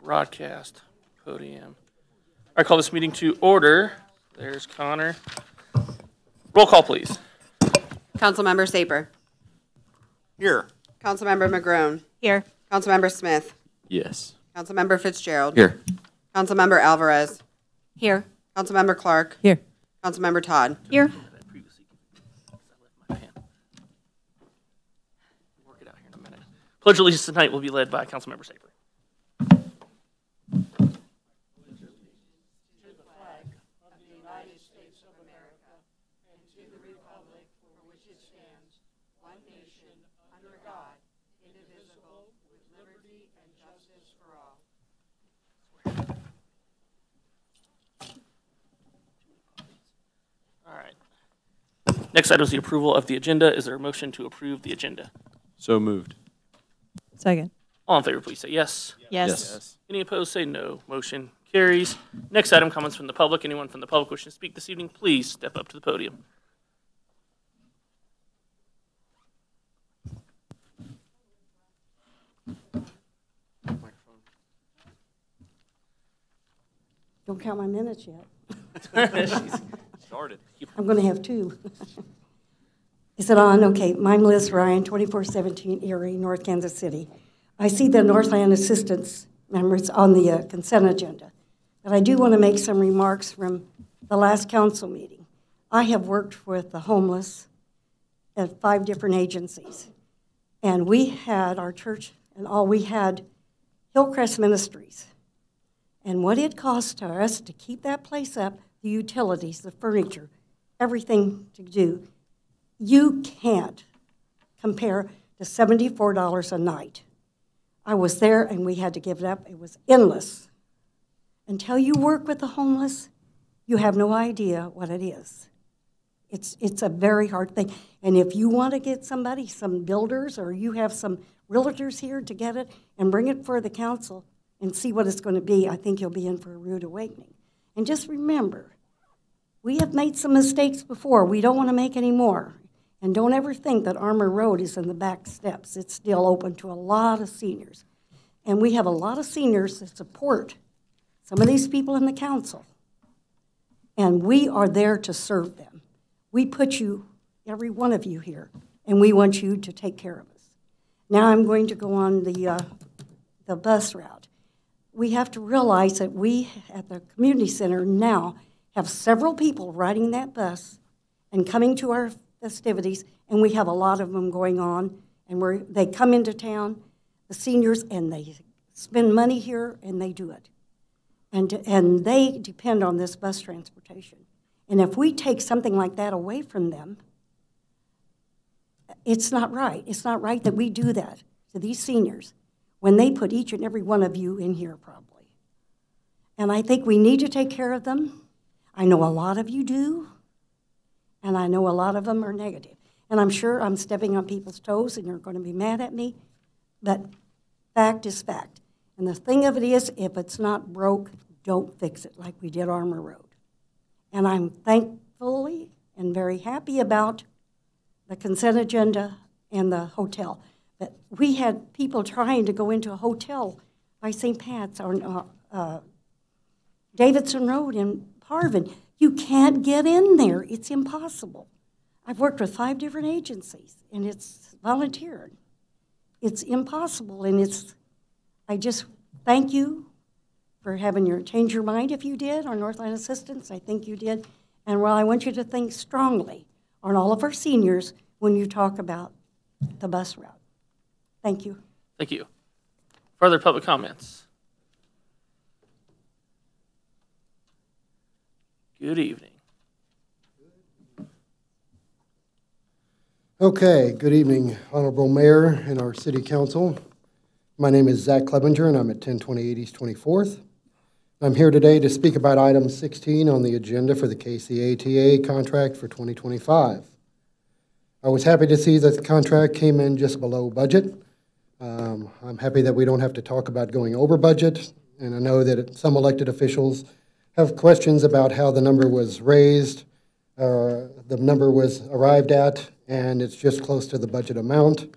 broadcast podium. I call this meeting to order. There's Connor. Roll call, please. Councilmember Saper. Here. Councilmember McGrone. Here. Councilmember Smith. Yes. Councilmember Fitzgerald. Here. Councilmember Alvarez. Here. Councilmember Clark. Here. Councilmember Todd. Here. Work it out here in a minute. Pledge of allegiance tonight will be led by Councilmember Saper. All right. Next item is the approval of the agenda. Is there a motion to approve the agenda? So moved. Second. All in favor, please say yes. Yes. Any opposed, say no. Motion carries. Next item, comments from the public. Anyone from the public wishing to speak this evening, please step up to the podium. Don't count my minutes yet. She's Started. I'm going to have two. Is it on? Okay. I'm Liz Ryan, 2417 Erie, North Kansas City. I see the Northland Assistance members on the consent agenda, but I do want to make some remarks from the last council meeting. I have worked with the homeless at 5 different agencies, and we had our church and all we had Hillcrest Ministries. And what it cost to us to keep that place up, the utilities, the furniture, everything to do, you can't compare to $74 a night. I was there and we had to give it up. It was endless. Until you work with the homeless, you have no idea what it is. It's a very hard thing. And if you want to get somebody, some builders, or you have some realtors here to get it and bring it for the council and see what it's going to be, I think you'll be in for a rude awakening. And just remember, we have made some mistakes before. We don't want to make any more. And don't ever think that Armour Road is in the back steps. It's still open to a lot of seniors. And we have a lot of seniors that support some of these people in the council. And we are there to serve them. We put you, every one of you here, and we want you to take care of us. Now I'm going to go on the bus route. We have to realize that we at the community center now have several people riding that bus and coming to our festivities, and we have a lot of them going on, and they come into town, the seniors, and they spend money here, and they do it. And they depend on this bus transportation. And if we take something like that away from them, it's not right. It's not right that we do that to these seniors when they put each and every one of you in here probably. And I think we need to take care of them. I know a lot of you do, and I know a lot of them are negative. And I'm sure I'm stepping on people's toes and you're going to be mad at me, but fact is fact. And the thing of it is, if it's not broke, don't fix it like we did Armour Road. And I'm thankfully and very happy about the consent agenda and the hotel. But we had people trying to go into a hotel by St. Pat's or Davidson Road in Parvin. You can't get in there. It's impossible. I've worked with 5 different agencies, and it's volunteered. It's impossible, and I just thank you for having change your mind if you did on Northland Assistance. I think you did. And well, I want you to think strongly on all of our seniors when you talk about the bus route. Thank you. Thank you. Further public comments? Good evening. Okay, good evening, Honorable Mayor and our City Council. My name is Zach Clevenger, and I'm at 1028 East 24th. I'm here today to speak about item 16 on the agenda for the KCATA contract for 2025. I was happy to see that the contract came in just below budget. I'm happy that we don't have to talk about going over budget, and I know that some elected officials have questions about how the number was raised, the number was arrived at, and it's just close to the budget amount.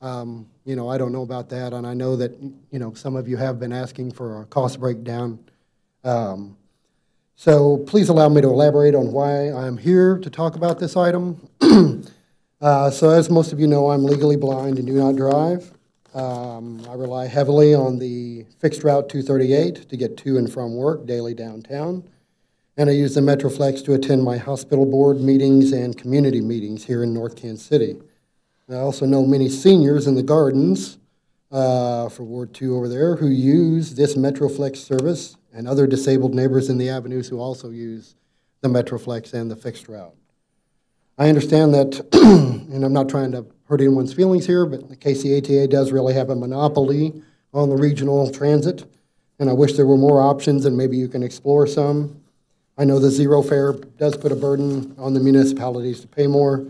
You know, I don't know about that, and I know that, you know, some of you have been asking for a cost breakdown. So please allow me to elaborate on why I'm here to talk about this item. So as most of you know, I'm legally blind and do not drive. I rely heavily on the fixed route 238 to get to and from work daily downtown. And I use the Metroflex to attend my hospital board meetings and community meetings here in North Kansas City. I also know many seniors in the gardens for Ward 2 over there who use this Metroflex service, and other disabled neighbors in the avenues who also use the Metroflex and the fixed route. I understand that, and I'm not trying to hurt anyone's feelings here, but the KCATA does really have a monopoly on the regional transit, and I wish there were more options, and maybe you can explore some. I know the zero fare does put a burden on the municipalities to pay more,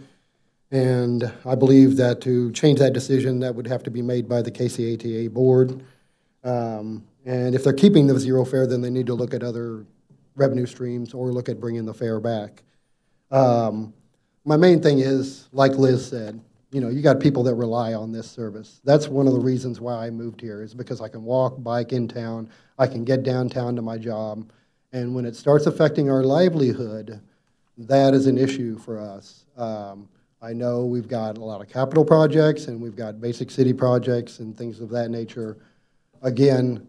and I believe that to change that decision, that would have to be made by the KCATA board. And if they're keeping the zero fare, then they need to look at other revenue streams or look at bringing the fare back. My main thing is, like Liz said, you know, you got people that rely on this service. That's one of the reasons why I moved here, is because I can walk, bike in town, I can get downtown to my job, and when it starts affecting our livelihood, that is an issue for us. I know we've got a lot of capital projects, and we've got basic city projects and things of that nature. Again,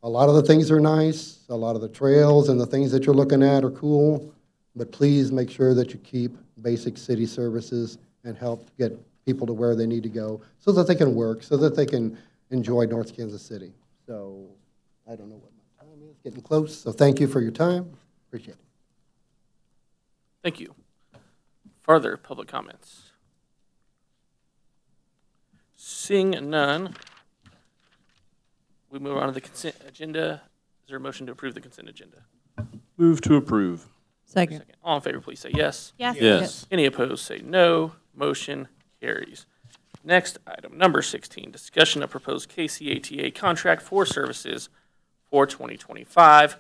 a lot of the things are nice, a lot of the trails and the things that you're looking at are cool, but please make sure that you keep basic city services and help get people to where they need to go so that they can work, so that they can enjoy North Kansas City. So I don't know what my time is, getting close, so thank you for your time. Appreciate it. Thank you. Further public comments? Seeing none, we move on to the consent agenda. Is there a motion to approve the consent agenda? Move to approve. Second. All in favor, please say yes. Yes. Yes. Any opposed, say no. Motion carries. Next item, number 16, discussion of proposed KCATA contract for services for 2025.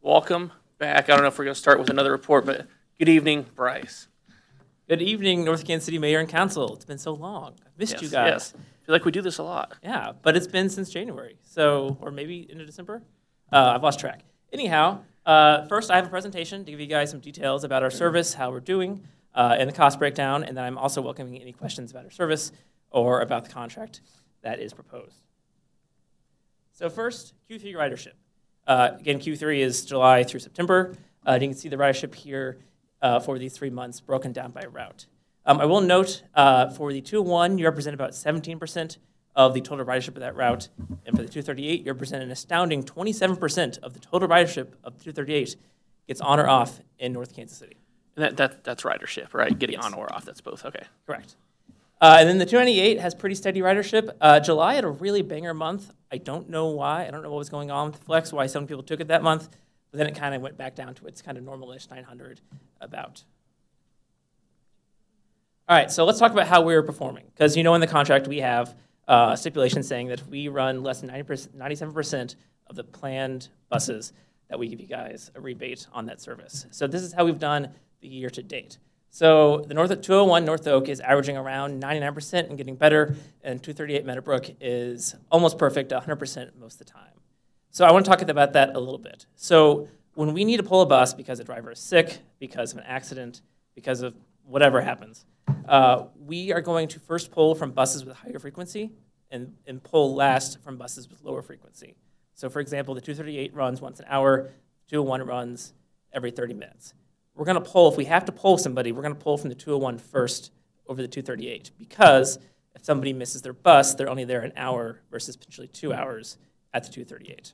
Welcome back. I don't know if we're going to start with another report, but good evening, Bryce. Good evening, North Kansas City Mayor and Council. It's been so long. I've missed you guys. Yes. I feel like we do this a lot. Yeah, but it's been since January, so, or maybe into December? I've lost track. Anyhow, first I have a presentation to give you guys some details about our service, how we're doing, and the cost breakdown, and then I'm also welcoming any questions about our service or about the contract that is proposed. So first, Q3 ridership. Again, Q3 is July through September. You can see the ridership here for these 3 months broken down by route. I will note for the 201, you represent about 17% of the total ridership of that route, and for the 238, you represent an astounding 27% of the total ridership of the 238 gets on or off in North Kansas City. And that's ridership, right? Getting Yes. on or off, that's both, okay. Correct. And then the 298 has pretty steady ridership. July had a really banger month. I don't know why. I don't know what was going on with Flex, why some people took it that month, but then it kind of went back down to its kind of normal-ish 900 about. All right, so let's talk about how we're performing, because you know in the contract we have a stipulation saying that if we run less than 97% of the planned buses, that we give you guys a rebate on that service. So this is how we've done the year to date. So the 201 North Oak is averaging around 99% and getting better, and 238 Meadowbrook is almost perfect, 100% most of the time. So I want to talk about that a little bit. So when we need to pull a bus because a driver is sick, because of an accident, because of whatever happens, we are going to first pull from buses with higher frequency and pull last from buses with lower frequency. So for example, the 238 runs once an hour, 201 runs every 30 minutes. We're going to pull, if we have to pull somebody, we're going to pull from the 201 first over the 238, because if somebody misses their bus, they're only there an hour versus potentially 2 hours at the 238.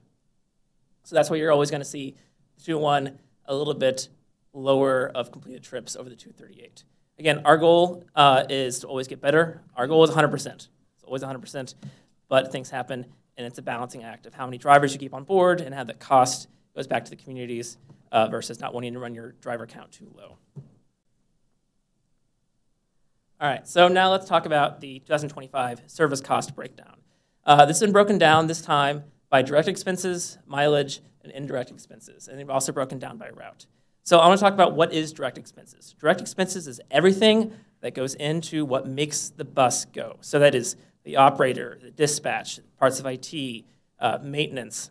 So that's why you're always going to see the 201 a little bit lower of completed trips over the 238. Again, our goal is to always get better. Our goal is 100%. It's always 100%, but things happen, and it's a balancing act of how many drivers you keep on board and how the cost goes back to the communities versus not wanting to run your driver count too low. All right, so now let's talk about the 2025 service cost breakdown. This has been broken down this time by direct expenses, mileage, and indirect expenses, and they've also broken down by route. So I want to talk about what is direct expenses. Direct expenses is everything that goes into what makes the bus go. So that is the operator, the dispatch, parts of IT, maintenance,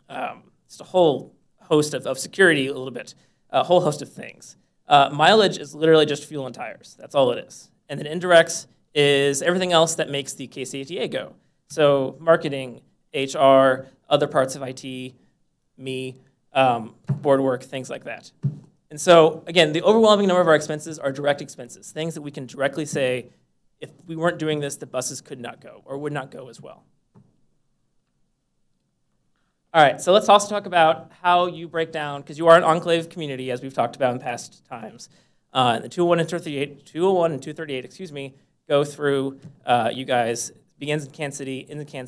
just a whole host of security, a little bit, a whole host of things. Mileage is literally just fuel and tires. That's all it is. And then indirects is everything else that makes the KCATA go. So marketing, HR, other parts of IT, me, board work, things like that. And so, again, the overwhelming number of our expenses are direct expenses, things that we can directly say, if we weren't doing this, the buses could not go or would not go as well. All right, so let's also talk about how you break down, because you are an enclave community, as we've talked about in past times. The 201 and 238, excuse me, go through you guys, begins in Kansas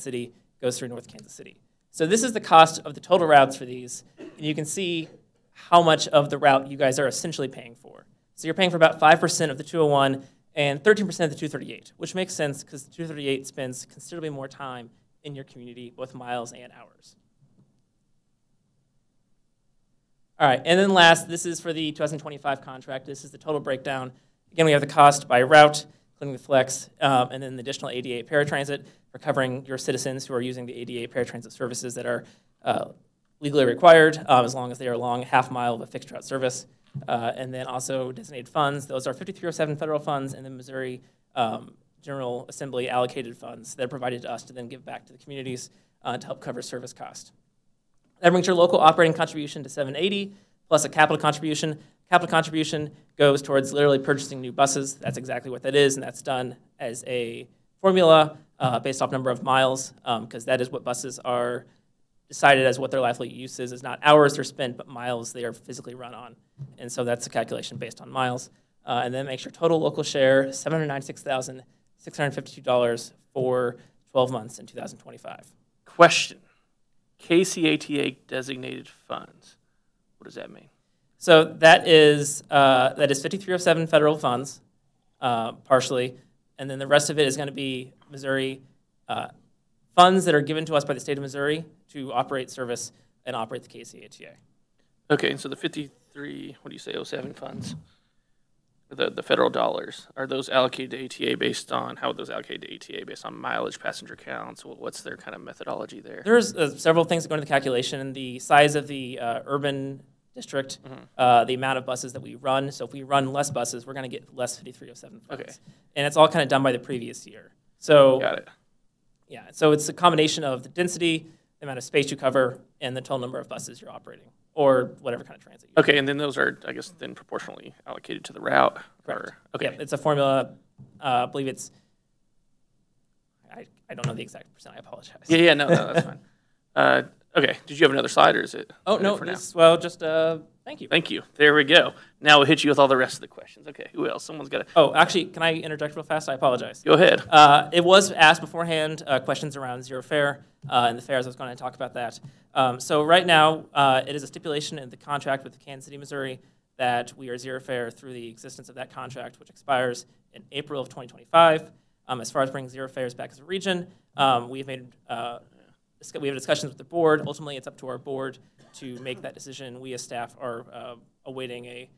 City, goes through North Kansas City. So this is the cost of the total routes for these, and you can see how much of the route you guys are essentially paying for. So you're paying for about 5% of the 201 and 13% of the 238, which makes sense because the 238 spends considerably more time in your community, both miles and hours. All right, and then last, this is for the 2025 contract. This is the total breakdown. Again, we have the cost by route, including the flex, and then the additional ADA paratransit for covering your citizens who are using the ADA paratransit services that are legally required, as long as they are along a half mile of a fixed route service. And then also designated funds. Those are 5307 federal funds and then Missouri General Assembly allocated funds that are provided to us to then give back to the communities to help cover service cost. That brings your local operating contribution to $780 plus a capital contribution. Capital contribution goes towards literally purchasing new buses. That's exactly what that is, and that's done as a formula based off number of miles, because that is what buses are decided as what their lively use is not hours they're spent, but miles they are physically run on. And so that's a calculation based on miles. And then makes your total local share $796,652 for 12 months in 2025. Question. KCATA designated funds. What does that mean? So that is 5307 federal funds, partially, and then the rest of it is going to be Missouri funds that are given to us by the state of Missouri to operate service and operate the KCATA. Okay, so the 07 funds, the federal dollars, are those allocated to ATA based on, how are those allocated to ATA based on mileage, passenger counts? What's their kind of methodology there? There's several things that go into the calculation. The size of the urban district, the amount of buses that we run. So if we run less buses, we're going to get less 5307 funds. Okay. And it's all kind of done by the previous year. So Got it. yeah, so it's a combination of the density, the amount of space you cover, and the total number of buses you're operating, or whatever kind of transit you're Okay, and then those are, I guess, then proportionally allocated to the route? Correct. Okay. Yeah, it's a formula. I believe it's, I don't know the exact percent. I apologize. Yeah, no, that's fine. Okay, did you have another slide, or is it? Oh, ready no, for now? well, just thank you. Thank you. There we go. Now we'll hit you with all the rest of the questions. Okay, who else? Someone's got to. Oh, actually, can I interject real fast? I apologize. Go ahead. It was asked beforehand, questions around zero fare and the fares. I was going to talk about that. So right now, it is a stipulation in the contract with Kansas City, Missouri, that we are zero fare through the existence of that contract, which expires in April of 2025. As far as bringing zero fares back as a region, we have made we have discussions with the board. Ultimately, it's up to our board to make that decision. We as staff are awaiting a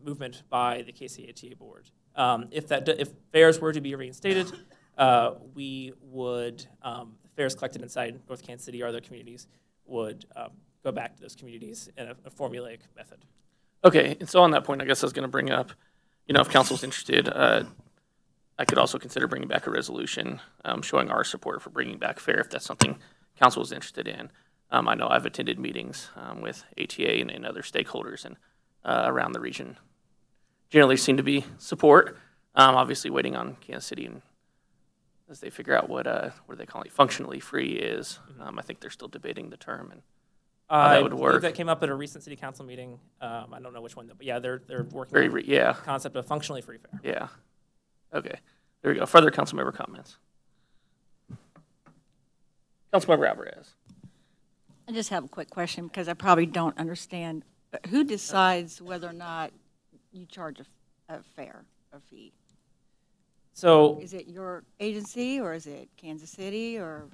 movement by the KCATA board. If fares were to be reinstated, we would, the fares collected inside North Kansas City or other communities would go back to those communities in a formulaic method. Okay, and so on that point, I guess I was going to bring up, if council's interested, I could also consider bringing back a resolution showing our support for bringing back fare if that's something council is interested in. I know I've attended meetings with ATA and other stakeholders and around the region. Generally seem to be support. Obviously waiting on Kansas City and as they figure out what do they call it, functionally free is. I think they're still debating the term and how that would work. I believe that came up at a recent city council meeting. I don't know which one, but yeah, they're working on the concept of functionally free fare. Yeah. Okay. There we go. Further council member comments. Councilmember Alvarez. I just have a quick question because I probably don't understand. Who decides whether or not you charge a fare, a fee? So Is it your agency or is it Kansas City or?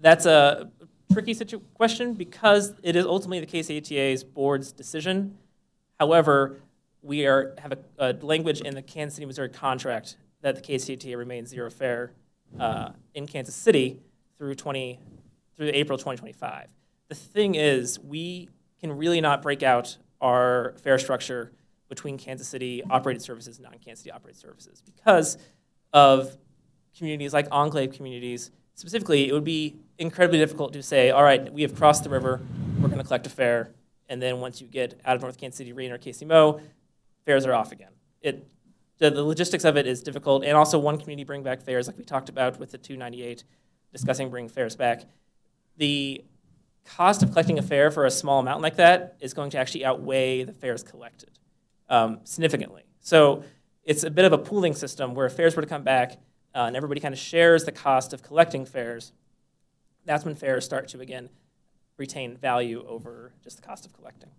that's a tricky question because it is ultimately the KCATA's board's decision. However, have a language in the Kansas City, Missouri contract that the KCTA remains zero fare in Kansas City through April 2025. The thing is, we can really not break out our fare structure between Kansas City operated services and non-Kansas City operated services because of communities like enclave communities. Specifically, it would be incredibly difficult to say, all right, we have crossed the river, we're going to collect a fare, and then once you get out of North Kansas City, re-enter KCMO, fares are off again. The logistics of it is difficult, and also one community bring back fares, like we talked about with the 298, discussing bringing fares back. The cost of collecting a fare for a small amount like that is going to actually outweigh the fares collected significantly. So it's a bit of a pooling system where if fares were to come back and everybody kind of shares the cost of collecting fares, that's when fares start to, again, retain value over just the cost of collecting.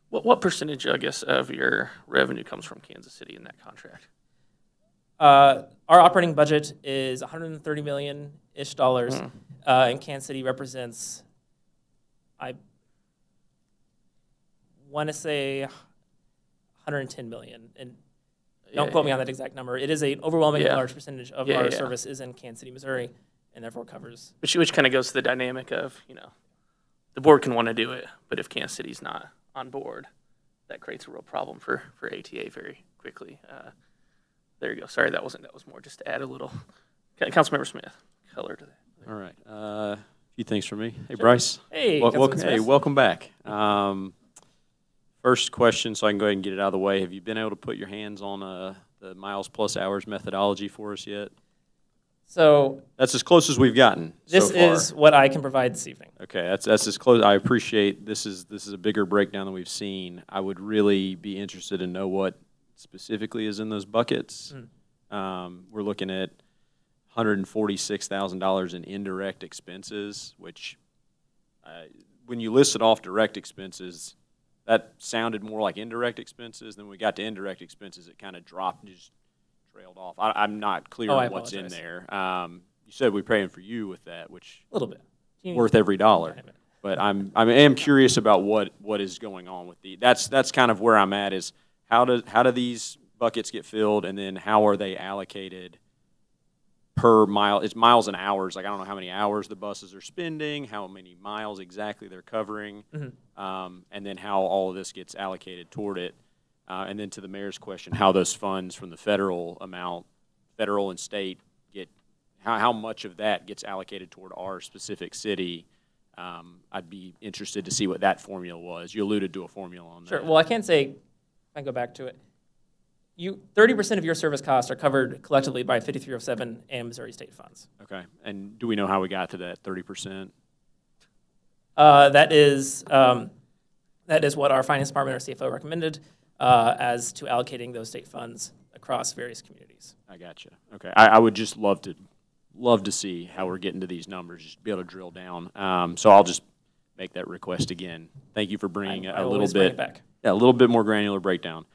What percentage, I guess, of your revenue comes from Kansas City in that contract? Our operating budget is $130 million-ish dollars, and Kansas City represents, I want to say, $110 million. And don't quote me on that exact number. It is an overwhelmingly large percentage of our service is in Kansas City, Missouri, and therefore covers. Which kind of goes to the dynamic of, the board can want to do it, but if Kansas City's not on board, that creates a real problem for ATA very quickly. There you go. Sorry, that was more just to add a little. Councilmember Smith, color to that. All right. A few things from me. Hey, Bryce. Hey, welcome back. First question, so I can go ahead and get it out of the way. Have you been able to put your hands on the miles plus hours methodology for us yet? So that's as close as we've gotten. This so far. is what I can provide this evening. Okay, that's as close. I appreciate this is a bigger breakdown than we've seen. I would really be interested to know what specifically is in those buckets. We're looking at $146,000 in indirect expenses, which when you listed off direct expenses, that sounded more like indirect expenses. Then we got to indirect expenses, it kind of dropped and just trailed off. I'm not clear on what's in there. You said we're praying for you with that, which a little bit worth every dollar. But I am curious about what is going on with that's kind of where I'm at is how do these buckets get filled, and then how are they allocated per mile? It's miles and hours. Like I don't know how many hours the buses are spending, how many miles exactly they're covering, and then how all of this gets allocated toward it. And then to the mayor's question, how those funds from the federal and state get, how much of that gets allocated toward our specific city. I'd be interested to see what that formula was. You alluded to a formula on that. Sure. Well, I can say, if I can go back to it, 30% of your service costs are covered collectively by 5307 and Missouri state funds. Okay. And do we know how we got to that 30%? That is what our finance department, our CFO, recommended as to allocating those state funds across various communities. I gotcha. Okay. I would just love to see how we're getting to these numbers, just be able to drill down. So I'll just make that request again. Thank you for bringing a little bit more granular breakdown.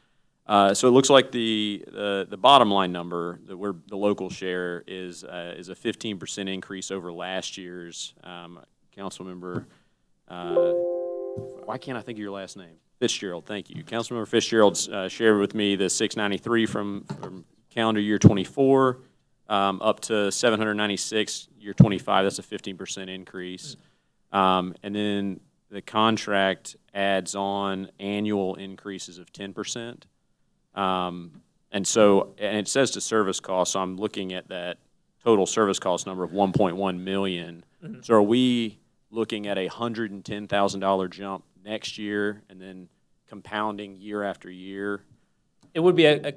So it looks like the bottom line number that where the local share is a 15% increase over last year's. Councilmember, why can't I think of your last name? Fitzgerald, thank you. Councilmember Fitzgerald shared with me the 693 from calendar year 24 up to 796 year 25. That's a 15% increase. And then the contract adds on annual increases of 10%. And it says to service costs, so I'm looking at that total service cost number of $1.1 million. So are we looking at a $110,000 jump next year and then compounding year after year? It would be a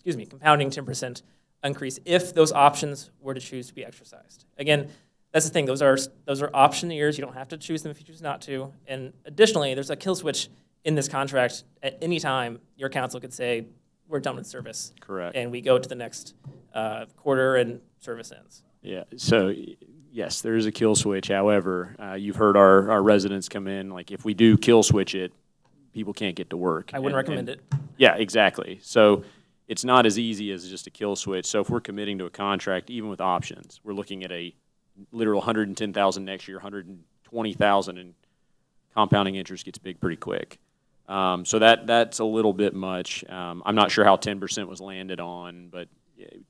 compounding 10% increase if those options were to choose to be exercised. Again, that's the thing. Those are option years. You don't have to choose them if you choose not to. And additionally, there's a kill switch in this contract. At any time, your council could say, we're done with service. Correct. And we go to the next quarter and service ends. Yeah, so yes, there is a kill switch. However, you've heard our residents come in, like if we do kill switch it, people can't get to work. I wouldn't recommend it. Yeah, exactly. So it's not as easy as just a kill switch. So if we're committing to a contract, even with options, we're looking at a literal $110,000 next year, $120,000, and compounding interest gets big pretty quick. So that's a little bit much. I'm not sure how 10% was landed on, but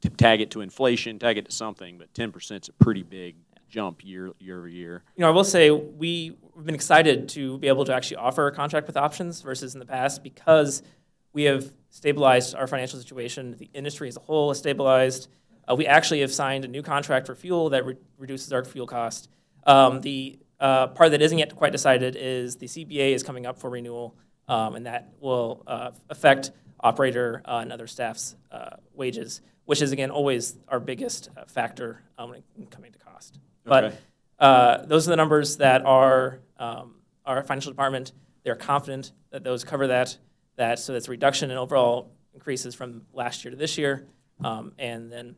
to tag it to inflation, tag it to something, but 10% is a pretty big jump year over year. You know, I will say we've been excited to be able to actually offer a contract with options versus in the past because we have stabilized our financial situation. The industry as a whole has stabilized. We actually have signed a new contract for fuel that reduces our fuel cost. The part that isn't yet quite decided is the CBA is coming up for renewal, and that will affect operator and other staff's wages, which is, again, always our biggest factor when it coming to cost. Okay. But those are the numbers that our financial department, they're confident that those cover that. So that's a reduction in overall increases from last year to this year. And then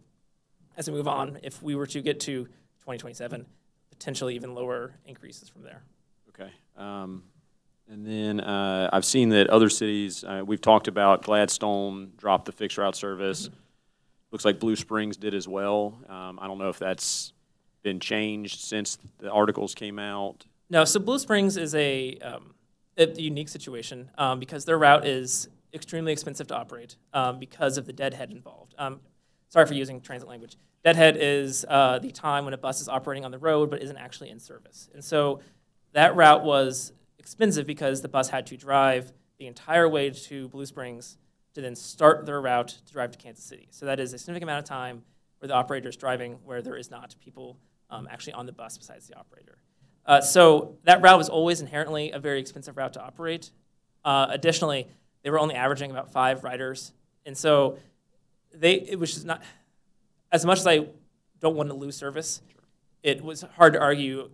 as we move on, if we were to get to 2027, potentially even lower increases from there. Okay. And then I've seen that other cities, we've talked about Gladstone dropped the fixed route service. Looks like Blue Springs did as well. I don't know if that's been changed since the articles came out. No, so Blue Springs is a unique situation because their route is extremely expensive to operate because of the deadhead involved. Sorry for using transit language. Deadhead is the time when a bus is operating on the road but isn't actually in service. And so that route was expensive because the bus had to drive the entire way to Blue Springs to then start their route to drive to Kansas City. So that is a significant amount of time where the operator is driving where there is not people actually on the bus besides the operator. So that route was always inherently a very expensive route to operate. Additionally, they were only averaging about 5 riders. And so it was just not, as much as I don't want to lose service, it was hard to argue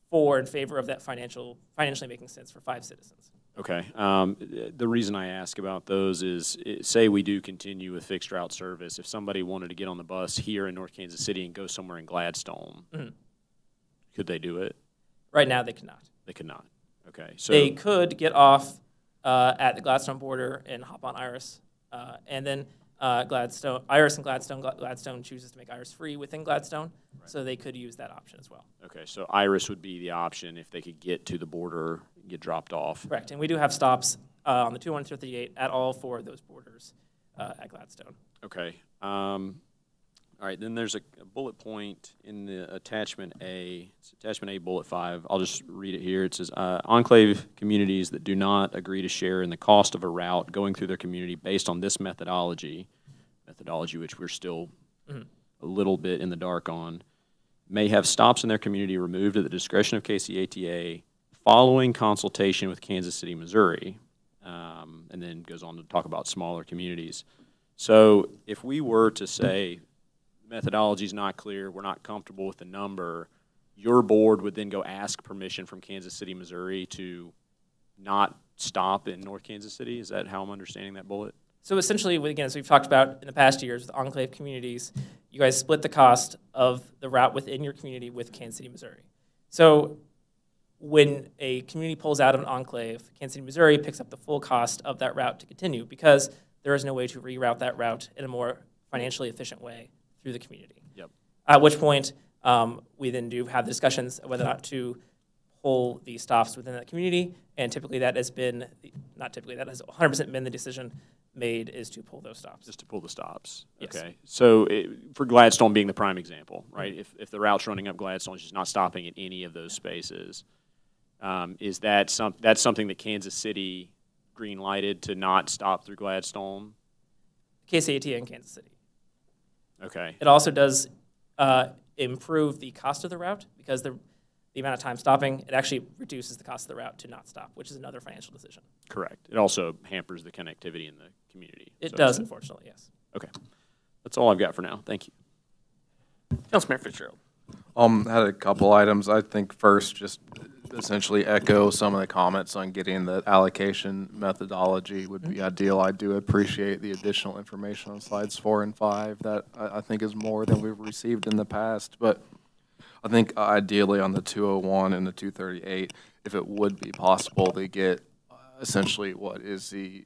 for in favor of that financially making sense for 5 citizens. Okay. The reason I ask about those is, say we do continue with fixed route service. If somebody wanted to get on the bus here in North Kansas City and go somewhere in Gladstone, could they do it? Right now, they cannot. They could not. Okay. So They could get off at the Gladstone border and hop on Iris, and then Iris and Gladstone chooses to make Iris free within Gladstone, so they could use that option as well. Okay. So Iris would be the option if they could get to the border, get dropped off. Correct, and we do have stops on the 201 and 238 at all 4 of those borders at Gladstone. Okay. All right, then there's a bullet point in the attachment A. It's attachment A, bullet 5. I'll just read it here. It says, enclave communities that do not agree to share in the cost of a route going through their community based on this methodology which we're still a little bit in the dark on, may have stops in their community removed at the discretion of KCATA following consultation with Kansas City, Missouri, and then goes on to talk about smaller communities. So if we were to say, methodology is not clear, we're not comfortable with the number, your board would then go ask permission from Kansas City, Missouri to not stop in North Kansas City? Is that how I'm understanding that bullet? So essentially, again, as we've talked about in the past years with enclave communities, you guys split the cost of the route within your community with Kansas City, Missouri. So when a community pulls out of an enclave, Kansas City, Missouri picks up the full cost of that route to continue because there is no way to reroute that route in a more financially efficient way through the community. Yep. At which point, we then do have discussions whether or not to pull the stops within that community, and typically that has been, not typically, that has 100% been the decision made is to pull those stops. Just to pull the stops. Yes. Okay. So for Gladstone being the prime example, right? If the route's running up Gladstone, it's just not stopping at any of those spaces. Is that that's something that Kansas City green-lighted to not stop through Gladstone? KCATA in Kansas City. Okay. It also does improve the cost of the route because the amount of time stopping, it actually reduces the cost of the route to not stop, which is another financial decision. Correct. It also hampers the connectivity in the community. It So does, unfortunately, yes. Okay. That's all I've got for now. Thank you. Councilmember Fitzgerald. Had a couple items. I think first, just essentially echo some of the comments on getting the allocation methodology would be ideal. I do appreciate the additional information on slides 4 and 5 that I think is more than we've received in the past. But I think ideally on the 201 and the 238, if it would be possible to get essentially what is the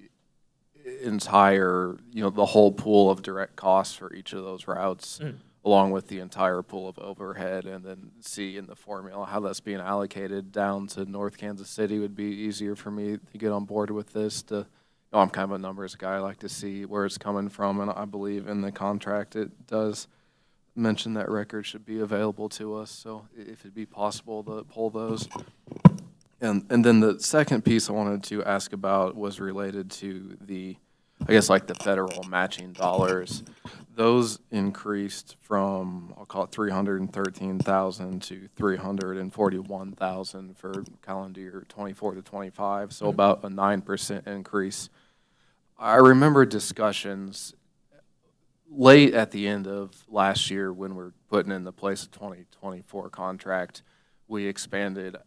entire, the whole pool of direct costs for each of those routes. along with the entire pool of overhead, and then see in the formula how that's being allocated down to North Kansas City would be easier for me to get on board with this. I'm kind of a numbers guy. I like to see where it's coming from, and I believe in the contract it does mention that records should be available to us, so if it'd be possible to pull those. And then the second piece I wanted to ask about was related to the, I guess, like the federal matching dollars. Those increased from, I'll call it 313,000 to 341,000 for calendar year 24 to 25, so about a 9% increase. I remember discussions late at the end of last year when we're putting in the place of 2024 contract, we expanded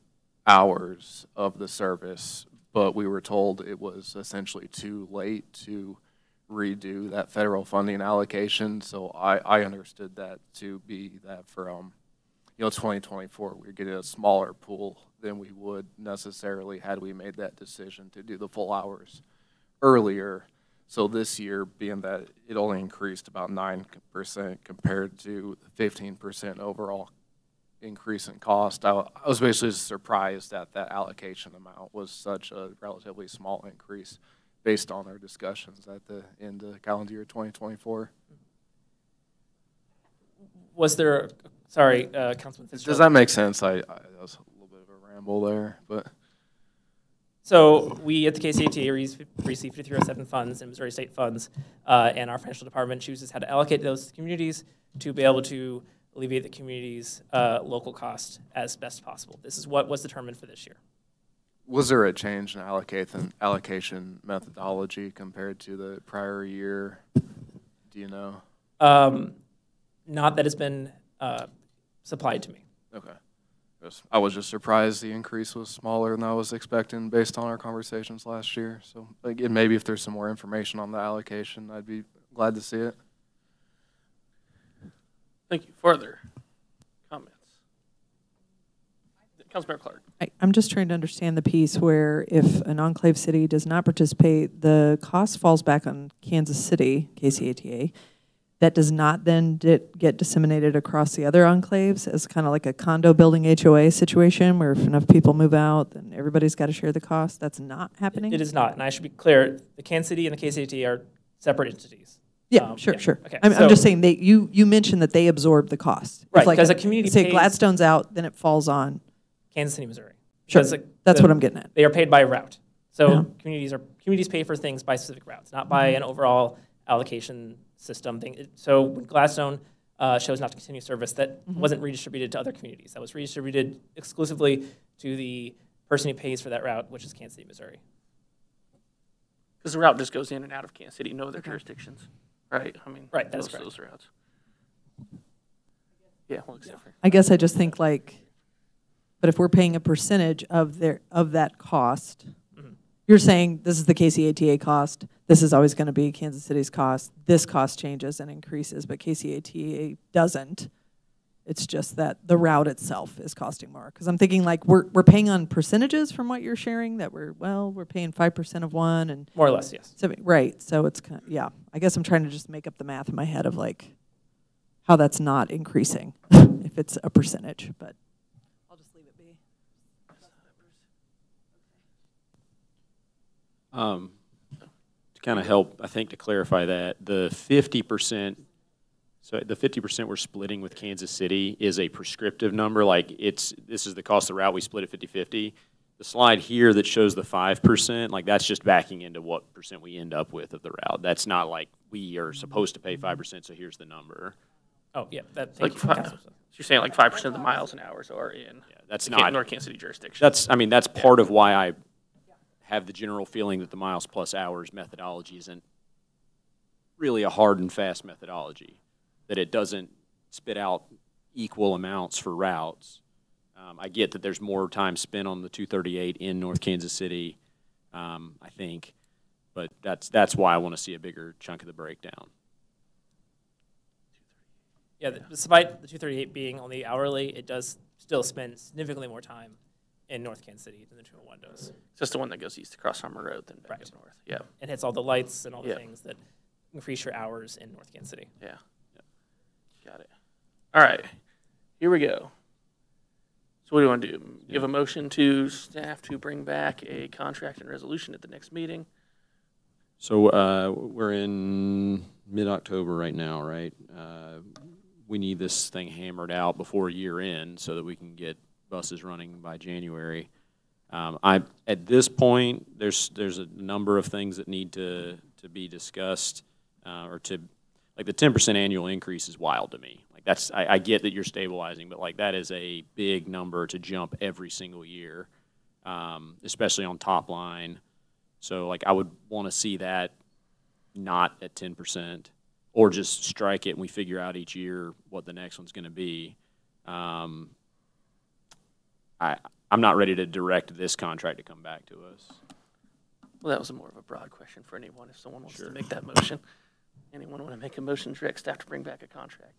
hours of the service, but we were told it was essentially too late to redo that federal funding allocation. So I understood that to be that for 2024 we're getting a smaller pool than we would necessarily had we made that decision to do the full hours earlier. So this year, being that it only increased about 9% compared to 15% overall increase in cost, I was basically surprised that that allocation amount was such a relatively small increase based on our discussions at the end of calendar year 2024. Was there, sorry, Councilman Fitzgerald. Does that make sense? That was a little bit of a ramble there, but. So we at the KCATA receive 5307 funds and Missouri State funds, and our financial department chooses how to allocate those communities to be able to alleviate the community's local cost as best possible. This is what was determined for this year. Was there a change in allocation methodology compared to the prior year? Do you know? Not that it's been supplied to me. Okay. I was just surprised the increase was smaller than I was expecting based on our conversations last year. So again, maybe if there's some more information on the allocation, I'd be glad to see it. Thank you. Further comments? Councilmember Clark. I'm just trying to understand the piece where if an enclave city does not participate, the cost falls back on Kansas City, KCATA. That does not then get disseminated across the other enclaves as kind of like a condo building HOA situation where if enough people move out, then everybody's got to share the cost. That's not happening? It is not, and I should be clear, the Kansas City and the KCATA are separate entities. Yeah, sure. Okay, I'm just saying you mentioned that they absorb the cost. Right, If like because a community say pays, Gladstone's out, then it falls on. Kansas City, Missouri. Sure, Because that's what I'm getting at. They are paid by route. So Yeah. communities pay for things by specific routes, not by an overall allocation system thing. So when Gladstone chose not to continue service, that wasn't redistributed to other communities. That was redistributed exclusively to the person who pays for that route, which is Kansas City, Missouri. Because the route just goes in and out of Kansas City, no other jurisdictions, right? I mean, Right, that's most of correct. those routes. Yeah, well, except for. I guess I just think like, but if we're paying a percentage of that cost, you're saying this is the KCATA cost, this is always going to be Kansas City's cost, this cost changes and increases, but KCATA doesn't. It's just that the route itself is costing more. Because I'm thinking like we're paying on percentages from what you're sharing that we're paying 5% of one and More or less, yes. right. So it's kind of, yeah. I guess I'm trying to just make up the math in my head of like how that's not increasing if it's a percentage, but I'll just leave it be. To kind of help, I think to clarify that, the 50%, so the 50% we're splitting with Kansas City is a prescriptive number, like this is the cost of the route, we split it 50-50. The slide here that shows the 5%, like that's just backing into what percent we end up with of the route. That's not like we are supposed to pay 5%, so here's the number. Oh, yeah. That, Like thank you, Councilman. so you're saying like 5% of the miles and hours are in That's the not, North Kansas City jurisdiction. that's part of why I have the general feeling that the miles plus hours methodology isn't really a hard and fast methodology, that it doesn't spit out equal amounts for routes. I get that there's more time spent on the 238 in North Kansas City, I think, but that's why I want to see a bigger chunk of the breakdown. Yeah, despite the 238 being only hourly, it does still spend significantly more time in North Kansas City than the 201 does. It's just the one that goes east across Summer Road than Right. goes north. Yeah, It hits all the lights and all the Yeah. things that increase your hours in North Kansas City. yeah. Got it. All right, here we go. So what do you want to do? Give a motion to staff to bring back a contract and resolution at the next meeting? So we're in mid-October right now, right? We need this thing hammered out before year end so that we can get buses running by January. At this point, there's a number of things that need to be discussed, like the 10% annual increase is wild to me. Like I get that you're stabilizing, but like that is a big number to jump every single year, especially on top line. So like I would want to see that not at 10%, or just strike it and we figure out each year what the next one's going to be. I'm not ready to direct this contract to come back to us. Well, that was more of a broad question for anyone. If someone wants to make that motion, anyone want to make a motion to direct staff to bring back a contract?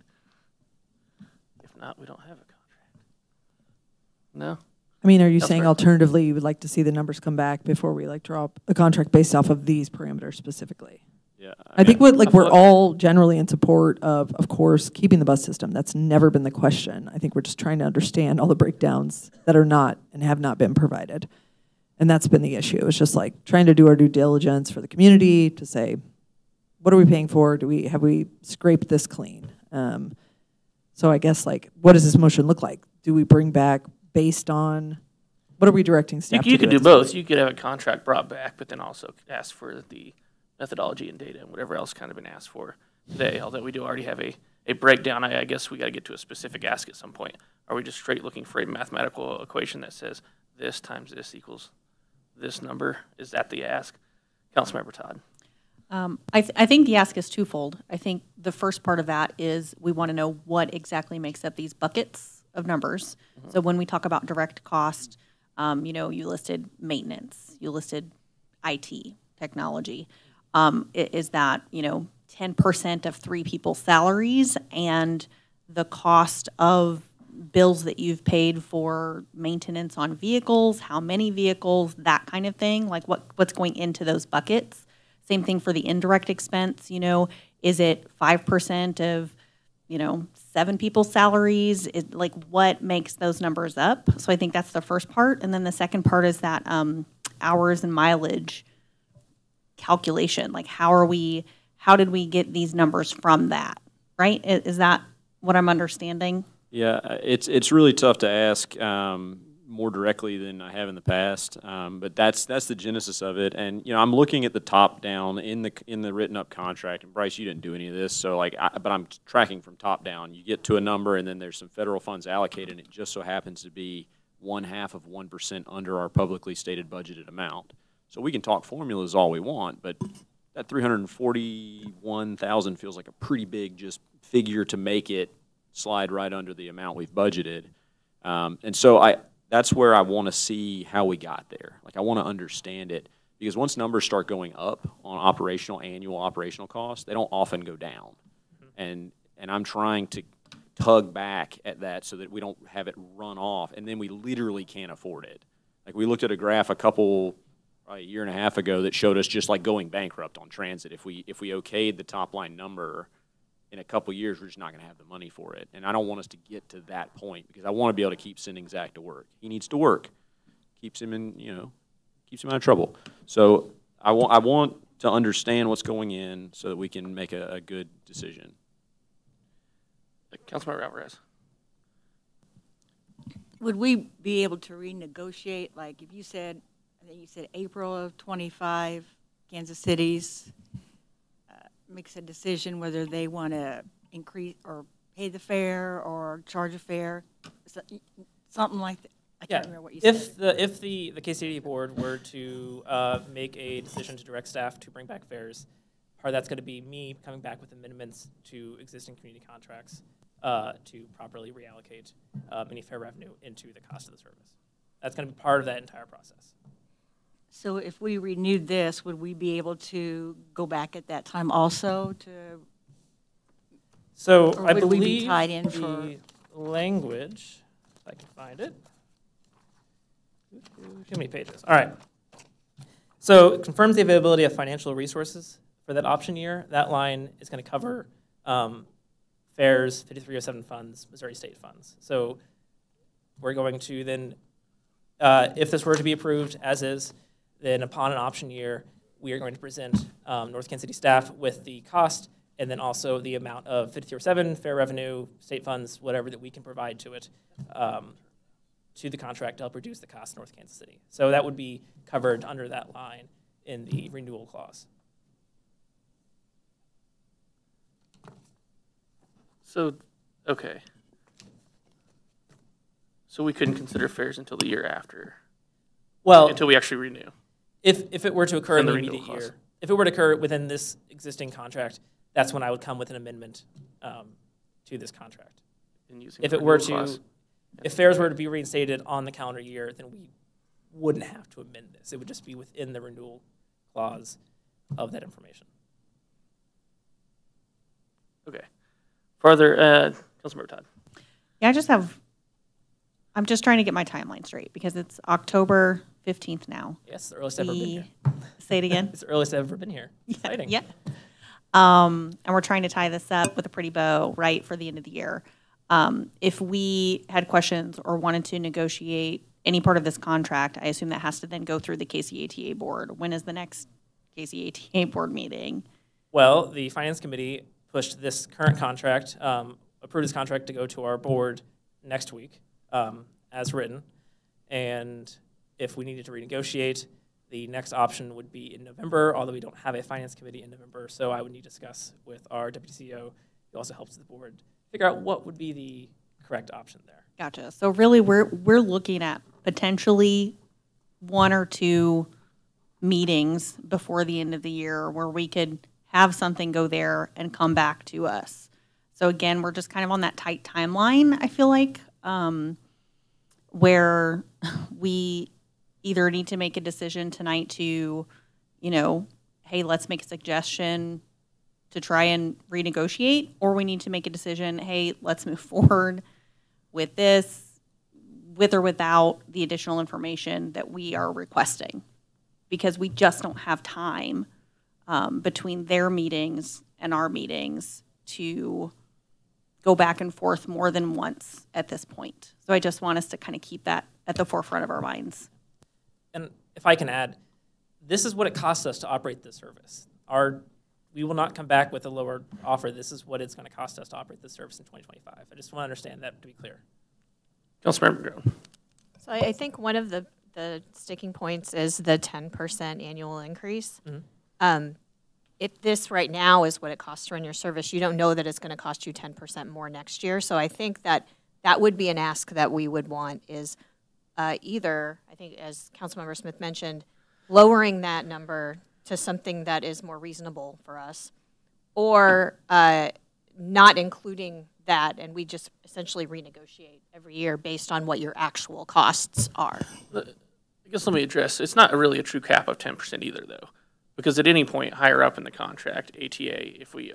If not, we don't have a contract. No. I mean, are you That's saying fair. alternatively you would like to see the numbers come back before we like draw up a contract based off of these parameters specifically? Yeah, I think we're thought- all generally in support of course, keeping the bus system. That's never been the question. I think we're just trying to understand all the breakdowns that are not and have not been provided. And that's been the issue. It's just like trying to do our due diligence for the community to say, what are we paying for? Have we scraped this clean? So I guess like, what does this motion look like? Do we bring back based on, what are we directing staff to do? You could at do this both. point? You could have a contract brought back, but then also ask for the methodology and data and whatever else kind of been asked for today. Although we do already have a breakdown, I guess we got to get to a specific ask at some point. Are we just straight looking for a mathematical equation that says this times this equals this number? Is that the ask? Councilmember Todd. I think the ask is twofold. I think the first part of that is we want to know what exactly makes up these buckets of numbers. So when we talk about direct cost, you listed maintenance, you listed IT, technology. Is that, 10% of 3 people's salaries and the cost of bills that you've paid for maintenance on vehicles, how many vehicles, that kind of thing, like what's going into those buckets. Same thing for the indirect expense, is it 5% of, 7 people's salaries? Like what makes those numbers up? So I think that's the first part. And then the second part is that hours and mileage calculation. Like how did we get these numbers from that, right? Is that what I'm understanding? Yeah, it's really tough to ask more directly than I have in the past, but that's the genesis of it. And I'm looking at the top down in the written up contract. And Bryce, you didn't do any of this, so but I'm tracking from top down. You get to a number, and then there's some federal funds allocated, and it just so happens to be 0.5% under our publicly stated budgeted amount. So we can talk formulas all we want, but that $341,000 feels like a pretty big just figure to make it slide right under the amount we've budgeted. And so that's where I want to see how we got there. Like I want to understand it, because once numbers start going up on annual operational costs, they don't often go down. And I'm trying to tug back at that so that we don't have it run off, and then we literally can't afford it. Like we looked at a graph probably a year and a half ago that showed us just like going bankrupt on transit. If we okayed the top line number, in a couple of years, we're just not going to have the money for it. And I don't want us to get to that point, because I want to be able to keep sending Zach to work. He needs to work. Keeps him out of trouble. So I want to understand what's going in so that we can make a good decision. Councilmember Alvarez. Would we be able to renegotiate, like if you said, I think you said April of 25, Kansas City's makes a decision whether they want to increase or pay the fare or charge a fare, something like that. I can't remember what you said. If the KCD board were to make a decision to direct staff to bring back fares, part of that's going to be me coming back with amendments to existing community contracts to properly reallocate any fare revenue into the cost of the service. That's going to be part of that entire process. So if we renewed this, would we be able to go back at that time also to? So Or I would we be believe tied in the for- language, if I can find it. Too many pages. All right. So it confirms the availability of financial resources for that option year. That line is going to cover fares, 5307 funds, Missouri State funds. So we're going to then, if this were to be approved as is, then upon an option year, we are going to present North Kansas City staff with the cost and then also the amount of 5307 fare revenue, state funds, whatever that we can provide to it, to the contract to help reduce the cost of North Kansas City. So that would be covered under that line in the renewal clause. So, okay. So we couldn't consider fares until the year after, Well, until we actually renew. if it were to occur in From the the immediate renewal clause. year, if it were to occur within this existing contract, that's when I would come with an amendment to this contract. In using If the it were renewal to, clause. if fares were to be reinstated on the calendar year, then we wouldn't have to amend this. It would just be within the renewal clause of that information. Okay. Further, Councilmember Todd. Yeah, I'm just trying to get my timeline straight because it's October 15th now. Yes, the earliest I've ever been here. Say it again. It's the earliest I've ever been here. Exciting. Yeah. And we're trying to tie this up with a pretty bow, right, for the end of the year. If we had questions or wanted to negotiate any part of this contract, I assume that has to then go through the KCATA board. When is the next KCATA board meeting? Well, the Finance Committee pushed this current contract, approved this contract to go to our board next week, as written. And if we needed to renegotiate, the next option would be in November, although we don't have a Finance Committee in November. So I would need to discuss with our Deputy CEO, who also helps the board, figure out what would be the correct option there. Gotcha. So really, we're looking at potentially 1 or 2 meetings before the end of the year where we could have something go there and come back to us. So again, we're just kind of on that tight timeline, I feel like, where we either need to make a decision tonight to, hey, let's make a suggestion to try and renegotiate, or we need to make a decision, hey, let's move forward with this, with or without the additional information that we are requesting, because we just don't have time between their meetings and our meetings to go back and forth more than once at this point. So I just want us to kind of keep that at the forefront of our minds. And if I can add, this is what it costs us to operate this service. We will not come back with a lower offer. This is what it's going to cost us to operate this service in 2025. I just want to understand that to be clear. Councilmember Grown. So I think one of the sticking points is the 10% annual increase. Mm-hmm. If this right now is what it costs to run your service, you don't know that it's going to cost you 10% more next year. So I think that would be an ask that we would want is either, I think as Councilmember Smith mentioned, lowering that number to something that is more reasonable for us, or not including that, and we just essentially renegotiate every year based on what your actual costs are. I guess let me address, it's not really a true cap of 10% either, though, because at any point higher up in the contract, ATA, if we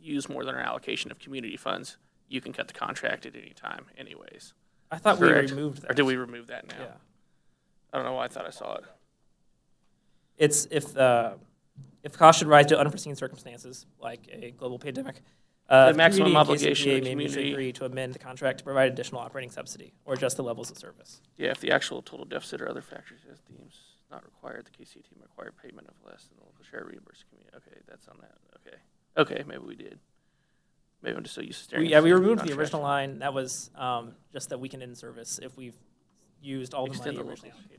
use more than our allocation of community funds, you can cut the contract at any time anyways. I thought Correct. we removed that. Or did we remove that now? Yeah. I don't know why I thought I saw it. It's if costs should rise to unforeseen circumstances, like a global pandemic, The maximum community and obligation KCPA of the may mutually community. agree to amend the contract to provide additional operating subsidy or adjust the levels of service. Yeah, if the actual total deficit or other factors as deems not required, the KCT may require payment of less than the local share reimbursed community. Okay, that's on that. Okay. Okay, maybe we did. Maybe I'm just so used to staring. We at removed the contract. original line. That was just that we can end service if we've used all the Extend money the originally levels. allocated.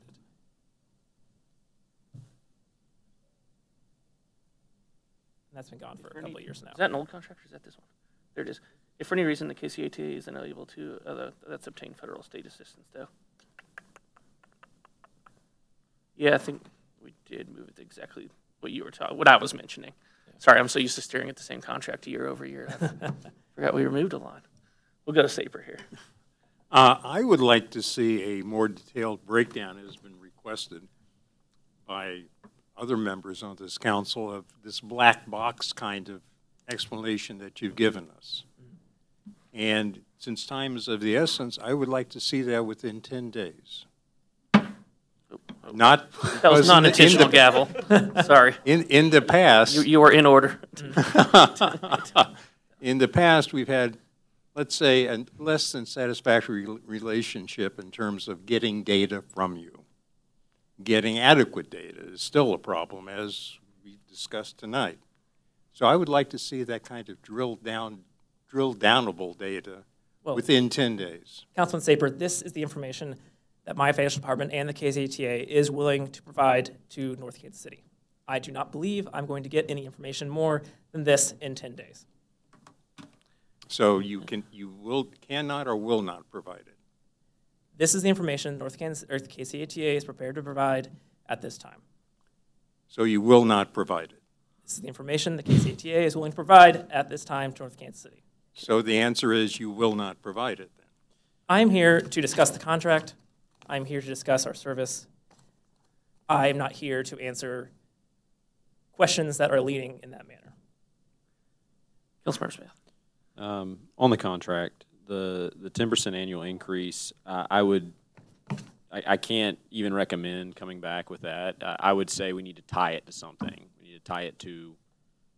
And that's been gone for a couple of years now. Is that an old contract or is that this one? There it is. If for any reason the KCATA is unable to, that's obtain federal state assistance though. Yeah, I think we did move it to exactly what you were talking, what I was mentioning. Sorry, I'm so used to staring at the same contract year over year. I forgot we removed a line. We'll go to Saper here. I would like to see a more detailed breakdown, as has been requested by other members on this council, of this black box kind of explanation that you've given us. And since time is of the essence, I would like to see that within 10 days. Not That was non-intentional gavel. Sorry. In the past, You were in order. in the past, we've had let's say, a less than satisfactory relationship in terms of getting data from you. Getting adequate data is still a problem, as we discussed tonight. So I would like to see that kind of drill downable data within 10 days. Councilman Saper, this is the information that my financial department and the KSATA is willing to provide to North Kansas City. I do not believe I'm going to get any information more than this in 10 days. So cannot or will not provide it. This is the information North Kansas, or the KSATA is prepared to provide at this time. So you will not provide it. This is the information the KSATA is willing to provide at this time to North Kansas City. So the answer is you will not provide it then. I'm here to discuss the contract. I'm here to discuss our service. I'm not here to answer questions that are leading in that manner. Councilmember Smith. On the contract, the 10% annual increase, I can't even recommend coming back with that. I would say we need to tie it to something. We need to tie it to,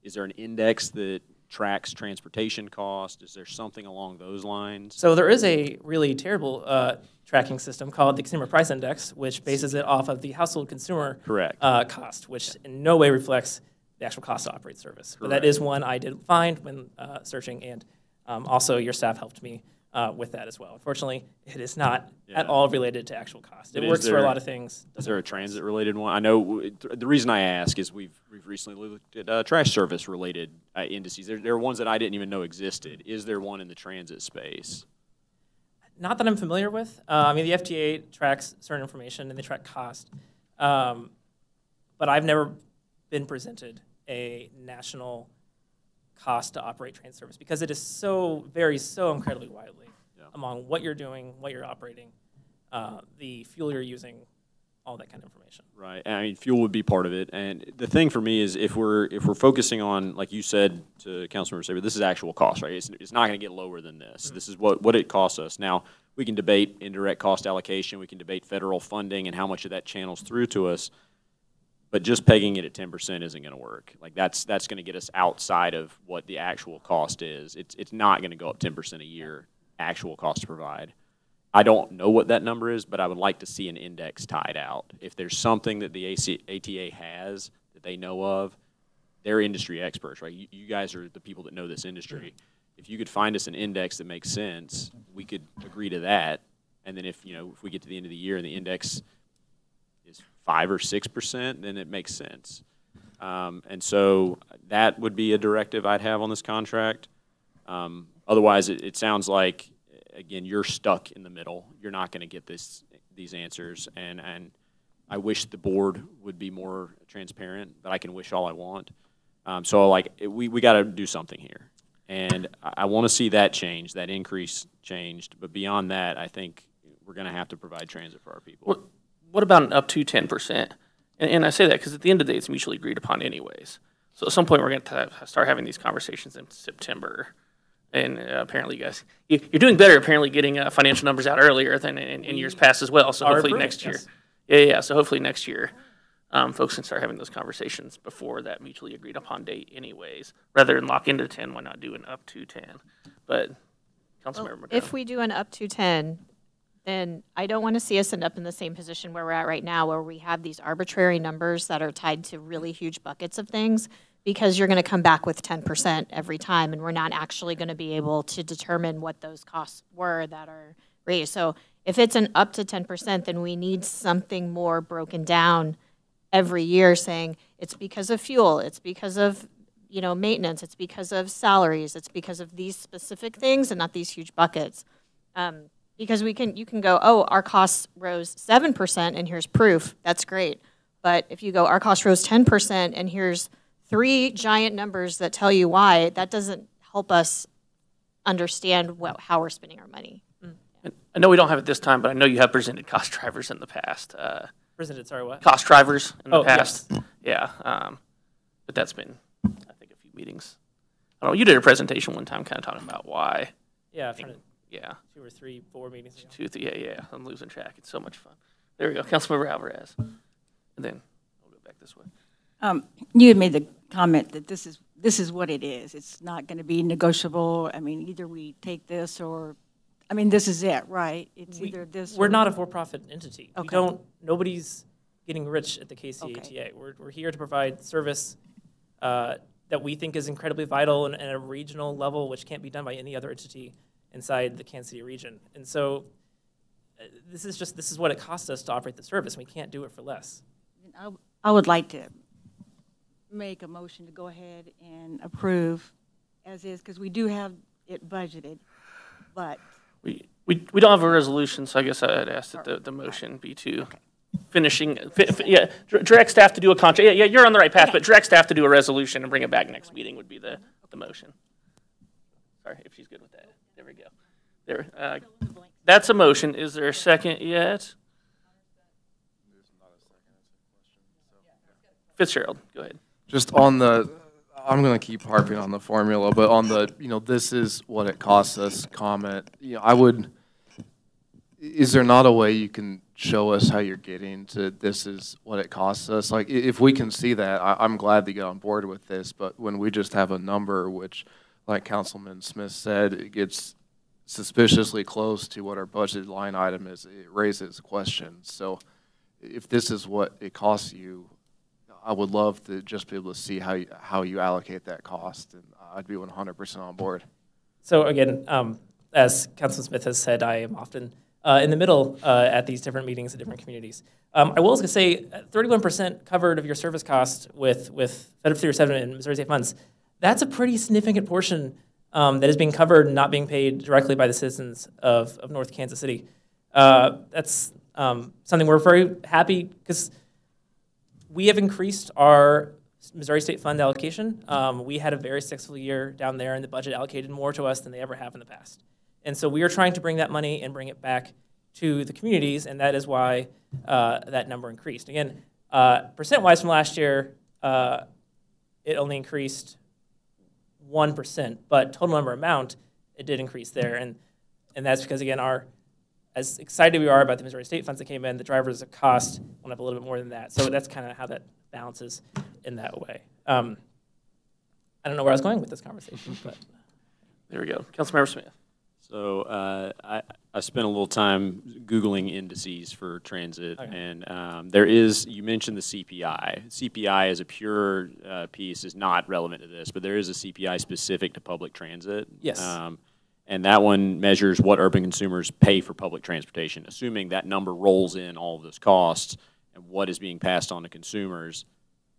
is there an index that tracks transportation cost? Is there something along those lines? So there is a really terrible tracking system called the Consumer Price Index, which bases it off of the household consumer cost, which in no way reflects the actual cost to operate service. But that is one I did find when searching, and also your staff helped me with that as well. Unfortunately, it is not at all related to actual cost. It works for a lot of things. Is there a transit-related one? I know the reason I ask is we've recently looked at trash service-related indices. There are ones that I didn't even know existed. Is there one in the transit space? Not that I'm familiar with. I mean, the FTA tracks certain information and they track cost. But I've never been presented a national cost to operate train service because it is varies so incredibly widely among what you're doing, what you're operating, the fuel you're using, all that kind of information. Right. I mean, fuel would be part of it. And the thing for me is if we're focusing on, like you said to Councilmember Saber, this is actual cost, right? It's not going to get lower than this. This is what it costs us. Now, we can debate indirect cost allocation. We can debate federal funding and how much of that channels through to us. But just pegging it at 10% isn't going to work. Like that's going to get us outside of what the actual cost is. It's not going to go up 10% a year, actual cost to provide. I don't know what that number is, but I would like to see an index tied out. If there's something that the ATA has that they know of, they're industry experts, right? You guys are the people that know this industry. If you could find us an index that makes sense, we could agree to that. And then if we get to the end of the year and the index is 5 or 6%, then it makes sense. And so that would be a directive I'd have on this contract. Otherwise, it sounds like, again, you're stuck in the middle. You're not going to get these answers. And I wish the board would be more transparent, but I can wish all I want. So we got to do something here. And I want to see that change, that increase changed. But beyond that, I think we're going to have to provide transit for our people. What about an up to 10%? And I say that because at the end of the day, it's mutually agreed upon anyways. So at some point, we're going to start having these conversations in September. And apparently, you guys, you're doing better apparently getting financial numbers out earlier than in years past as well. So hopefully next year. Yes. Yeah. So hopefully next year, folks can start having those conversations before that mutually agreed upon date anyways. Rather than lock into 10, why not do an up to 10? But Councilmember McDowell. If we do an up to 10, then I don't want to see us end up in the same position where we're at right now, where we have these arbitrary numbers that are tied to really huge buckets of things, because you're going to come back with 10% every time, and we're not actually going to be able to determine what those costs were that are raised. So if it's an up to 10%, then we need something more broken down every year saying it's because of fuel, it's because of maintenance, it's because of salaries, it's because of these specific things and not these huge buckets. Because you can go, oh, our costs rose 7% and here's proof. That's great. But if you go, our costs rose 10% and here's 3 giant numbers that tell you why, that doesn't help us understand how we're spending our money. Yeah. I know we don't have it this time, but I know you have presented cost drivers in the past. Presented, sorry, what? Cost drivers in the past. Yes. Yeah. But that's been, I think, a few meetings. I don't know, you did a presentation one time kind of talking about why. Yeah, yeah. 2 or 3, 4 meetings ago. 2, 3, yeah. I'm losing track. It's so much fun. There we go. Councilmember Alvarez. And then we'll go back this way. You had made the comment that this is this is what it is. It's not going to be negotiable. I mean, either we take this or, I mean, this is it, right? It's either this. We're or- not a for-profit entity. We Okay. don't, nobody's getting rich at the KCATA. We're here to provide service that we think is incredibly vital and at a regional level, which can't be done by any other entity inside the Kansas City region. And so this is what it costs us to operate the service. We can't do it for less. I would like to make a motion to go ahead and approve as is, because we do have it budgeted, but. We don't have a resolution, so I guess I'd ask that the motion be to finishing, direct staff to do a contract. Yeah, you're on the right path, but direct staff to do a resolution and bring it back next meeting would be the motion. Sorry, if she's good with that. There we go. There. That's a motion. Is there a second yet? Fitzgerald, go ahead. Just on the, I'm going to keep harping on the formula, but on the, this is what it costs us comment, I would, is there not a way you can show us how you're getting to this is what it costs us? Like, if we can see that, I'm glad to get on board with this, but when we just have a number, which, like Councilman Smith said, it gets suspiciously close to what our budget line item is, it raises questions. So if this is what it costs you, I would love to just be able to see how you allocate that cost, and I'd be 100% on board. So again, as Councilman Smith has said, I am often in the middle at these different meetings in different communities. I will say 31% covered of your service cost with Federal 307 and Missouri State funds. That's a pretty significant portion that is being covered and not being paid directly by the citizens of North Kansas City. That's something we're very happy because we have increased our Missouri State Fund allocation. We had a very successful year down there, and the budget allocated more to us than they ever have in the past. And so we are trying to bring that money and bring it back to the communities, and that is why that number increased. Again, percent-wise from last year, it only increased 1%, but total number amount, it did increase there. And that's because, again, as excited we are about the Missouri State funds that came in, the drivers of cost went up a little bit more than that. So that's kind of how that balances in that way. I don't know where I was going with this conversation, but there we go. Councilmember Smith. So I spent a little time Googling indices for transit, and there is, you mentioned the CPI. CPI as a pure piece is not relevant to this, but there is a CPI specific to public transit. Yes. And that one measures what urban consumers pay for public transportation, assuming that number rolls in all of those costs and what is being passed on to consumers.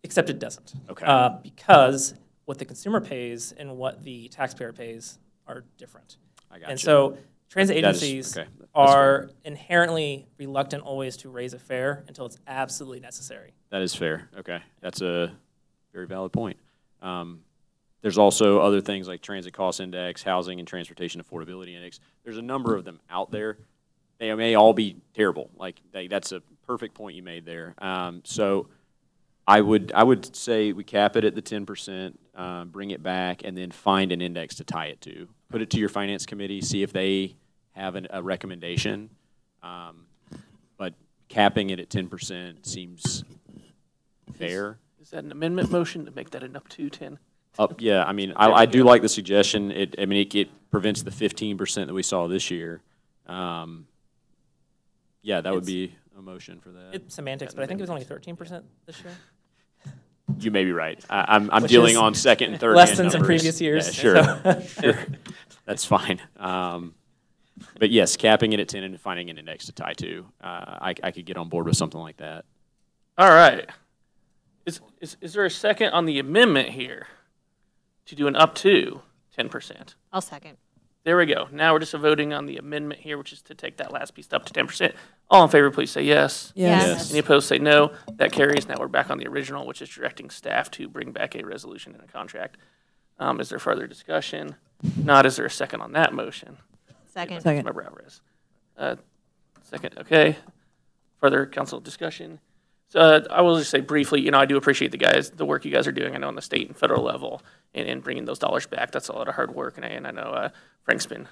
Except it doesn't. Okay. Because what the consumer pays and what the taxpayer pays are different. I got and you. so transit That is- agencies okay. are inherently reluctant always to raise a fare until it's absolutely necessary. That is fair. Okay. That's a very valid point. There's also other things like Transit Cost Index, Housing and Transportation Affordability Index. There's a number of them out there. They may all be terrible. That's a perfect point you made there. So I would say we cap it at the 10%, bring it back, and then find an index to tie it to. Put it to your finance committee, see if they have a recommendation. But capping it at 10% seems fair. Is that an amendment motion to make that an up to 10? Yeah, I mean, I do like the suggestion. It prevents the 15% that we saw this year. Yeah, that would be a motion for that. It's semantics, but I think it was only 13% this year. You may be right. I'm Which dealing is on second and third less hand than some numbers. previous years, Yeah, sure, so. sure. That's fine. But yes, capping it at 10 and finding an index to tie to. I could get on board with something like that. All right. Is there a second on the amendment here to do an up to 10%? I'll second. There we go. Now we're just voting on the amendment here, which is to take that last piece up to 10%. All in favor, please say yes. Yes. Any opposed, say no. That carries. Now we're back on the original, which is directing staff to bring back a resolution and a contract. Is there further discussion? Not. Is there a second on that motion? Second. Member Alvarez. Second. Okay. Further council discussion. So I will just say briefly, I do appreciate the work you guys are doing. I know on the state and federal level, and bringing those dollars back. That's a lot of hard work, and I know Frank's been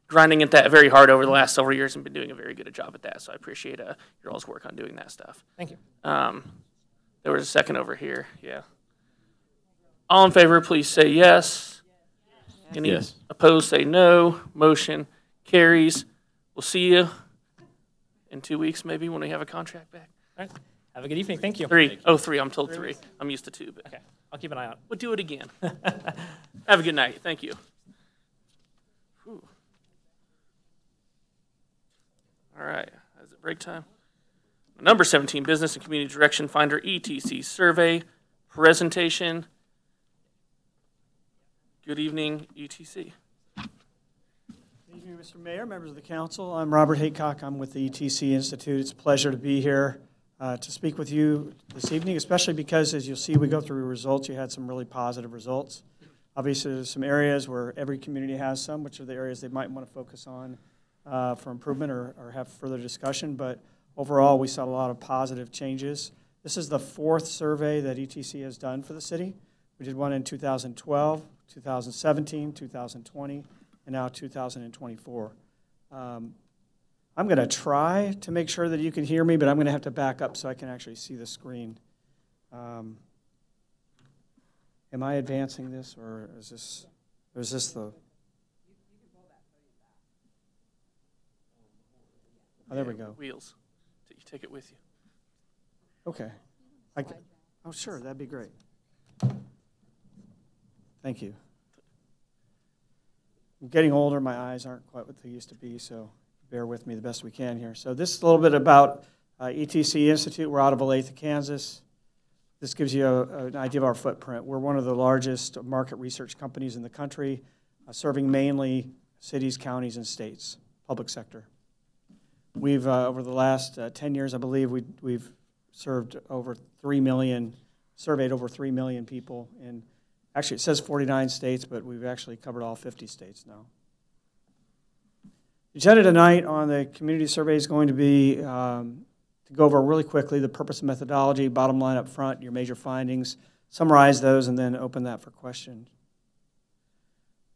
grinding at that very hard over the last several years and been doing a very good job at that. So I appreciate your all's work on doing that stuff. Thank you. There was a second over here. Yeah. All in favor, please say yes. Any Yes. opposed, say no. Motion carries. We'll see you in 2 weeks, maybe, when we have a contract back. All right. Have a good evening. Thank you. Three. Oh, three. I'm told three. I'm used to two, but Okay. I'll keep an eye out. we'll do it again. Have a good night. Thank you. Whew. All right. Is it break time? Number 17, Business and Community Direction Finder, ETC Survey Presentation. Good evening, ETC. Good evening, Mr. Mayor, members of the council. I'm Robert Haycock. I'm with the ETC Institute. It's a pleasure to be here to speak with you this evening, especially because, as you'll see, we go through results. You had some really positive results. Obviously, there's some areas where every community has some, which are the areas they might want to focus on for improvement or have further discussion. But overall, we saw a lot of positive changes. This is the fourth survey that ETC has done for the city. We did one in 2012, 2017, 2020, and now 2024. I'm going to try to make sure that you can hear me, but I'm going to have to back up so I can actually see the screen. Am I advancing this, or is this the... Oh, there we go. Wheels. You take it with you. Okay. Oh, sure, that'd be great. Thank you. I'm getting older. My eyes aren't quite what they used to be, so bear with me the best we can here. So this is a little bit about ETC Institute. We're out of Olathe, Kansas. This gives you an idea of our footprint. We're one of the largest market research companies in the country, serving mainly cities, counties, and states, public sector. We've, over the last 10 years, I believe, we've served over 3 million, surveyed over 3 million people in, actually it says 49 states, but we've actually covered all 50 states now. The agenda tonight on the community survey is going to be to go over really quickly the purpose and methodology, bottom line up front, your major findings, summarize those, and then open that for questions.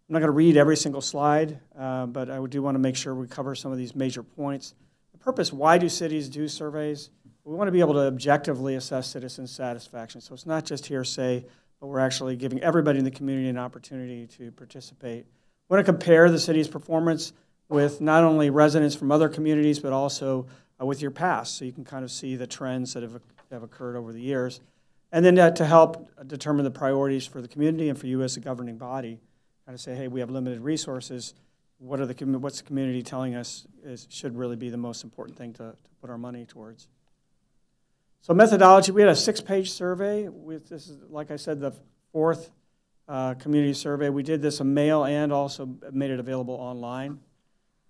I'm not going to read every single slide, but I do want to make sure we cover some of these major points. The purpose, why do cities do surveys? We want to be able to objectively assess citizen satisfaction. So it's not just hearsay, but we're actually giving everybody in the community an opportunity to participate. We want to compare the city's performance with not only residents from other communities, but also with your past, so you can kind of see the trends that have occurred over the years. And then to help determine the priorities for the community and for you as a governing body, kind of say, hey, we have limited resources. What's the community telling us should really be the most important thing to put our money towards? So methodology, we had a 6-page survey. This is, like I said, the fourth community survey. We did this a mail and also made it available online.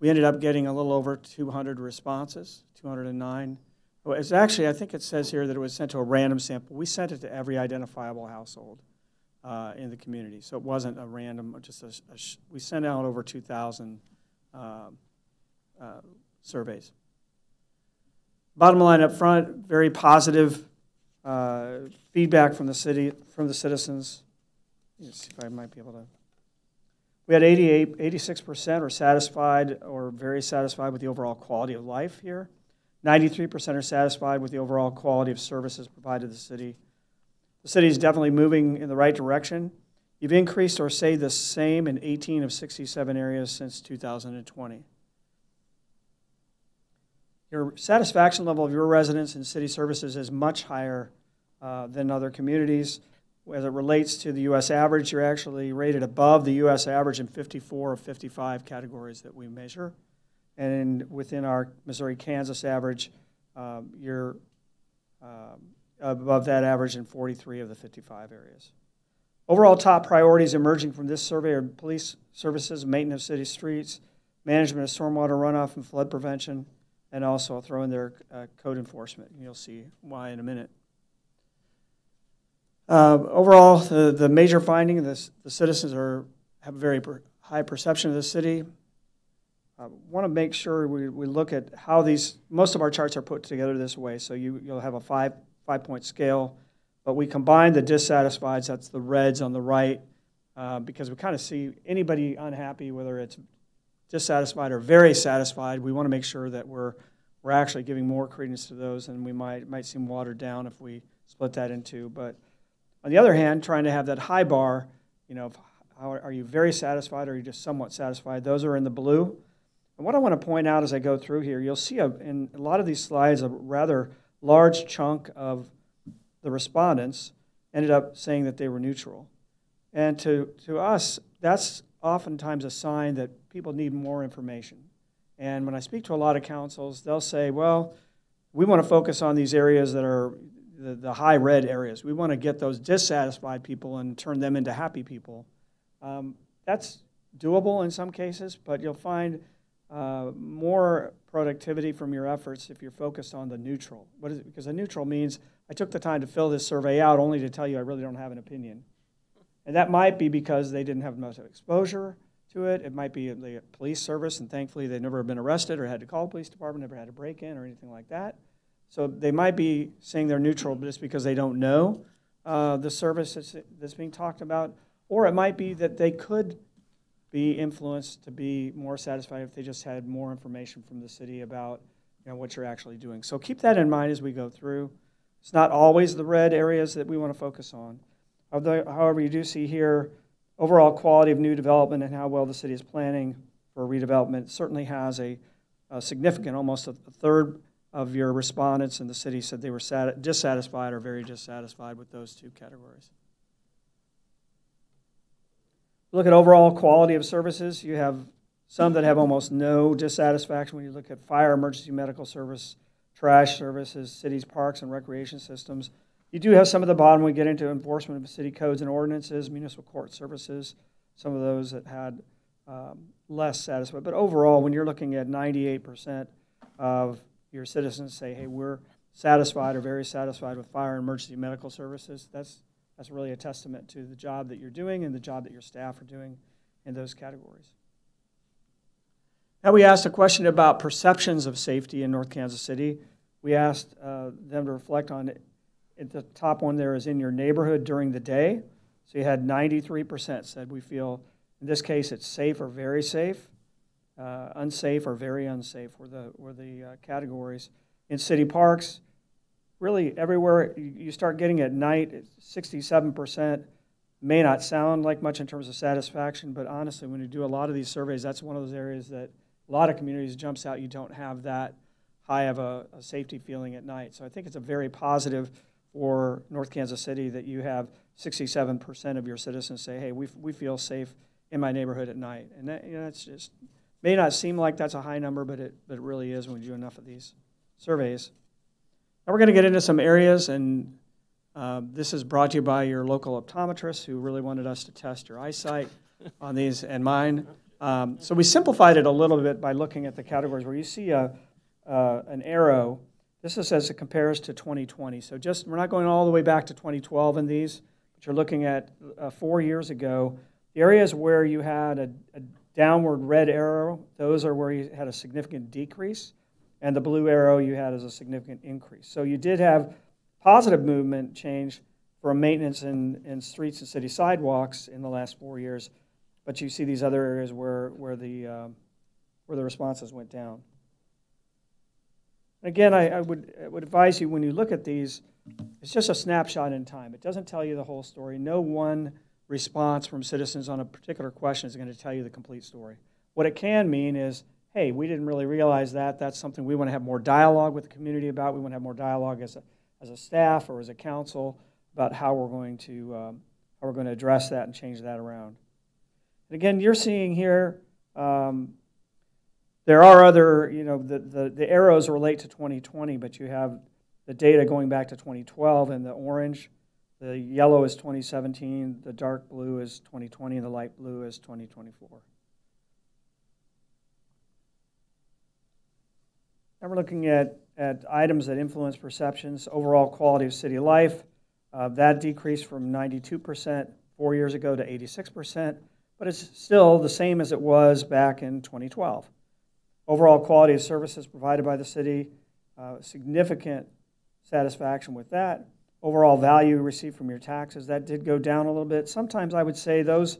We ended up getting a little over 200 responses, 209. It's actually, I think it says here that it was sent to a random sample. We sent it to every identifiable household in the community. So it wasn't a random, we sent out over 2,000 surveys. Bottom line up front, very positive feedback from the city, from the citizens. Let's see if I might be able to. We had 86% are satisfied or very satisfied with the overall quality of life here. 93% are satisfied with the overall quality of services provided to the city. The city is definitely moving in the right direction. You've increased or stayed the same in 18 of 67 areas since 2020. Your satisfaction level of your residents in city services is much higher than other communities. As it relates to the U.S. average, you're actually rated above the U.S. average in 54 of 55 categories that we measure. And within our Missouri-Kansas average, you're above that average in 43 of the 55 areas. Overall top priorities emerging from this survey are police services, maintenance of city streets, management of stormwater runoff and flood prevention, and also I'll throw in there code enforcement. You'll see why in a minute. Overall, the major finding, the citizens have a very high perception of the city. I want to make sure we look at how most of our charts are put together this way. So you'll have a five-point scale, but we combine the dissatisfieds, that's the reds on the right, because we kind of see anybody unhappy, whether it's dissatisfied or very satisfied. We want to make sure that we're actually giving more credence to those, and we might seem watered down if we split that in two. But On the other hand, trying to have that high bar, how are you very satisfied or are you just somewhat satisfied? Those are in the blue. And what I want to point out as I go through here, you'll see in a lot of these slides a rather large chunk of the respondents ended up saying that they were neutral. And to us, that's oftentimes a sign that people need more information. And when I speak to a lot of councils, they'll say, well, we want to focus on these areas that are the high red areas. We want to get those dissatisfied people and turn them into happy people. That's doable in some cases, but you'll find more productivity from your efforts if you're focused on the neutral. What is it? Because a neutral means I took the time to fill this survey out only to tell you I really don't have an opinion. And that might be because they didn't have much exposure to it. It might be the police service, and thankfully they've never been arrested or had to call the police department, never had a break-in or anything like that. So they might be saying they're neutral just because they don't know the service that's being talked about. Or it might be that they could be influenced to be more satisfied if they just had more information from the city about what you're actually doing. So keep that in mind as we go through. It's not always the red areas that we want to focus on. However, you do see here overall quality of new development and how well the city is planning for redevelopment. It certainly has a significant, almost a third of your respondents in the city said they were dissatisfied or very dissatisfied with those two categories. Look at overall quality of services. You have some that have almost no dissatisfaction when you look at fire, emergency medical service, trash services, cities, parks, and recreation systems. You do have some at the bottom when we get into enforcement of city codes and ordinances, municipal court services, some of those that had less satisfied. But overall, when you're looking at 98% of your citizens say, hey, we're satisfied or very satisfied with fire and emergency medical services, that's really a testament to the job that you're doing and the job that your staff are doing in those categories. Now we asked a question about perceptions of safety in North Kansas City. We asked them to reflect on it. At the top one there is in your neighborhood during the day. So you had 93% said we feel, in this case, it's safe or very safe. Unsafe or very unsafe were the categories. In city parks, really everywhere you start getting at night, 67% may not sound like much in terms of satisfaction, but honestly, when you do a lot of these surveys, that's one of those areas that a lot of communities jumps out. You don't have that high of a safety feeling at night. So I think it's a very positive for North Kansas City that you have 67% of your citizens say, hey, we feel safe in my neighborhood at night. And that, it's just, may not seem like that's a high number, but it really is when you do enough of these surveys. Now we're going to get into some areas, and this is brought to you by your local optometrist who really wanted us to test your eyesight on these and mine. So we simplified it a little bit by looking at the categories where you see an arrow. This is as it compares to 2020. So we're not going all the way back to 2012 in these, but you're looking at 4 years ago. The areas where you had a downward red arrow, those are where you had a significant decrease, and the blue arrow you had as a significant increase. So you did have positive movement change for maintenance in streets and city sidewalks in the last 4 years, but you see these other areas where the responses went down. Again, I would advise you when you look at these, it's just a snapshot in time. It doesn't tell you the whole story. No one response from citizens on a particular question is going to tell you the complete story. What it can mean is, hey, we didn't really realize that. That's something we want to have more dialogue with the community about. We want to have more dialogue as a staff or as a council about how we're going to address that and change that around. And again, you're seeing here. There are other, the arrows relate to 2020, but you have the data going back to 2012 in the orange. The yellow is 2017, the dark blue is 2020, and the light blue is 2024. Now we're looking at items that influence perceptions, overall quality of city life. That decreased from 92% 4 years ago to 86%, but it's still the same as it was back in 2012. Overall quality of services provided by the city, significant satisfaction with that. Overall value received from your taxes, that did go down a little bit. Sometimes I would say those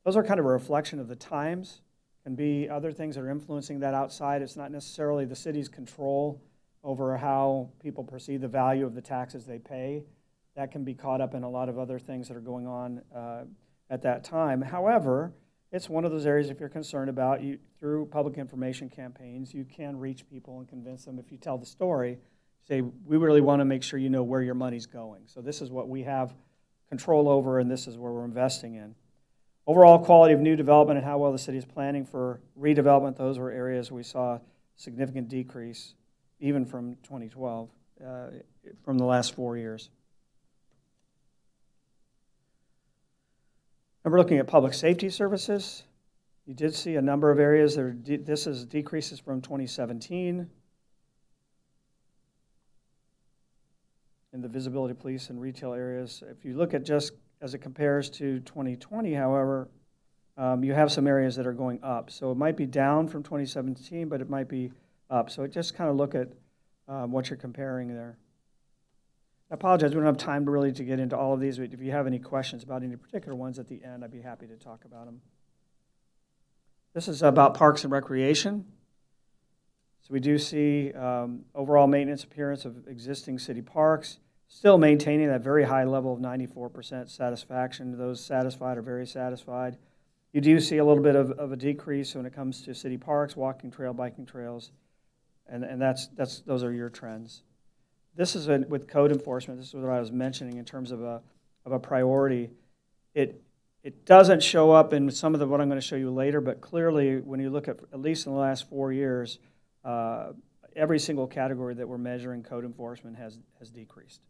are kind of a reflection of the times. Can be other things that are influencing that outside. It's not necessarily the city's control over how people perceive the value of the taxes they pay. that can be caught up in a lot of other things that are going on at that time. However, it's one of those areas, if you're concerned about, through public information campaigns, you can reach people and convince them. If you tell the story, say, we really want to make sure you know where your money's going. So this is what we have control over, and this is where we're investing in. Overall quality of new development and how well the city is planning for redevelopment, those were areas we saw a significant decrease, even from 2012, from the last 4 years. And we're looking at public safety services. You did see a number of areas that this is decreases from 2017 in the visibility police and retail areas. If you look at just as it compares to 2020, however, you have some areas that are going up. So it might be down from 2017, but it might be up. So just kind of look at what you're comparing there. I apologize, we don't have time to get into all of these, but if you have any questions about any particular ones at the end, I'd be happy to talk about them. This is about parks and recreation. So we do see overall maintenance appearance of existing city parks, still maintaining that very high level of 94% satisfaction. Those satisfied are very satisfied. You do see a little bit of a decrease when it comes to city parks, walking trail, biking trails, and those are your trends. This is with code enforcement. This is what I was mentioning in terms of a priority. It doesn't show up in some of what I'm going to show you later, but clearly when you look at least in the last 4 years, every single category that we're measuring code enforcement has decreased.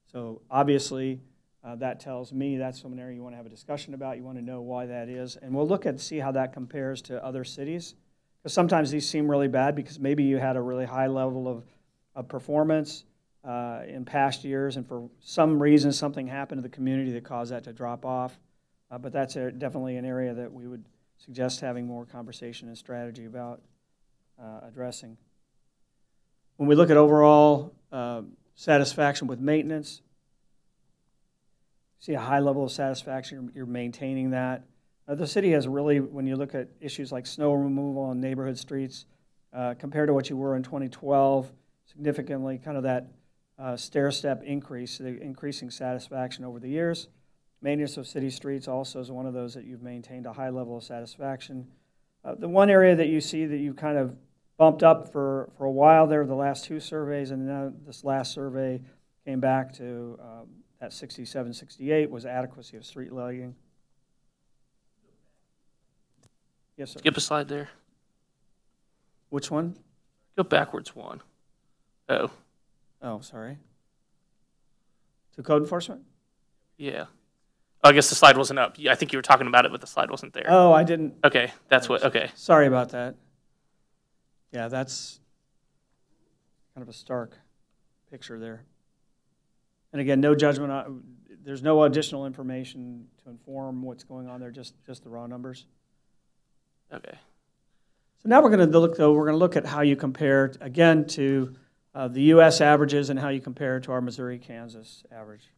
So obviously that tells me that's some area you want to have a discussion about. You want to know why that is, and we'll look at see how that compares to other cities. Because sometimes these seem really bad because maybe you had a really high level of performance in past years, and for some reason something happened to the community that caused that to drop off. But that's definitely an area that we would suggest having more conversation and strategy about addressing. When we look at overall satisfaction with maintenance, see a high level of satisfaction, you're maintaining that. The city has really, when you look at issues like snow removal on neighborhood streets, compared to what you were in 2012, significantly kind of that stair-step increase, the increasing satisfaction over the years. Maintenance of city streets also is one of those that you've maintained a high level of satisfaction. The one area that you see that you kind of bumped up for a while there, the last 2 surveys, and now this last survey came back to at 67, 68, was adequacy of street lighting. Yes, sir. Skip a slide there. Which one? Go backwards one. Oh. Oh, sorry. To code enforcement? Yeah. Oh, I guess the slide wasn't up. Yeah, I think you were talking about it, but the slide wasn't there. Oh, I didn't. Okay, that's what, okay. Sorry about that. Yeah, that's kind of a stark picture there. And again, no judgment. There's no additional information to inform what's going on there, just the raw numbers. Okay. So now we're going to look at how you compare, again, to the U.S. averages and how you compare to our Missouri-Kansas average.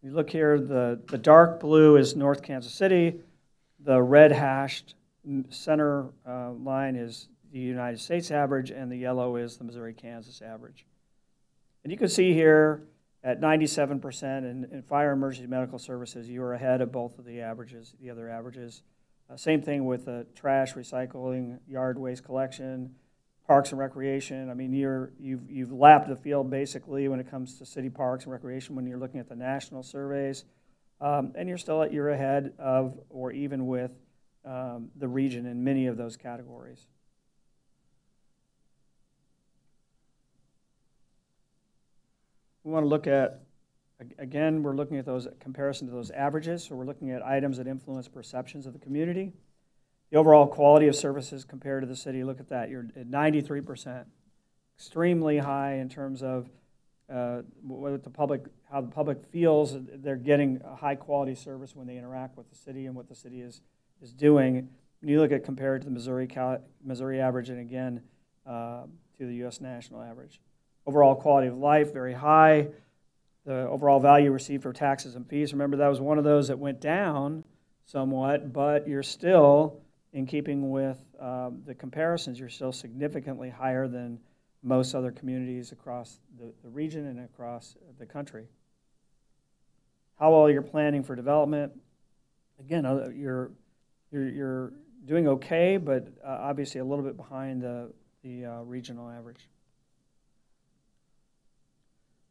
You look here, the dark blue is North Kansas City. The red hashed center line is the United States average, and the yellow is the Missouri-Kansas average. And you can see here at 97% in fire emergency medical services, you are ahead of both of the averages, the other averages. Same thing with trash, recycling, yard waste collection, parks and recreation. I mean, you've lapped the field basically when it comes to city parks and recreation when you're looking at the national surveys, and you're ahead of or even with the region in many of those categories. We want to look at, again, we're looking at those comparison to those averages. So we're looking at items that influence perceptions of the community. The overall quality of services compared to the city, look at that. You're at 93%, extremely high in terms of what how the public feels they're getting a high quality service when they interact with the city and what the city is doing. When you look at compared to the Missouri average, and again to the U.S. national average. Overall quality of life, very high. The overall value received for taxes and fees, remember that was one of those that went down somewhat, but you're still, in keeping with the comparisons, you're still significantly higher than most other communities across the region and across the country. How well you're planning for development. Again, you're doing okay, but obviously a little bit behind the regional average.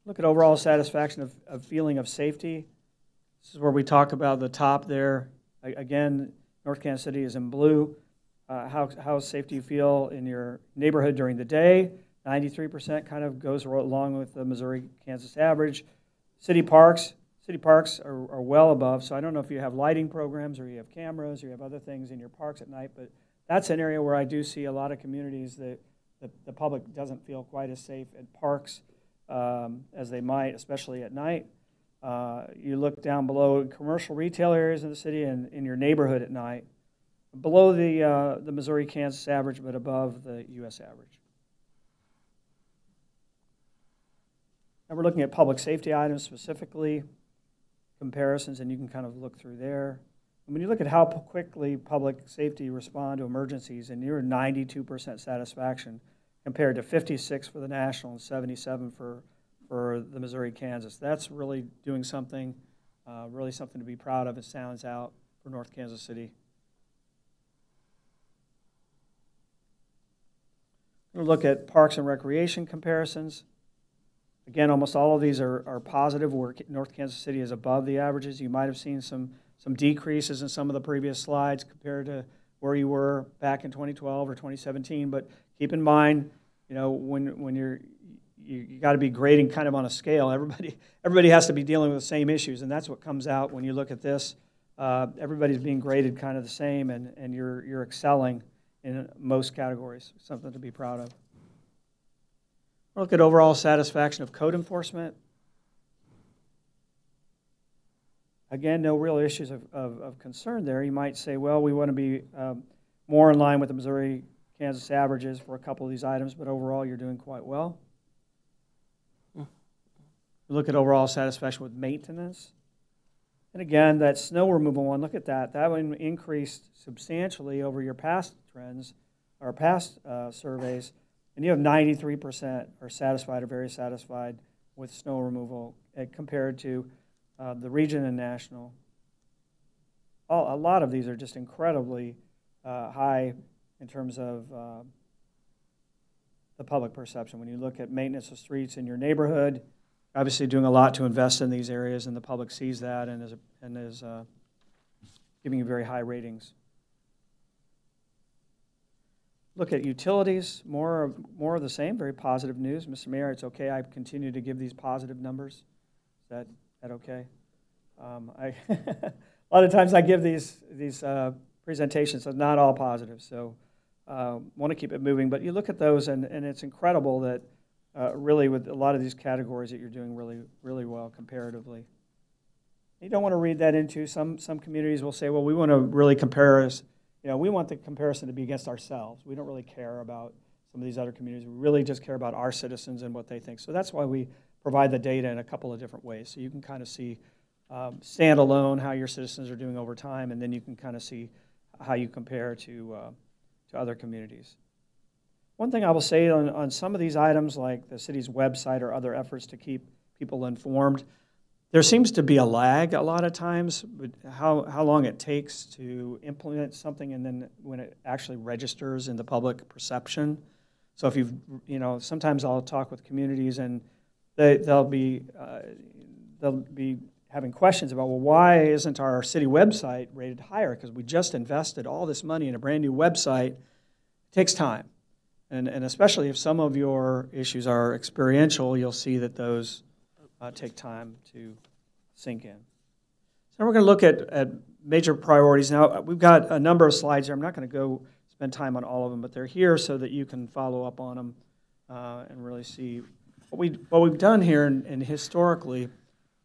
Look at overall satisfaction of feeling of safety. This is where we talk about the top there. Again, North Kansas City is in blue. How safe do you feel in your neighborhood during the day? 93% kind of goes along with the Missouri-Kansas average. City parks are well above, so I don't know if you have lighting programs or you have cameras or you have other things in your parks at night, but that's an area where I do see a lot of communities that the public doesn't feel quite as safe at parks as they might, especially at night. You look down below commercial retail areas in the city and in your neighborhood at night, below the Missouri-Kansas average, but above the U.S. average. And we're looking at public safety items specifically, comparisons, and you can kind of look through there. And when you look at how quickly public safety respond to emergencies, and you're 92% satisfaction compared to 56 for the national and 77 for the Missouri-Kansas. That's really doing something, really something to be proud of. It sounds out for North Kansas City. We'll look at parks and recreation comparisons. Again, almost all of these are positive, where North Kansas City is above the averages. You might have seen some decreases in some of the previous slides compared to where you were back in 2012 or 2017. But keep in mind, you know, when you got to be grading kind of on a scale. Everybody has to be dealing with the same issues, and that's what comes out when you look at this. Everybody's being graded kind of the same, and you're excelling in most categories. Something to be proud of. We'll look at overall satisfaction of code enforcement. Again, no real issues of concern there. You might say, well, we want to be more in line with the Missouri-Kansas averages for a couple of these items, but overall you're doing quite well. We look at overall satisfaction with maintenance. And again, that snow removal one, look at that. That one increased substantially over your past trends, or past surveys. And you have 93% are satisfied or very satisfied with snow removal compared to the region and national. A lot of these are just incredibly high in terms of the public perception. When you look at maintenance of streets in your neighborhood, obviously doing a lot to invest in these areas, and the public sees that and is giving you very high ratings. Look at utilities, more of the same, very positive news. Mr. Mayor, it's okay, I continue to give these positive numbers. Is that okay? A lot of times I give these presentations, so not all positive, so want to keep it moving. But you look at those, and it's incredible that really with a lot of these categories that you're doing really well comparatively. You don't want to read that into some communities will say, well, we want to really compare us. You know, we want the comparison to be against ourselves. We don't really care about some of these other communities. We really just care about our citizens and what they think. So that's why we provide the data in a couple of different ways. So you can kind of see standalone how your citizens are doing over time, and then you can kind of see how you compare to other communities. One thing I will say on some of these items, like the city's website or other efforts to keep people informed, there seems to be a lag a lot of times with how long it takes to implement something and then when it actually registers in the public perception. So if sometimes I'll talk with communities and they'll be having questions about, well, why isn't our city website rated higher? Because we just invested all this money in a brand new website. It takes time. And especially if some of your issues are experiential, you'll see that those take time to sink in. So we're going to look at major priorities. Now, we've got a number of slides here. I'm not going to go spend time on all of them, but they're here so that you can follow up on them and really see. What we've done here, and historically,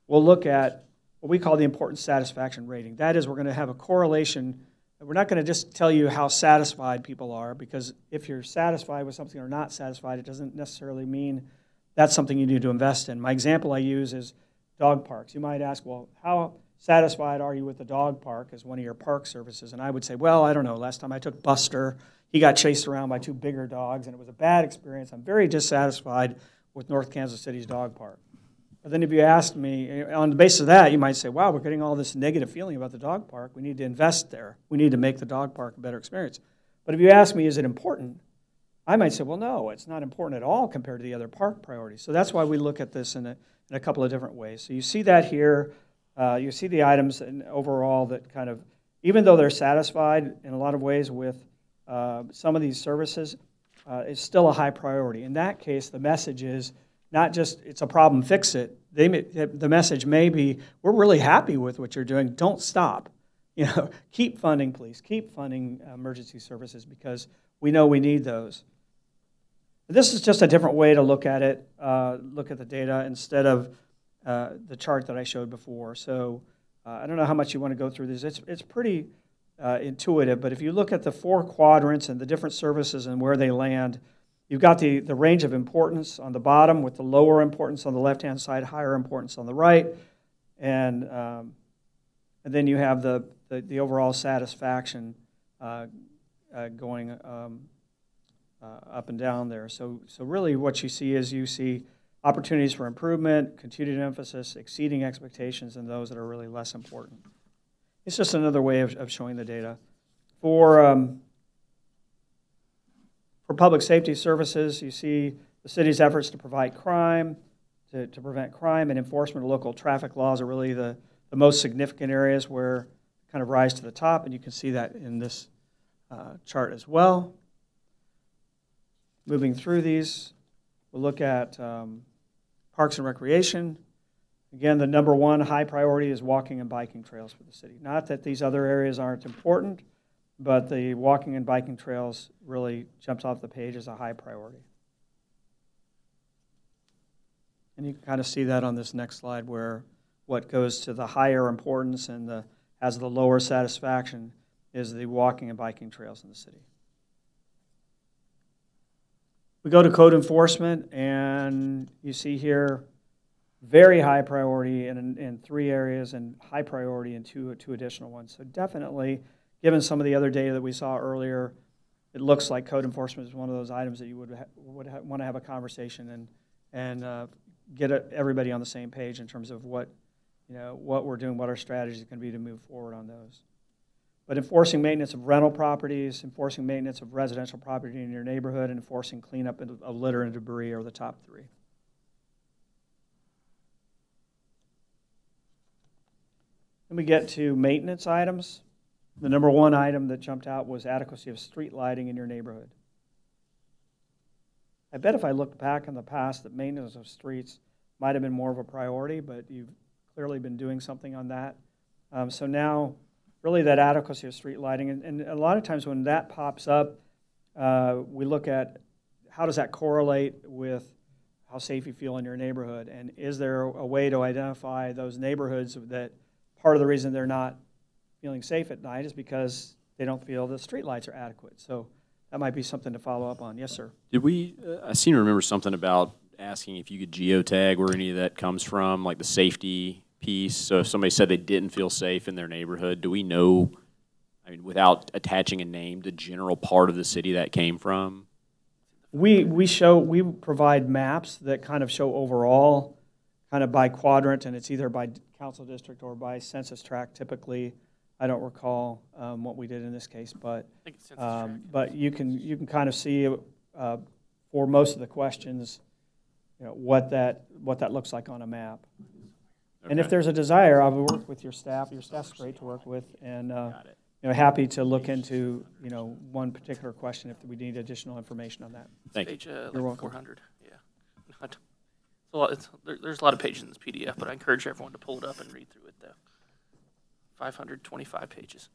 we'll look at what we call the importance satisfaction rating. That is, we're going to have a correlation. We're not going to just tell you how satisfied people are, because if you're satisfied with something or not satisfied, it doesn't necessarily mean that's something you need to invest in. My example I use is dog parks. You might ask, well, how satisfied are you with the dog park as one of your park services? And I would say, well, I don't know. Last time I took Buster, he got chased around by 2 bigger dogs, and it was a bad experience. I'm very dissatisfied with North Kansas City's dog park. But then if you asked me, on the basis of that, you might say, wow, we're getting all this negative feeling about the dog park. We need to invest there. We need to make the dog park a better experience. But if you ask me, is it important? I might say, well, no, it's not important at all compared to the other park priorities. So that's why we look at this in a couple of different ways. So you see that here. You see the items overall that kind of, even though they're satisfied in a lot of ways with some of these services, it's still a high priority. In that case, the message is not just it's a problem, fix it. The message may be, we're really happy with what you're doing. Don't stop. Keep funding, please. Keep funding emergency services because we know we need those. This is just a different way to look at it, look at the data instead of the chart that I showed before. So I don't know how much you want to go through this. It's pretty intuitive, but if you look at the 4 quadrants and the different services and where they land, you've got the range of importance on the bottom with the lower importance on the left-hand side, higher importance on the right, and then you have the overall satisfaction going up and down there. So really what you see is you see opportunities for improvement, continued emphasis, exceeding expectations, and those that are really less important. It's just another way of showing the data. For public safety services, you see the city's efforts to prevent crime and enforcement of local traffic laws are really the most significant areas where kind of rise to the top, and you can see that in this chart as well. Moving through these, we'll look at parks and recreation. Again, the number 1 high priority is walking and biking trails for the city. Not that these other areas aren't important, but the walking and biking trails really jumps off the page as a high priority. And you can kind of see that on this next slide where what goes to the higher importance and has the lower satisfaction is the walking and biking trails in the city. We go to code enforcement, and you see here very high priority in 3 areas and high priority in two additional ones. So definitely, given some of the other data that we saw earlier, it looks like code enforcement is one of those items that you would want to have a conversation and get everybody on the same page in terms of what we're doing, what our strategy is going to be to move forward on those. But enforcing maintenance of rental properties, enforcing maintenance of residential property in your neighborhood, and enforcing cleanup of litter and debris are the top 3. Then we get to maintenance items. The number 1 item that jumped out was adequacy of street lighting in your neighborhood. I bet if I looked back in the past that maintenance of streets might have been more of a priority, but you've clearly been doing something on that. So now, really that adequacy of street lighting, and a lot of times when that pops up, we look at how does that correlate with how safe you feel in your neighborhood, and is there a way to identify those neighborhoods that part of the reason they're not feeling safe at night is because they don't feel the street lights are adequate. So that might be something to follow up on. Yes, sir. Did we, I seem to remember something about asking if you could geotag where any of that comes from, like the safety piece. So if somebody said they didn't feel safe in their neighborhood, do we know, I mean, without attaching a name, the general part of the city that came from? We provide maps that kind of show overall, kind of by quadrant, and it's either by council district or by census tract typically. I don't recall what we did in this case, but I think it's census tract. But you can kind of see for most of the questions, what that looks like on a map. Okay. And if there's a desire, I'll work with your staff. Your staff's great to work with, and happy to look into one particular question if we need additional information on that. Thank you. Page You're welcome. 400. Yeah, there's a lot of pages in this PDF, but I encourage everyone to pull it up and read through it. Though 525 pages.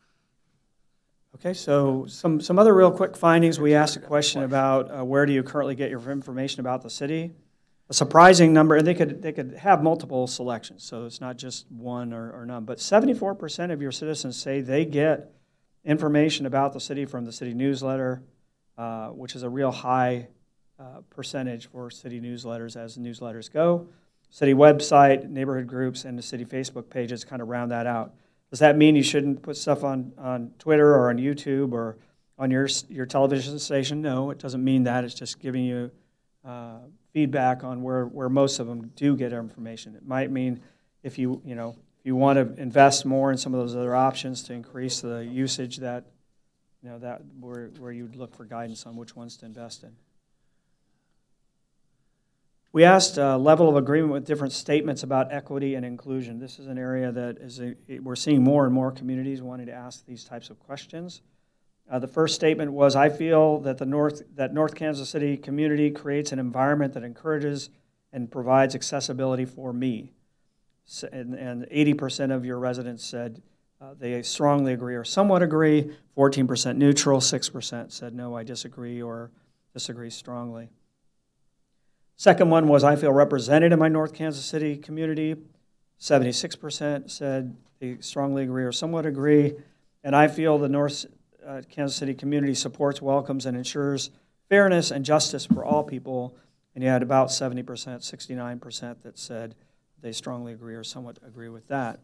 Okay, so some other real quick findings. We asked a question about where do you currently get your information about the city. A surprising number, and they could have multiple selections, so it's not just one or none, but 74% of your citizens say they get information about the city from the city newsletter, which is a real high percentage for city newsletters as newsletters go. city website, neighborhood groups, and the city Facebook pages kind of round that out. Does that mean you shouldn't put stuff on Twitter or on YouTube or on your television station? No, it doesn't mean that. It's just giving you feedback on where most of them do get information. It might mean if you want to invest more in some of those other options to increase the usage, that where you'd look for guidance on which ones to invest in. We asked level of agreement with different statements about equity and inclusion. This is an area that we're seeing more and more communities wanting to ask these types of questions. The first statement was, I feel that North Kansas City community creates an environment that encourages and provides accessibility for me. And 80% of your residents said they strongly agree or somewhat agree, 14% neutral, 6% said no, I disagree or disagree strongly. Second one was, I feel represented in my North Kansas City community. 76% said they strongly agree or somewhat agree. And I feel the North Kansas City community supports, welcomes, and ensures fairness and justice for all people. And you had about 70%, 69% that said they strongly agree or somewhat agree with that.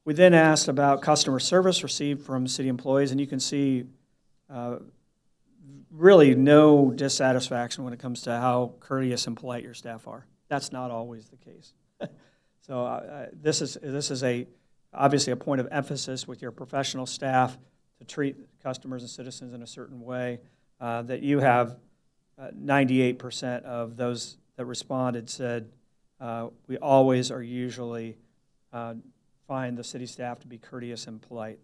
We then asked about customer service received from city employees, and you can see really no dissatisfaction when it comes to how courteous and polite your staff are. That's not always the case. So this is obviously a point of emphasis with your professional staff to treat customers and citizens in a certain way. That you have 98% of those that responded said we always or usually find the city staff to be courteous and polite.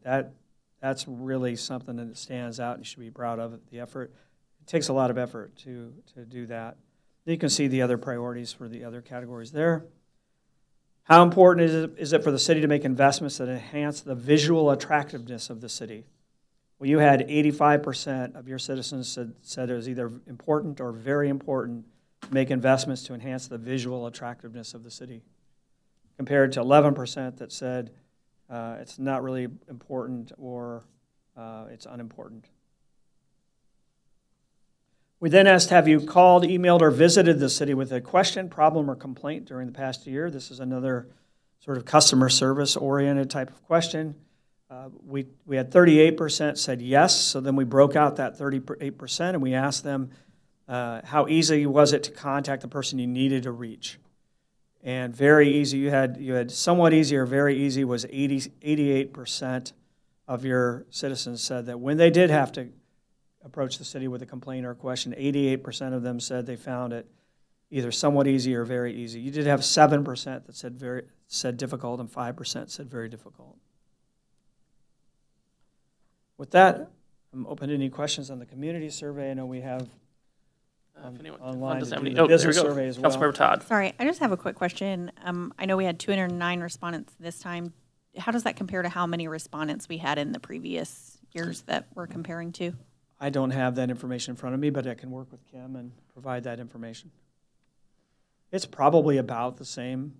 That's really something that stands out and you should be proud of the effort. It takes a lot of effort to do that. You can see the other priorities for the other categories there. How important is it for the city to make investments that enhance the visual attractiveness of the city? Well, you had 85% of your citizens said it was either important or very important to make investments to enhance the visual attractiveness of the city, compared to 11% that said it's not really important or it's unimportant. We then asked, have you called, emailed, or visited the city with a question, problem, or complaint during the past year? This is another sort of customer service-oriented type of question. We had 38% said yes, so then we broke out that 38% and we asked them how easy was it to contact the person you needed to reach. And very easy, you had somewhat easy or very easy was 88% of your citizens said that when they did have to approach the city with a complaint or a question, 88% of them said they found it either somewhat easy or very easy. You did have 7% that said difficult and 5% said very difficult. With that, I'm open to any questions on the community survey. I know we have online to do the business survey as well. Councilmember Todd. Sorry, I just have a quick question. I know we had 209 respondents this time. How does that compare to how many respondents we had in the previous years that we're comparing to? I don't have that information in front of me, but I can work with Kim and provide that information. It's probably about the same,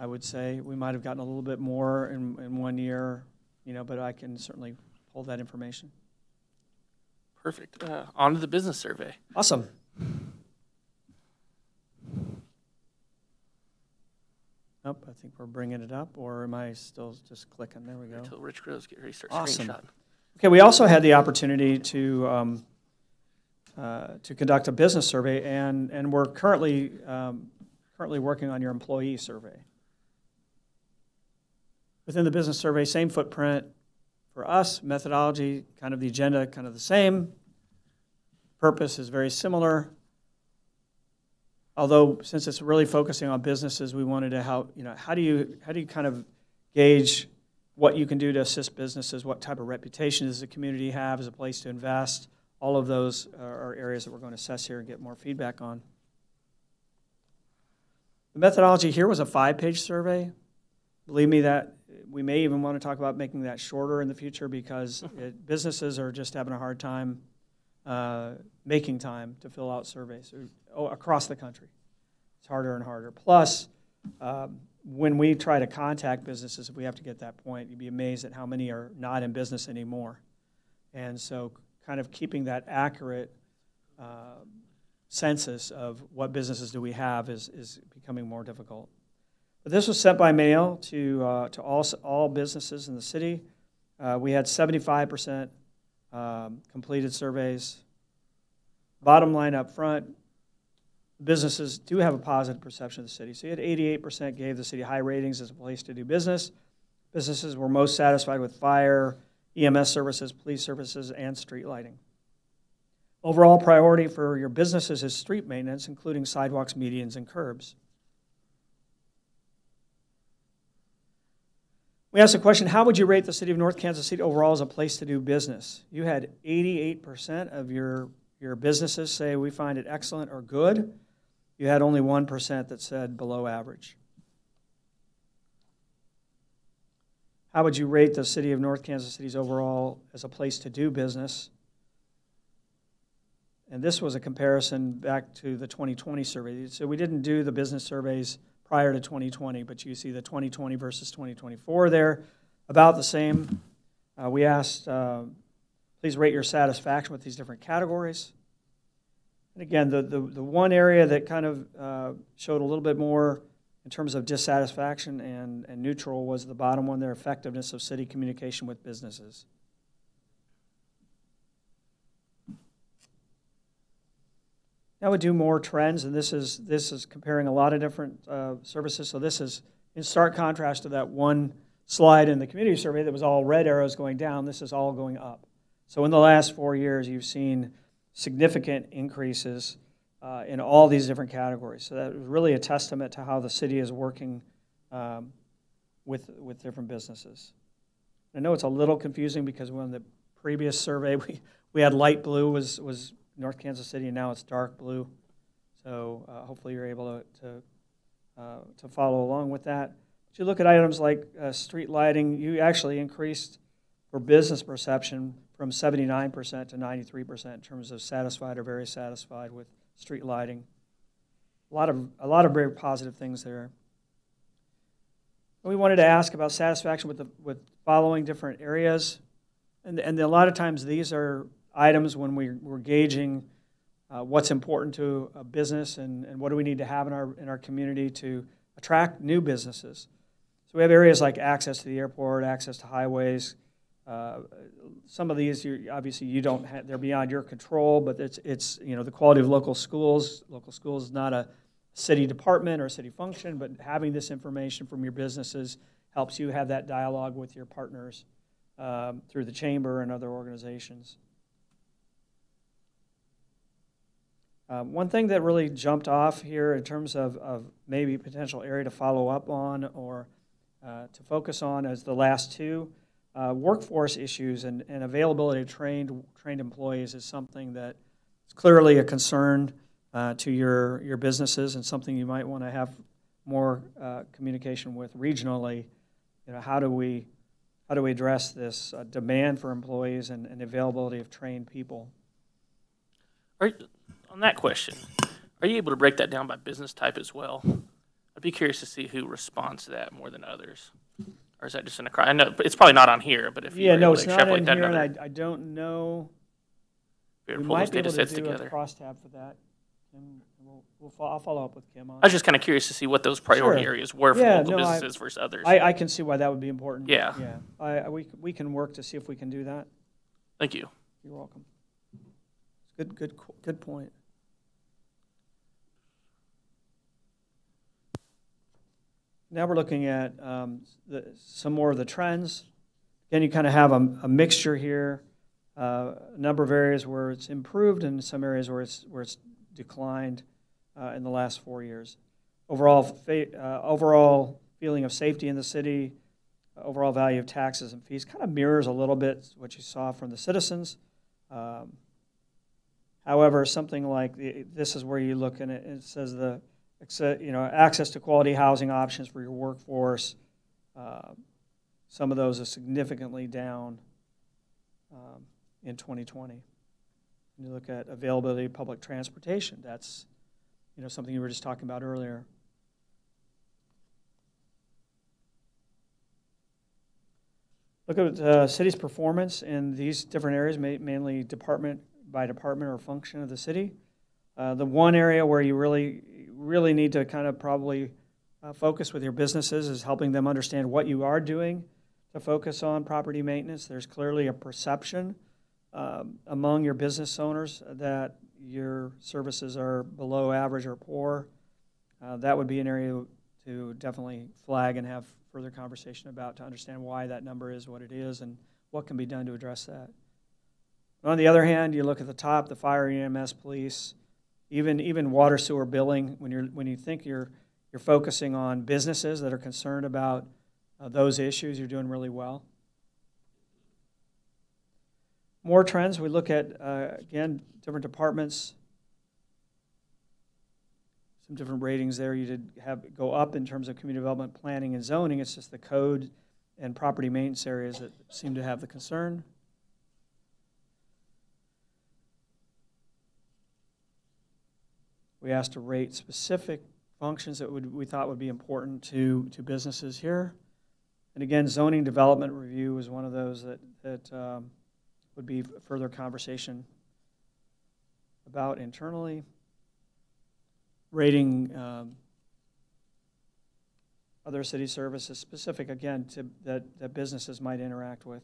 I would say. We might have gotten a little bit more in 1 year, but I can certainly pull that information. Perfect. On to the business survey. Awesome. Nope, I think we're bringing it up, or am I still just clicking? There we go. Until Rich Groves get ready to start Awesome. screenshotting. Okay, we also had the opportunity to conduct a business survey, and we're currently working on your employee survey. Within the business survey, same footprint for us, methodology, kind of the agenda, kind of the same. Purpose is very similar. Although, since it's really focusing on businesses, we wanted to help, how do you kind of gauge what you can do to assist businesses, what type of reputation does the community have as a place to invest? All of those are areas that we're going to assess here and get more feedback on. The methodology here was a 5-page survey. Believe me, that we may even want to talk about making that shorter in the future because businesses are just having a hard time making time to fill out surveys across the country. It's harder and harder. Plus, when we try to contact businesses, if we have to get that point, you'd be amazed at how many are not in business anymore. And so kind of keeping that accurate census of what businesses do we have is becoming more difficult. But this was sent by mail to all businesses in the city. We had 75% completed surveys. Bottom line up front, businesses do have a positive perception of the city. So you had 88% gave the city high ratings as a place to do business. Businesses were most satisfied with fire, EMS services, police services, and street lighting. Overall priority for your businesses is street maintenance, including sidewalks, medians, and curbs. We asked the question, how would you rate the city of North Kansas City overall as a place to do business? You had 88% of your businesses say we find it excellent or good. You had only 1% that said below average. How would you rate the city of North Kansas City's overall as a place to do business? And this was a comparison back to the 2020 survey. So we didn't do the business surveys prior to 2020, but you see the 2020 versus 2024 there, about the same. We asked, please rate your satisfaction with these different categories. And again, the one area that kind of showed a little bit more in terms of dissatisfaction and neutral was the bottom one there, effectiveness of city communication with businesses. Now we do more trends, and this is comparing a lot of different services. So this is in stark contrast to that one slide in the community survey that was all red arrows going down. This is all going up. So in the last 4 years, you've seen significant increases in all these different categories. So that was really a testament to how the city is working with different businesses. I know it's a little confusing because when the previous survey we had light blue was North Kansas City, and now it's dark blue. So hopefully you're able to follow along with that. But you look at items like street lighting, you actually increased for business perception from 79% to 93% in terms of satisfied or very satisfied with street lighting. A lot of very positive things there. And we wanted to ask about satisfaction with following different areas, and a lot of times these are items when we're gauging what's important to a business and what do we need to have in our community to attract new businesses. So we have areas like access to the airport, access to highways. Some of these, obviously, you don't have, they're beyond your control, but it's the quality of local schools. Local schools is not a city department or a city function, but having this information from your businesses helps you have that dialogue with your partners through the chamber and other organizations. One thing that really jumped off here in terms of maybe potential area to follow up on or to focus on as the last two, workforce issues and availability of trained employees is something that is clearly a concern to your businesses and something you might want to have more communication with regionally. How do we address this demand for employees and availability of trained people? On that question, are you able to break that down by business type as well? I'd be curious to see who responds to that more than others. Or is that just in a crowd? I know it's probably not on here, but if you were able to extrapolate that, and I don't know. We might might be able to do together. a crosstab for that. I'll follow up with Kim on. I was just kind of curious to see what those priority areas were for local businesses versus others. I can see why that would be important. Yeah. Yeah. We can work to see if we can do that. Thank you. You're welcome. Good point. Now we're looking at some more of the trends. Again, you kind of have a mixture here, a number of areas where it's improved and some areas where it's declined in the last 4 years. Overall feeling of safety in the city, overall value of taxes and fees kind of mirrors a little bit what you saw from the citizens. However, something like this is where you look and it says access to quality housing options for your workforce. Some of those are significantly down in 2020. You look at availability of public transportation. That's something you were just talking about earlier. Look at the city's performance in these different areas, mainly department by department or function of the city. The one area where you really need to kind of probably focus with your businesses is helping them understand what you are doing to focus on property maintenance. There's clearly a perception among your business owners that your services are below average or poor. That would be an area to definitely flag and have further conversation about, to understand why that number is what it is and what can be done to address that. On the other hand, you look at the top, the fire, EMS, police, even water sewer billing. When you think you're focusing on businesses that are concerned about those issues, you're doing really well. More trends, we look at, again, different departments, some different ratings there. You did have go up in terms of community development, planning, and zoning. It's just the code and property maintenance areas that seem to have the concern. We asked to rate specific functions that we thought would be important to businesses here. And again, zoning development review is one of those that would be further conversation about internally. Rating other city services specific, again, that businesses might interact with.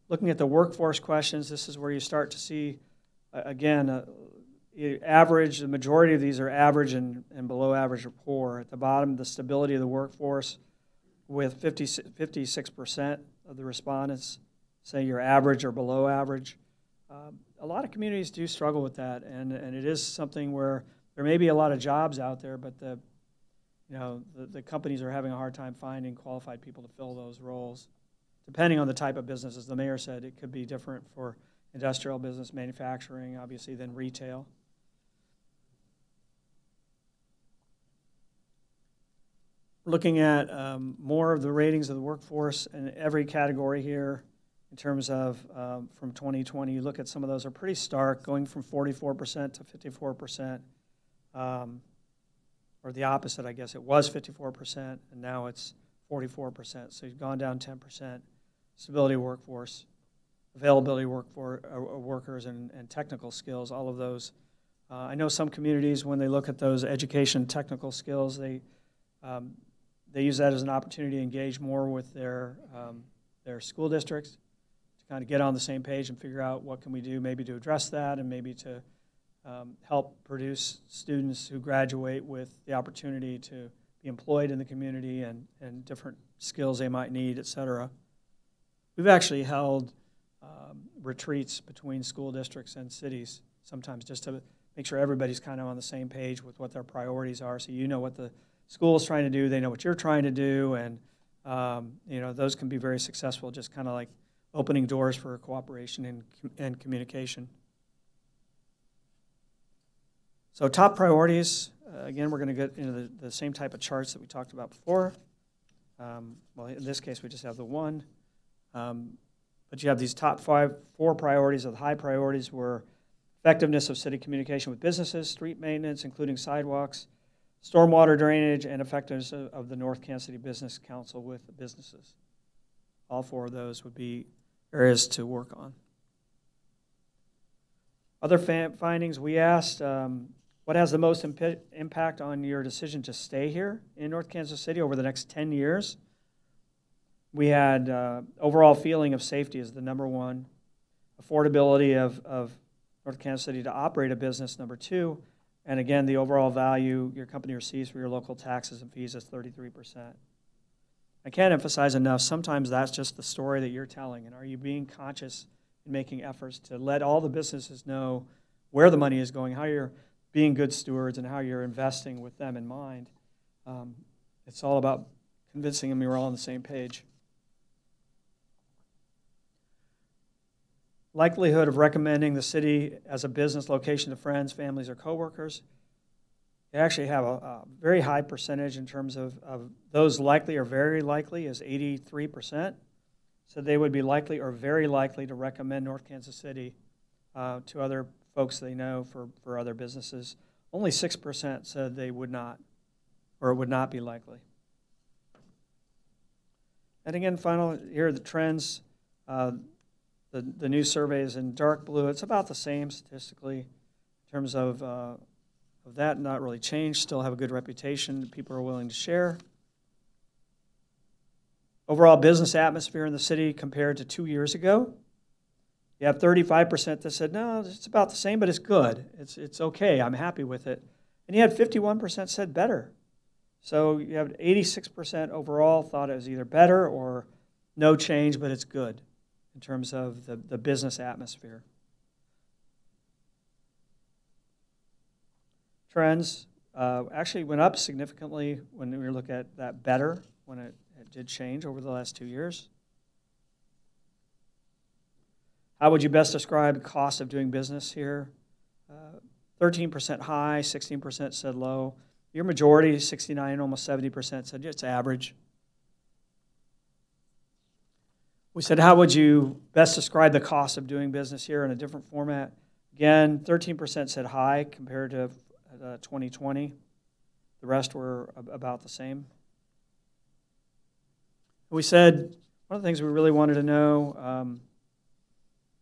Looking at the workforce questions, this is where you start to see, again, average. The majority of these are average and below average or poor. At the bottom, the stability of the workforce, with 56% of the respondents say you're average or below average. A lot of communities do struggle with that, and it is something where there may be a lot of jobs out there, but the companies are having a hard time finding qualified people to fill those roles. Depending on the type of business, as the mayor said, it could be different for industrial business, manufacturing, obviously, than retail. Looking at more of the ratings of the workforce in every category here in terms of from 2020, you look at some of those are pretty stark, going from 44% to 54%, or the opposite, I guess. It was 54%, and now it's 44%. So you've gone down 10%. Stability of workforce, availability of workers, and technical skills, all of those. I know some communities, when they look at those education technical skills, they use that as an opportunity to engage more with their school districts, to kind of get on the same page and figure out what can we do maybe to address that, and maybe to help produce students who graduate with the opportunity to be employed in the community and different skills they might need, et cetera. We've actually held retreats between school districts and cities sometimes, just to make sure everybody's kind of on the same page with what their priorities are, so you know what the school is trying to do, they know what you're trying to do, and those can be very successful, just kind of like opening doors for cooperation and communication. So top priorities, again, we're going to get into the same type of charts that we talked about before. Well, in this case, we just have the one. But you have these top four priorities. Of the high priorities were effectiveness of city communication with businesses, street maintenance, including sidewalks, stormwater drainage, and effectiveness of the North Kansas City Business Council with the businesses. All four of those would be areas to work on. Other findings, we asked, what has the most impact on your decision to stay here in North Kansas City over the next 10 years? We had overall feeling of safety as the number one, affordability of North Kansas City to operate a business, number two, and again, the overall value your company receives for your local taxes and fees is 33%. I can't emphasize enough, sometimes that's just the story that you're telling, and are you being conscious in making efforts to let all the businesses know where the money is going, how you're being good stewards, and how you're investing with them in mind. It's all about convincing them you're all on the same page. Likelihood of recommending the city as a business location to friends, families, or coworkers. They actually have a very high percentage in terms of those likely or very likely is 83%. So they would be likely or very likely to recommend North Kansas City to other folks they know for other businesses. Only 6% said they would not, or it would not be likely. And again, final, here are the trends. The new survey is in dark blue. It's about the same statistically in terms of that, not really changed. Still have a good reputation. People are willing to share. Overall business atmosphere in the city compared to 2 years ago. You have 35% that said, no, it's about the same, but it's good. It's okay. I'm happy with it. And you had 51% said better. So you have 86% overall thought it was either better or no change, but it's good in terms of the business atmosphere. Trends actually went up significantly when we look at that better, when it did change over the last 2 years. How would you best describe the cost of doing business here? 13% high, 16% said low. Your majority, 69, almost 70%, said it's average. We said, how would you best describe the cost of doing business here in a different format? Again, 13% said high compared to 2020. The rest were about the same. We said one of the things we really wanted to know,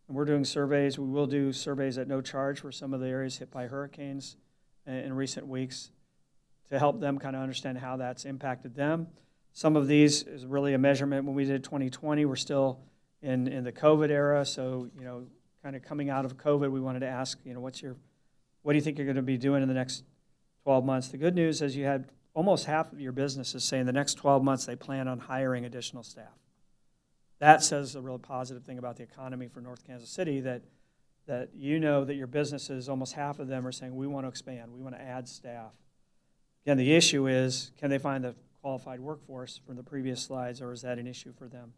and we're doing surveys, we will do surveys at no charge for some of the areas hit by hurricanes in recent weeks to help them kind of understand how that's impacted them. Some of these is really a measurement. When we did 2020, we're still in the COVID era, so kind of coming out of COVID, we wanted to ask, what do you think you're going to be doing in the next 12 months? The good news is you had almost half of your businesses saying the next 12 months they plan on hiring additional staff. That says a real positive thing about the economy for North Kansas City, that that your businesses, almost half of them are saying, we want to expand, we want to add staff. Again, the issue is, can they find the qualified workforce from the previous slides, or is that an issue for them?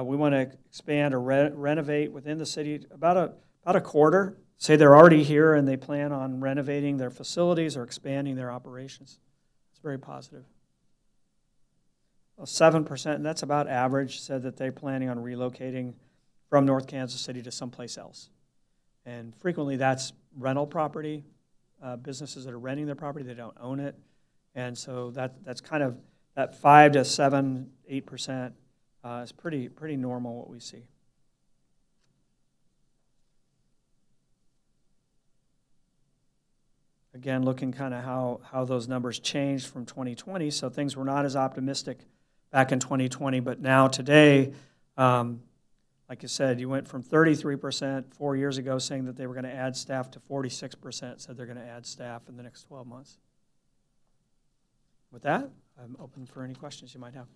We want to expand or renovate within the city about a quarter. Say they're already here and they plan on renovating their facilities or expanding their operations. It's very positive. 7%, and that's about average, said that they're planning on relocating from North Kansas City to someplace else. And frequently that's rental property, businesses that are renting their property, they don't own it. And so that's kind of that 5 to 7, 8% is pretty normal what we see. Again, looking kind of how those numbers changed from 2020. So things were not as optimistic back in 2020, but now today, like I said, you went from 33% 4 years ago saying that they were going to add staff to 46% said they're going to add staff in the next 12 months. With that, I'm open for any questions you might have.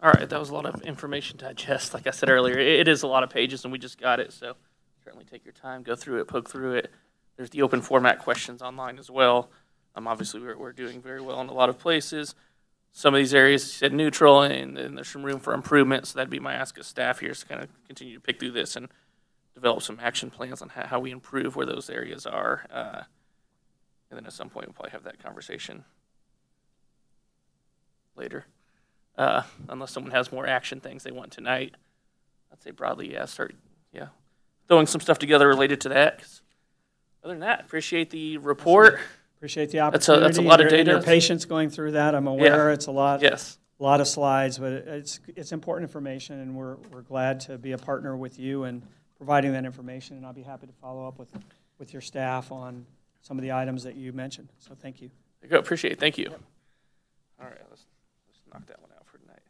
All right, that was a lot of information to digest. Like I said earlier, it is a lot of pages, and we just got it, so certainly take your time, go through it, poke through it. There's the open format questions online as well. Obviously, we're doing very well in a lot of places. Some of these areas said neutral, and there's some room for improvement, so that'd be my ask of staff here, is to kind of continue to pick through this and develop some action plans on how we improve where those areas are. And then at some point, we'll probably have that conversation later. Unless someone has more action things they want tonight. I'd say broadly, start throwing some stuff together related to that. 'Cause other than that, appreciate the report. Appreciate the opportunity. That's a lot of data. Your patience going through that. I'm aware it's a lot. Yes. A lot of slides, but it's important information, and we're glad to be a partner with you and providing that information. And I'll be happy to follow up with your staff on some of the items that you mentioned. So thank you. There you go. Appreciate it. Thank you. Yep. All right, let's knock that one out for tonight.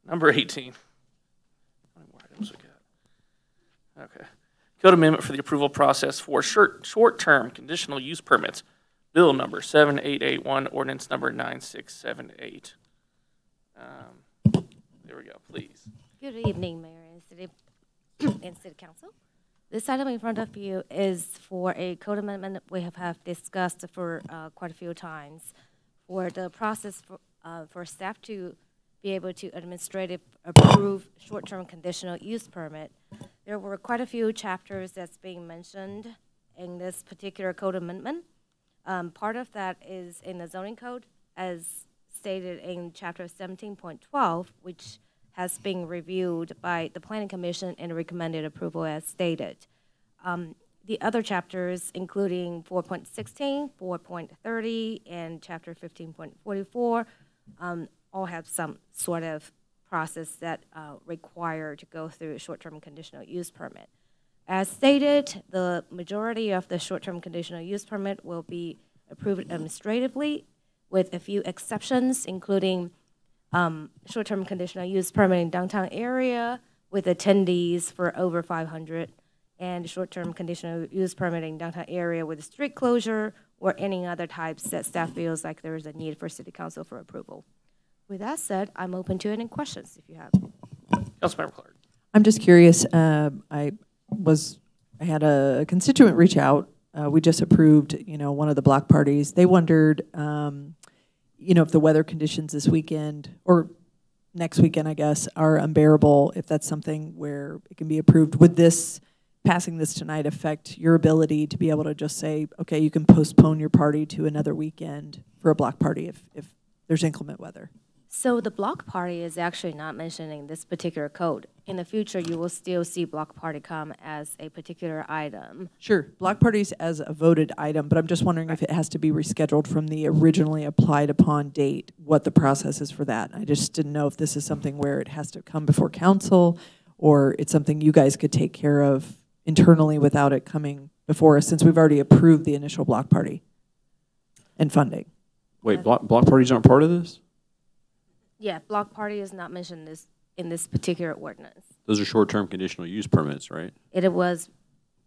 Number 18. How many more items we got? Okay. Code amendment for the approval process for short-term conditional use permits. Bill number 7881, ordinance number 9678. There we go, please. Good evening, Mayor and City Council. This item in front of you is for a code amendment we have discussed for quite a few times, for the process for staff to be able to administratively approve short-term conditional use permit. There were quite a few chapters that's being mentioned in this particular code amendment. Part of that is in the zoning code, as stated in chapter 17.12, which has been reviewed by the Planning Commission and recommended approval as stated. The other chapters, including 4.16, 4.30, and chapter 15.44, all have some sort of process that require to go through a short-term conditional use permit. As stated, the majority of the short-term conditional use permit will be approved administratively with a few exceptions, including short-term conditional use permit in downtown area with attendees for over 500, and short-term conditional use permit in downtown area with street closure or any other types that staff feels like there is a need for City Council for approval. With that said, I'm open to any questions if you have. Councilmember Clark. I'm just curious, I had a constituent reach out. We just approved, one of the block parties. They wondered, if the weather conditions this weekend or next weekend, I guess, are unbearable, if that's something where it can be approved. Would passing this tonight affect your ability to be able to just say, okay, you can postpone your party to another weekend for a block party if there's inclement weather? So the block party is actually not mentioned in this particular code. In the future, you will still see block party come as a particular item. Sure, block parties as a voted item, but I'm just wondering if it has to be rescheduled from the originally applied upon date, what the process is for that. I just didn't know if this is something where it has to come before council or it's something you guys could take care of internally without it coming before us, since we've already approved the initial block party and funding. Wait, block parties aren't part of this? Yeah, block party is not mentioned in this particular ordinance. Those are short-term conditional use permits, right? It was,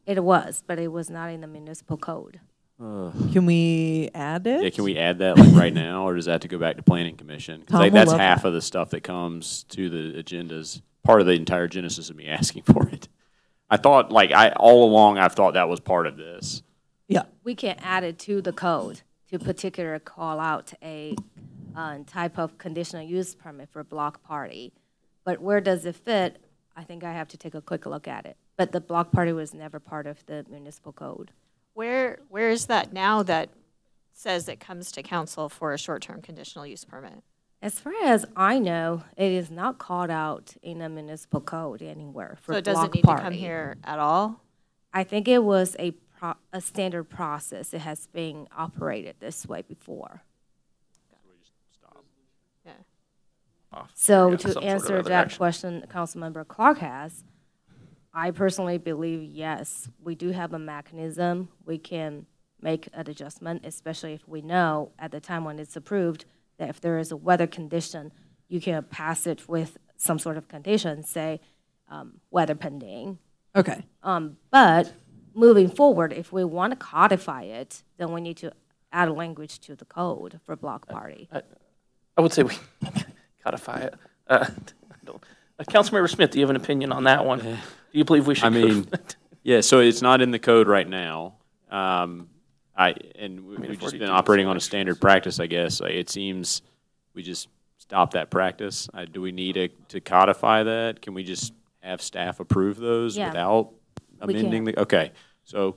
but it was not in the municipal code. Can we add it? Yeah, can we add that like right now, or does that have to go back to Planning Commission? Because that's half of the stuff that comes to the agendas, part of the entire genesis of me asking for it. I thought, all along, I've thought that was part of this. Yeah. We can add it to the code to particular call out a type of conditional use permit for block party. But where does it fit? I think I have to take a quick look at it. But the block party was never part of the municipal code. Where is that now that says it comes to council for a short-term conditional use permit? As far as I know, it is not called out in the municipal code anywhere for so it block doesn't need party. to come here at all? I think it was a standard process. It has been operated this way before. So to answer that question Councilmember Clark has, I personally believe, yes, we do have a mechanism. We can make an adjustment, especially if we know at the time when it's approved that if there is a weather condition, you can pass it with some sort of condition, say weather pending. Okay. But moving forward, if we want to codify it, then we need to add a language to the code for block party. I would say we codify it. Councilmember Smith, do you have an opinion on that one? Do you believe we should? Yeah, so it's not in the code right now. We've just been operating on a standard practice, I guess. It seems we just stop that practice. Do we need to codify that? Can we just have staff approve those without amending okay, so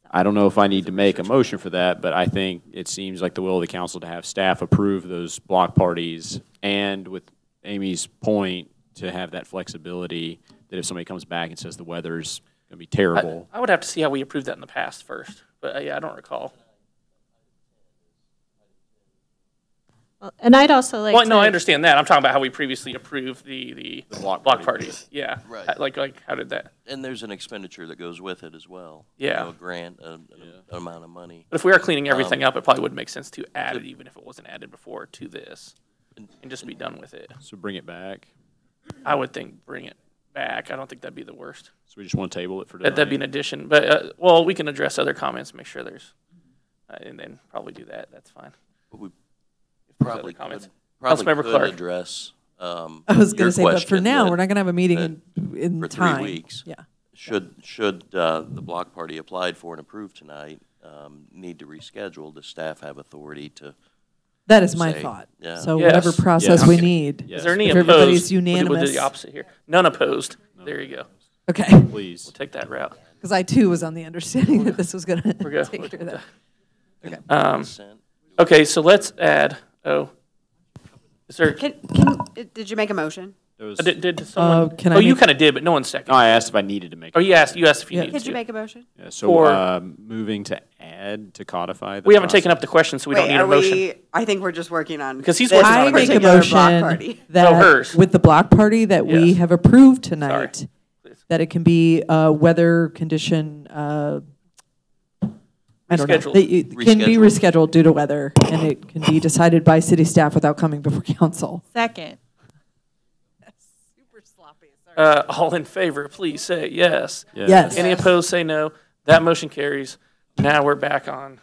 I don't know if I need to make a motion for that, but I think it seems like the will of the council to have staff approve those block parties, and with Amy's point, to have that flexibility that if somebody comes back and says the weather's going to be terrible. I would have to see how we approved that in the past first, but yeah, I don't recall. Well, and I'd also like no, I understand that. I'm talking about how we previously approved the block parties. Yeah. Right. Like how did that? And there's an expenditure that goes with it as well. Yeah. A grant, an amount of money. But if we are cleaning everything up, it probably would make sense to add it, even if it wasn't added before, to this, and just be done with it. So bring it back? I would think bring it back. I don't think that'd be the worst. So we just want to table it for tonight? That'd be an addition. But, well, we can address other comments and make sure there's, and then probably do that. That's fine. But we probably could Councilmember Clark. address I was going to say, but for now, we're not going to have a meeting in for time. 3 weeks. Yeah. Should the block party applied for and approved tonight need to reschedule, does staff have authority to? That is my say, thought. Yeah. So whatever process we need. Is there any if opposed? everybody's unanimous. We'll do the opposite here. None opposed. No. There you go. Okay. Please. We'll take that route. Because I, too, was on the understanding that this was going to take care of that. Okay. Okay, so let's add, is there? Did you make a motion? There was, Did someone? Can I Oh, you make- kind of did, but no one seconded. no, I asked if I needed to make. Oh, you asked if you Yeah. needed Did to. you make a motion? Yeah, so Or- moving to add to codify. The We haven't taken process. up the question, so we don't Wait, need a are motion. we, I think we're just working on. Because he's this working on I it. make a particular block motion party. that hers. with the block party that we Yes. have approved tonight, Please. that it can be weather condition. I don't know. Rescheduled. That it can be rescheduled due to weather, and it can be decided by city staff without coming before council. Second. All in favor, please say yes. Yes. Any opposed, say no. That motion carries. Now we're back on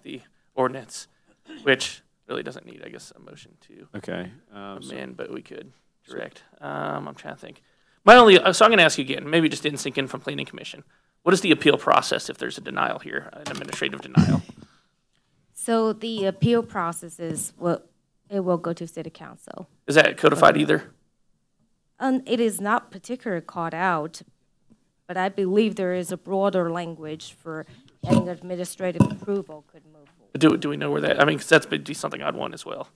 the ordinance, which really doesn't need, I guess, a motion to Okay. amend, but we could direct. I'm trying to think. My only, so I'm going to ask you again, maybe it just didn't sink in from Planning Commission. What is the appeal process if there's a denial here, an administrative denial? So the appeal process is, it will go to city council. Is that codified either? It is not particularly called out, but I believe there is a broader language for any administrative approval could move forward. Do we know where that, I mean, because that's be something I'd want as well,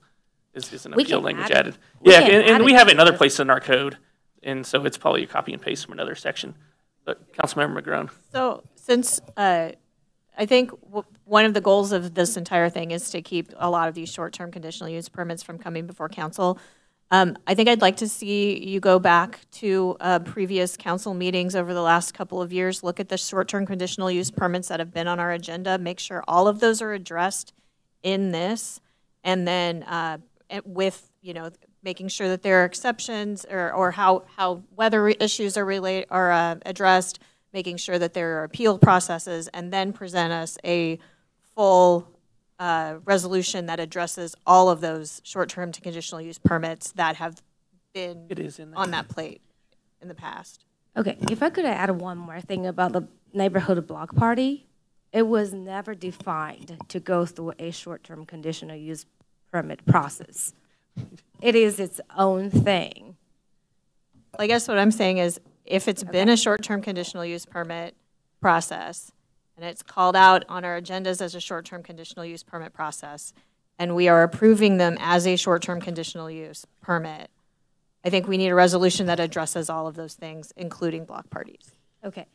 is an We appeal can language add it. added. We Yeah, can and add we it have it to in other the- places in our code, and so it's probably a copy and paste from another section. But Councilmember McGrone. So since I think one of the goals of this entire thing is to keep a lot of these short-term conditional use permits from coming before council, I think I'd like to see you go back to previous council meetings over the last couple of years, look at the short-term conditional use permits that have been on our agenda, make sure all of those are addressed in this, and then with, making sure that there are exceptions or how weather issues are addressed, making sure that there are appeal processes, and then present us a full resolution that addresses all of those short-term to conditional use permits that have been on that plate in the past. Okay, if I could add one more thing about the neighborhood block party, it was never defined to go through a short-term conditional use permit process. It is its own thing. I guess what I'm saying is, if it's been a short-term conditional use permit process, and it's called out on our agendas as a short-term conditional use permit process, and we are approving them as a short-term conditional use permit, I think we need a resolution that addresses all of those things, including block parties. Okay,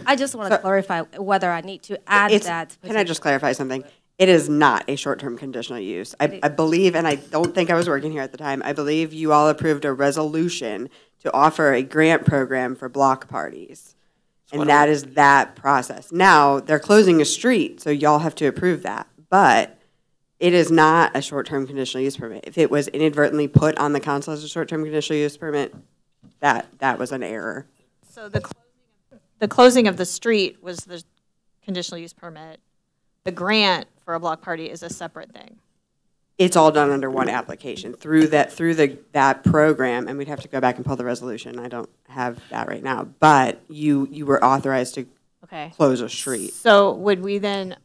I just want to clarify whether I need to add that. Can I just clarify something? It is not a short-term conditional use. I believe, and I don't think I was working here at the time, I believe you all approved a resolution to offer a grant program for block parties. And that is that process. Now, they're closing a street, so y'all have to approve that. But it is not a short-term conditional use permit. If it was inadvertently put on the council as a short-term conditional use permit, that was an error. So the closing of the street was the conditional use permit. The grant for a block party is a separate thing. It's all done under one application through that program, and we'd have to go back and pull the resolution. I don't have that right now, but you were authorized to close a street. So would we then,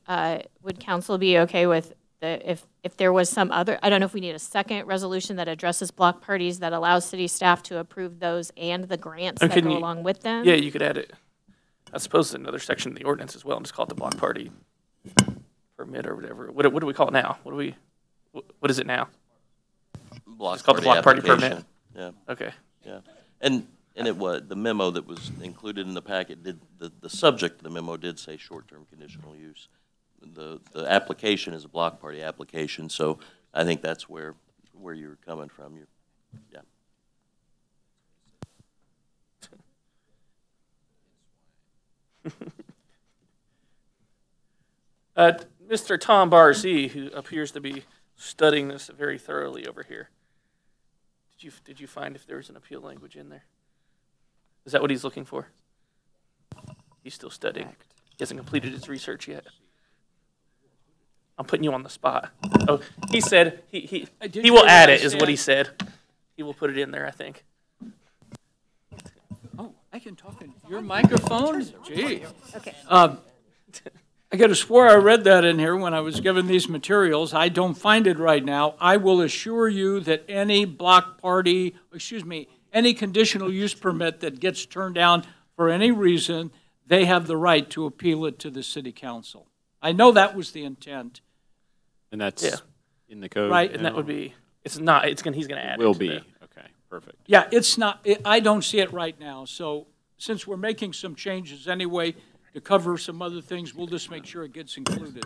would council be okay with if there was some other, I don't know if we need a second resolution that addresses block parties that allows city staff to approve those and the grants that go along with them? Yeah, you could add it. I suppose it's another section of the ordinance as well, and just call it the block party permit or whatever. What do we call it now? What is it now? Block It's called the block party permit. application. Yeah. Okay. Yeah. And it was, the memo that was included in the packet did, the subject of the memo did say short-term conditional use. The application is a block party application, so I think that's where you're coming from. Yeah. Mr. Tom Barzee, who appears to be studying this very thoroughly over here. Did you find if there was an appeal language in there? Is that what he's looking for? He's still studying. He hasn't completed his research yet. I'm putting you on the spot. Oh, he said he will add it, is what he said. He will put it in there, I think. Oh, I can talk in your microphone? Gee. Okay. I could have swore I read that in here when I was given these materials. I don't find it right now. I will assure you that any block party, any conditional use permit that gets turned down for any reason, they have the right to appeal it to the city council. I know that was the intent. And that's in the code? Right. And that would be, it's not, he's going to add it. Will be, okay, Perfect. Yeah, it's not, I don't see it right now. So since we're making some changes anyway to cover some other things, we'll just make sure it gets included.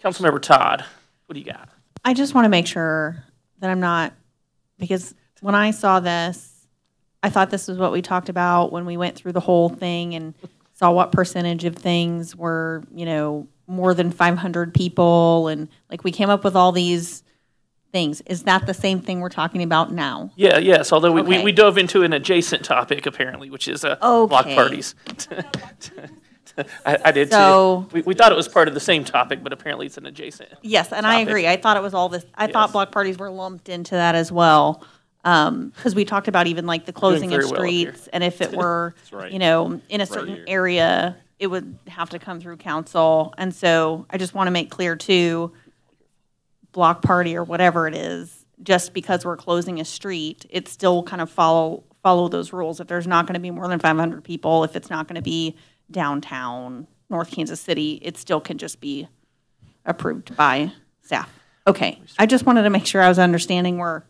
Councilmember Todd, what do you got? I just want to make sure that I'm not, because when I saw this, I thought this was what we talked about when we went through the whole thing and saw what percentage of things were, more than 500 people. And like we came up with all these things. Is that the same thing we're talking about now? Yeah, yes, although Okay. we dove into an adjacent topic apparently, which is block parties. I did So- too. We thought it was part of the same topic, but apparently it's an adjacent. Yes, and I topic. agree. I thought it was all this, I thought block parties were lumped into that as well. Because we talked about even like the closing of very well up here. streets, and if it were, That's right. in a Right certain here. area, it would have to come through council. And so I just want to make clear too, block party or whatever it is, just because we're closing a street, it still kind of follow those rules. If there's not going to be more than 500 people, if it's not going to be downtown North Kansas City, it still can just be approved by staff. Okay, I just wanted to make sure I was understanding where,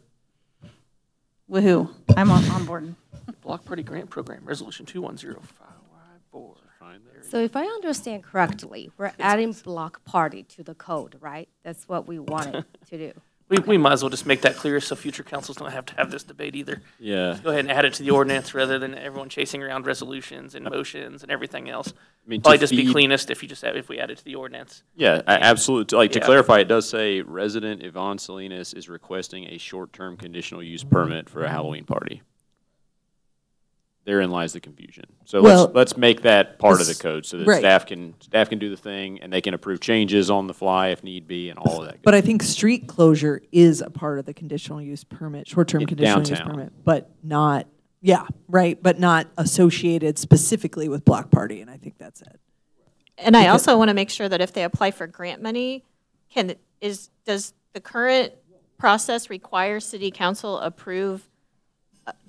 woohoo, I'm on board. Block Party Grant Program, Resolution 210554. So if I understand correctly, we're adding block party to the code, right? That's what we wanted to do. We might as well just make that clear so future councils don't have to have this debate either. Yeah. Just go ahead and add it to the ordinance rather than everyone chasing around resolutions and motions and everything else. I mean, to Probably just be feed- cleanest if we add it to the ordinance. Yeah, absolutely. Like, to Yeah. clarify, it does say resident Yvonne Salinas is requesting a short-term conditional use permit for a Halloween party. Therein lies the confusion. So Well, let's make that part of the this- code so that right. staff can do the thing and they can approve changes on the fly if need be and all of that. But I think street closure is a part of the conditional use permit, short-term In conditional use downtown. permit, but not, yeah, right, but not associated specifically with block party, and I think that's it. And I also want to make sure that if they apply for grant money, does the current process require city council approve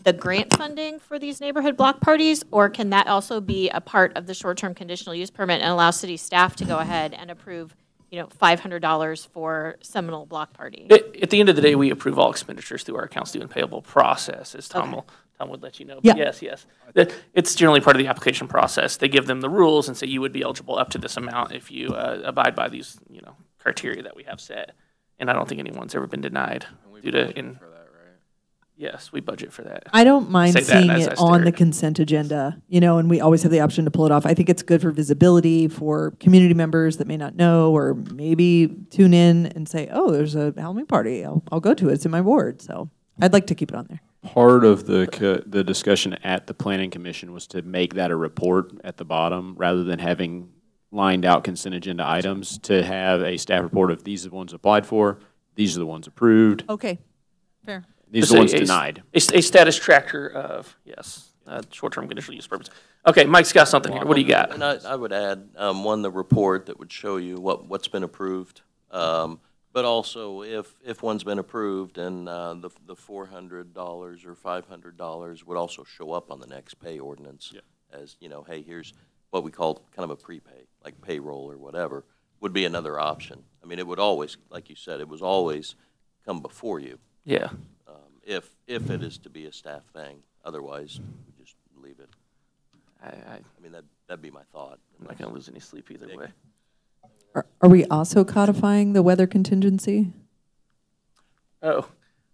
the grant funding for these neighborhood block parties? Or can that also be a part of the short-term conditional use permit and allow city staff to go ahead and approve, $500 for Seminole Block Party? At the end of the day, we approve all expenditures through our accounts due and payable process, as Tom would let you know. Yeah. But yes. It's generally part of the application process. They give them the rules and say you would be eligible up to this amount if you abide by these, criteria that we have set. And I don't think anyone's ever been denied due to. Yes, we budget for that. I don't mind Say that seeing as I it on stare. the consent agenda, and we always have the option to pull it off. I think it's good for visibility for community members that may not know, or maybe tune in and say, oh, there's a Halloween party. I'll go to it. It's in my ward. So I'd like to keep it on there. Part of the discussion at the planning commission was to make that a report at the bottom rather than having lined out consent agenda items, to have a staff report of these are the ones applied for, these are the ones approved, Okay, fair. these are the ones denied. A status tracker of, short-term conditional use permits. Okay, Mike's got something here. What do you got? And I would add, the report that would show you what's been approved. But also, if one's been approved, and the $400 or $500 would also show up on the next pay ordinance as, hey, here's what we call kind of a prepay, like payroll or whatever, would be another option. I mean, it would always, like you said, it was always come before you. Yeah. If it is to be a staff thing. Otherwise, we just leave it. I mean, that'd be my thought. I'm not going to lose any sleep either way. Are we also codifying the weather contingency? Oh,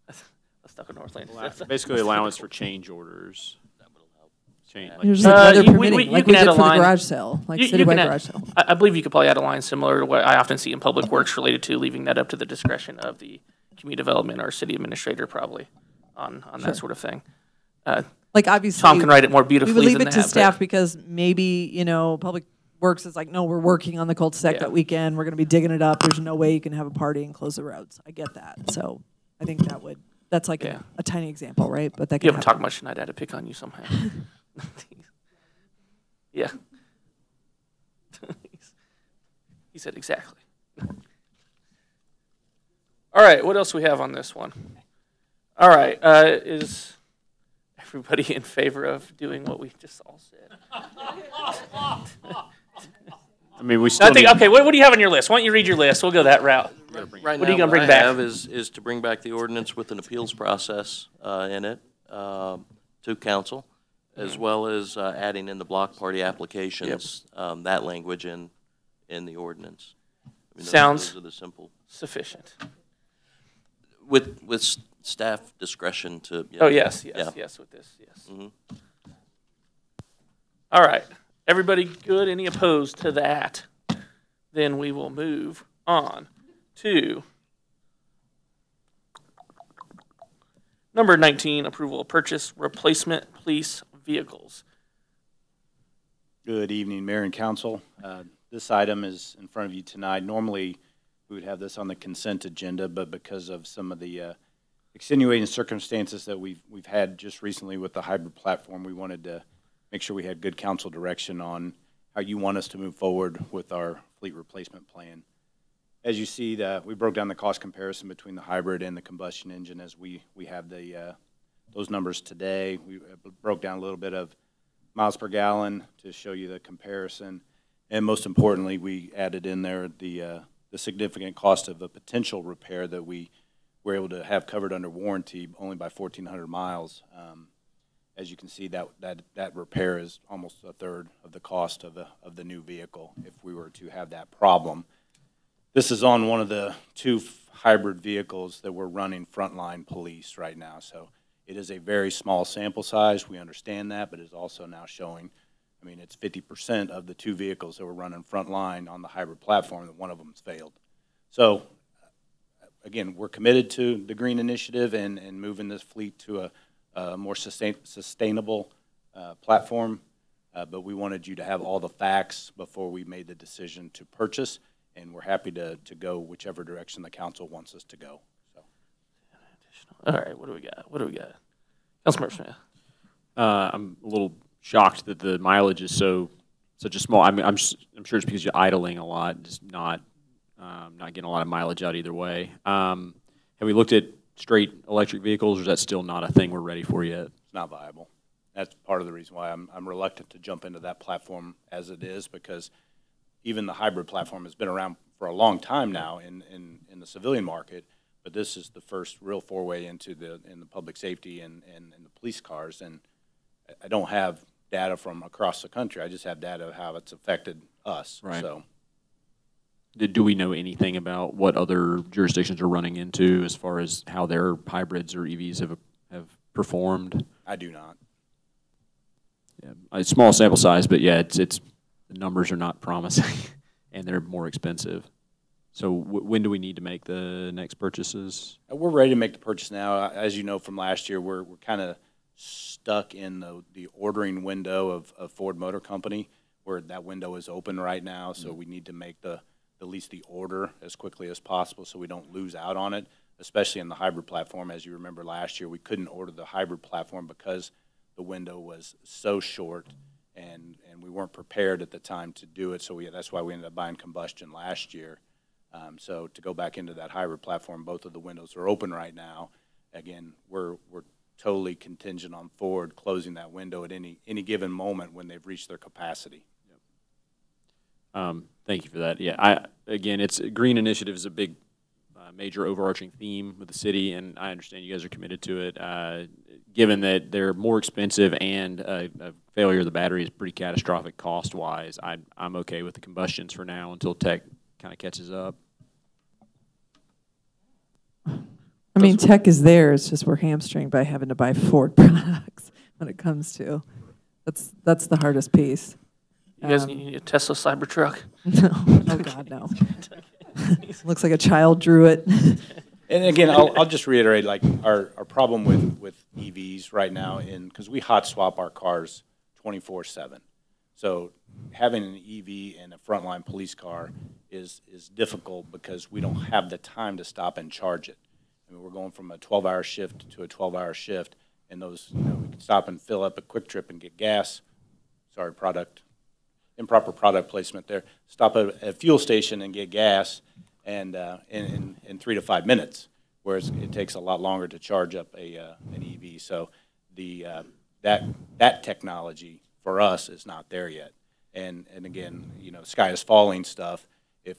that's stuck in Northland. Basically, allowance for change orders. There's like weather permitting, you like can we add did a for the line. garage sale, like You citywide can add- garage sale. I believe you could probably add a line similar to what I often see in public works related to leaving that up to the discretion of the community development or city administrator, probably on that sort of thing. Like obviously, Tom can write it more beautifully. We would leave than it to that, but- staff because maybe public works is like, no, we're working on the cul-de-sac that weekend. We're going to be digging it up. There's no way you can have a party and close the roads. I get that. So I think that's like a tiny example, right? But that can You haven't happen. talked much tonight. I had to pick on you somehow. Yeah. He said exactly. All right, what else we have on this one? All right, is everybody in favor of doing what we just all said? I mean, we still okay, what do you have on your list? Why don't you read your list? We'll go that route. Right What are you now, gonna bring I back? have is to bring back the ordinance with an appeals process in it to council, as well as adding in the block party applications, that language in the ordinance. I mean, Sounds those are the simple. sufficient. With staff discretion to. Oh, yes, yes, yeah. yes, with this, yes. Mhm. All right. Everybody good? Any opposed to that? Then we will move on to number 19, approval of purchase replacement police vehicles. Good evening, Mayor and Council. This item is in front of you tonight. Normally, we would have this on the consent agenda, but because of some of the extenuating circumstances that we've had just recently with the hybrid platform, we wanted to make sure we had good council direction on how you want us to move forward with our fleet replacement plan. As you see, we broke down the cost comparison between the hybrid and the combustion engine as we have those numbers today. We broke down a little bit of miles per gallon to show you the comparison. And most importantly, we added in there the significant cost of a potential repair that we were able to have covered under warranty only by 1,400 miles. As you can see, that repair is almost a third of the cost of the new vehicle if we were to have that problem. This is on one of the two hybrid vehicles that we're running frontline police right now. So it is a very small sample size. We understand that, but it's also now showing, I mean, it's 50% of the two vehicles that were running frontline on the hybrid platform that one of them's failed. So again, we're committed to the green initiative and moving this fleet to a more sustainable platform, but we wanted you to have all the facts before we made the decision to purchase, and we're happy to go whichever direction the council wants us to go. So. All right, what do we got? Councilmember Smith. I'm a little shocked that the mileage is such a small. I'm sure it's because you're idling a lot, just not getting a lot of mileage out either way. Have we looked at straight electric vehicles, or is that still not a thing we're ready for yet? It's not viable. That's part of the reason why I'm reluctant to jump into that platform as it is, because even the hybrid platform has been around for a long time now in the civilian market, but this is the first real foray into the public safety and the police cars. And I don't have data from across the country. I just have data of how it's affected us. Right. So. Do we know anything about what other jurisdictions are running into as far as how their hybrids or EVs have performed? I do not. Yeah, a small sample size, but yeah, it's the numbers are not promising, and they're more expensive. So when do we need to make the next purchases? We're ready to make the purchase now. As you know from last year, we're kind of stuck in the ordering window of Ford Motor Company, where that window is open right now. So we need to make at least the order as quickly as possible so we don't lose out on it, especially in the hybrid platform. As you remember last year, we couldn't order the hybrid platform because the window was so short, and we weren't prepared at the time to do it. So that's why we ended up buying combustion last year. So to go back into that hybrid platform, both of the windows are open right now. Again, we're totally contingent on Ford closing that window at any given moment when they've reached their capacity. Thank you for that. Yeah, again, it's green initiative is a big, major overarching theme with the city, and I understand you guys are committed to it. Given that they're more expensive and a failure of the battery is pretty catastrophic cost-wise, I'm okay with the combustions for now until tech kind of catches up. I mean, tech is there. It's just we're hamstringed by having to buy Ford products when it comes to. That's the hardest piece. You guys need a Tesla Cybertruck? No. Oh, God, no. Looks like a child drew it. And again, I'll just reiterate, like, our problem with EVs right now, because we hot swap our cars 24/7. So having an EV in a frontline police car is difficult because we don't have the time to stop and charge it. I mean, we're going from a 12-hour shift to a 12-hour shift, and those, we can stop and fill up a Quick Trip and get gas. Sorry, improper product placement there. Stop at a fuel station and get gas, and in 3 to 5 minutes, whereas it takes a lot longer to charge up an EV. So that technology for us is not there yet. And again, sky is falling stuff. if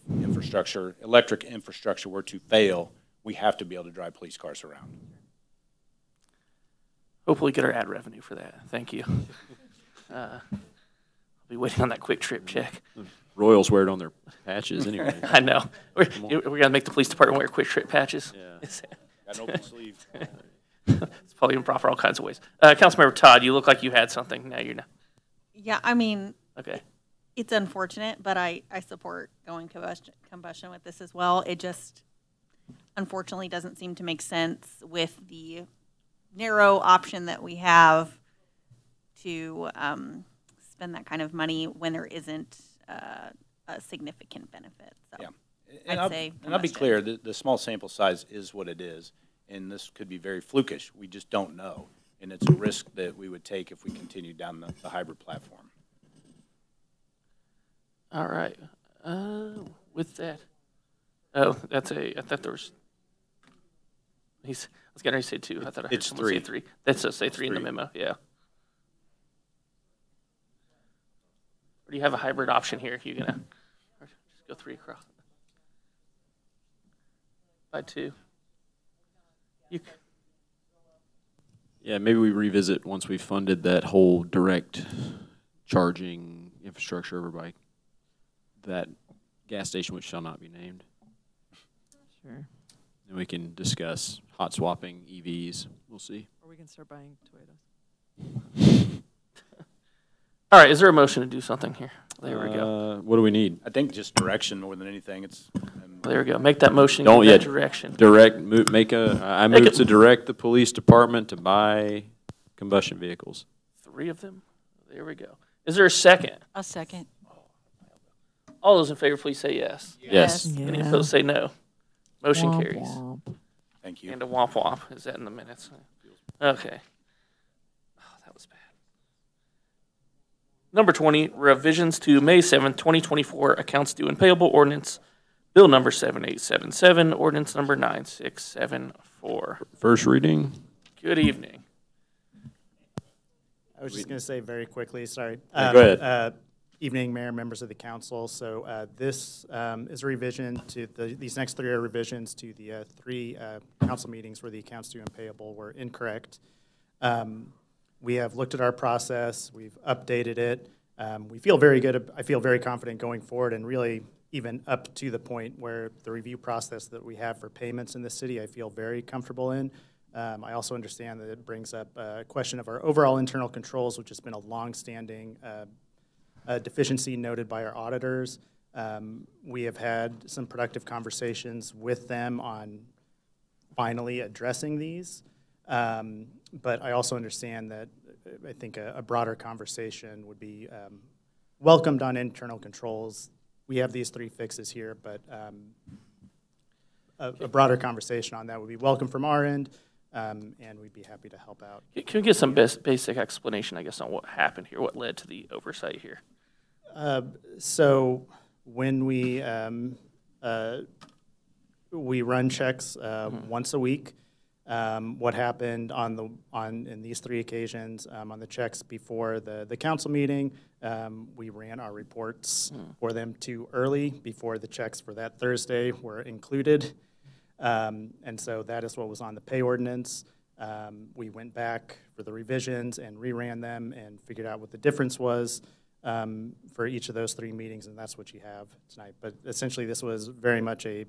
electric infrastructure were to fail, we have to be able to drive police cars around. Hopefully get our ad revenue for that. Thank you. I'll be waiting on that quick trip check. Royals wear it on their patches anyway. I know. We're going to make the police department wear quick trip patches. Yeah. Got an open sleeve. It's probably improper all kinds of ways. Councilmember Todd, you look like you had something. Now you're not. Yeah, I mean, okay. It's unfortunate, but I support going combustion with this as well. It just unfortunately doesn't seem to make sense with the narrow option that we have to spend that kind of money when there isn't a significant benefit. So yeah. I'd say I'll be clear, the small sample size is what it is, and this could be very flukish. We just don't know, and it's a risk that we would take if we continue down the hybrid platform. All right. With that, oh, that's I thought there was. I was getting ready to say 2. I thought I heard It's someone 3. say 3. That's say 3 in the memo. Yeah. Or do you have a hybrid option here? You gonna or just go 3 across by 2? Yeah, maybe we revisit once we've funded that whole direct charging infrastructure over by that gas station, which shall not be named. Sure. And we can discuss hot swapping EVs. We'll see. Or we can start buying Toyotas. All right, is there a motion to do something here? There we go. What do we need? I think just direction more than anything. There we go. Make that motion. Don't give yet that direction. I move to direct the police department to buy combustion vehicles. 3 of them. There we go. Is there a second? A second. All those in favor, please say yes. Yes. Any opposed, say no. Motion Womp carries. womp. Thank you. And a womp womp. Is that in the minutes? Okay. Oh, that was bad. Number 20, revisions to May 7th, 2024 accounts due and payable ordinance, bill number 7877, ordinance number 9674. First reading. Good evening. I was just going to say very quickly, sorry. Go ahead. Evening, Mayor, members of the council. So this is a revision to these next 3 are revisions to the 3 council meetings where the accounts due and payable were incorrect. We have looked at our process. We've updated it. We feel very good. I feel very confident going forward, and really even up to the point where the review process that we have for payments in the city, I feel very comfortable in. I also understand that it brings up a question of our overall internal controls, which has been a long-standing deficiency noted by our auditors. We have had some productive conversations with them on finally addressing these. But I also understand that I think a broader conversation would be welcomed on internal controls. We have these 3 fixes here, but a broader conversation on that would be welcome from our end, and we'd be happy to help out. Can we get some basic explanation, I guess, on what happened here, what led to the oversight here? So when we run checks once a week. What happened in these 3 occasions on the checks before the council meeting, we ran our reports for them too early before the checks for that Thursday were included. And so that is what was on the pay ordinance. We went back for the revisions and reran them and figured out what the difference was for each of those 3 meetings, and that's what you have tonight. But essentially, this was very much a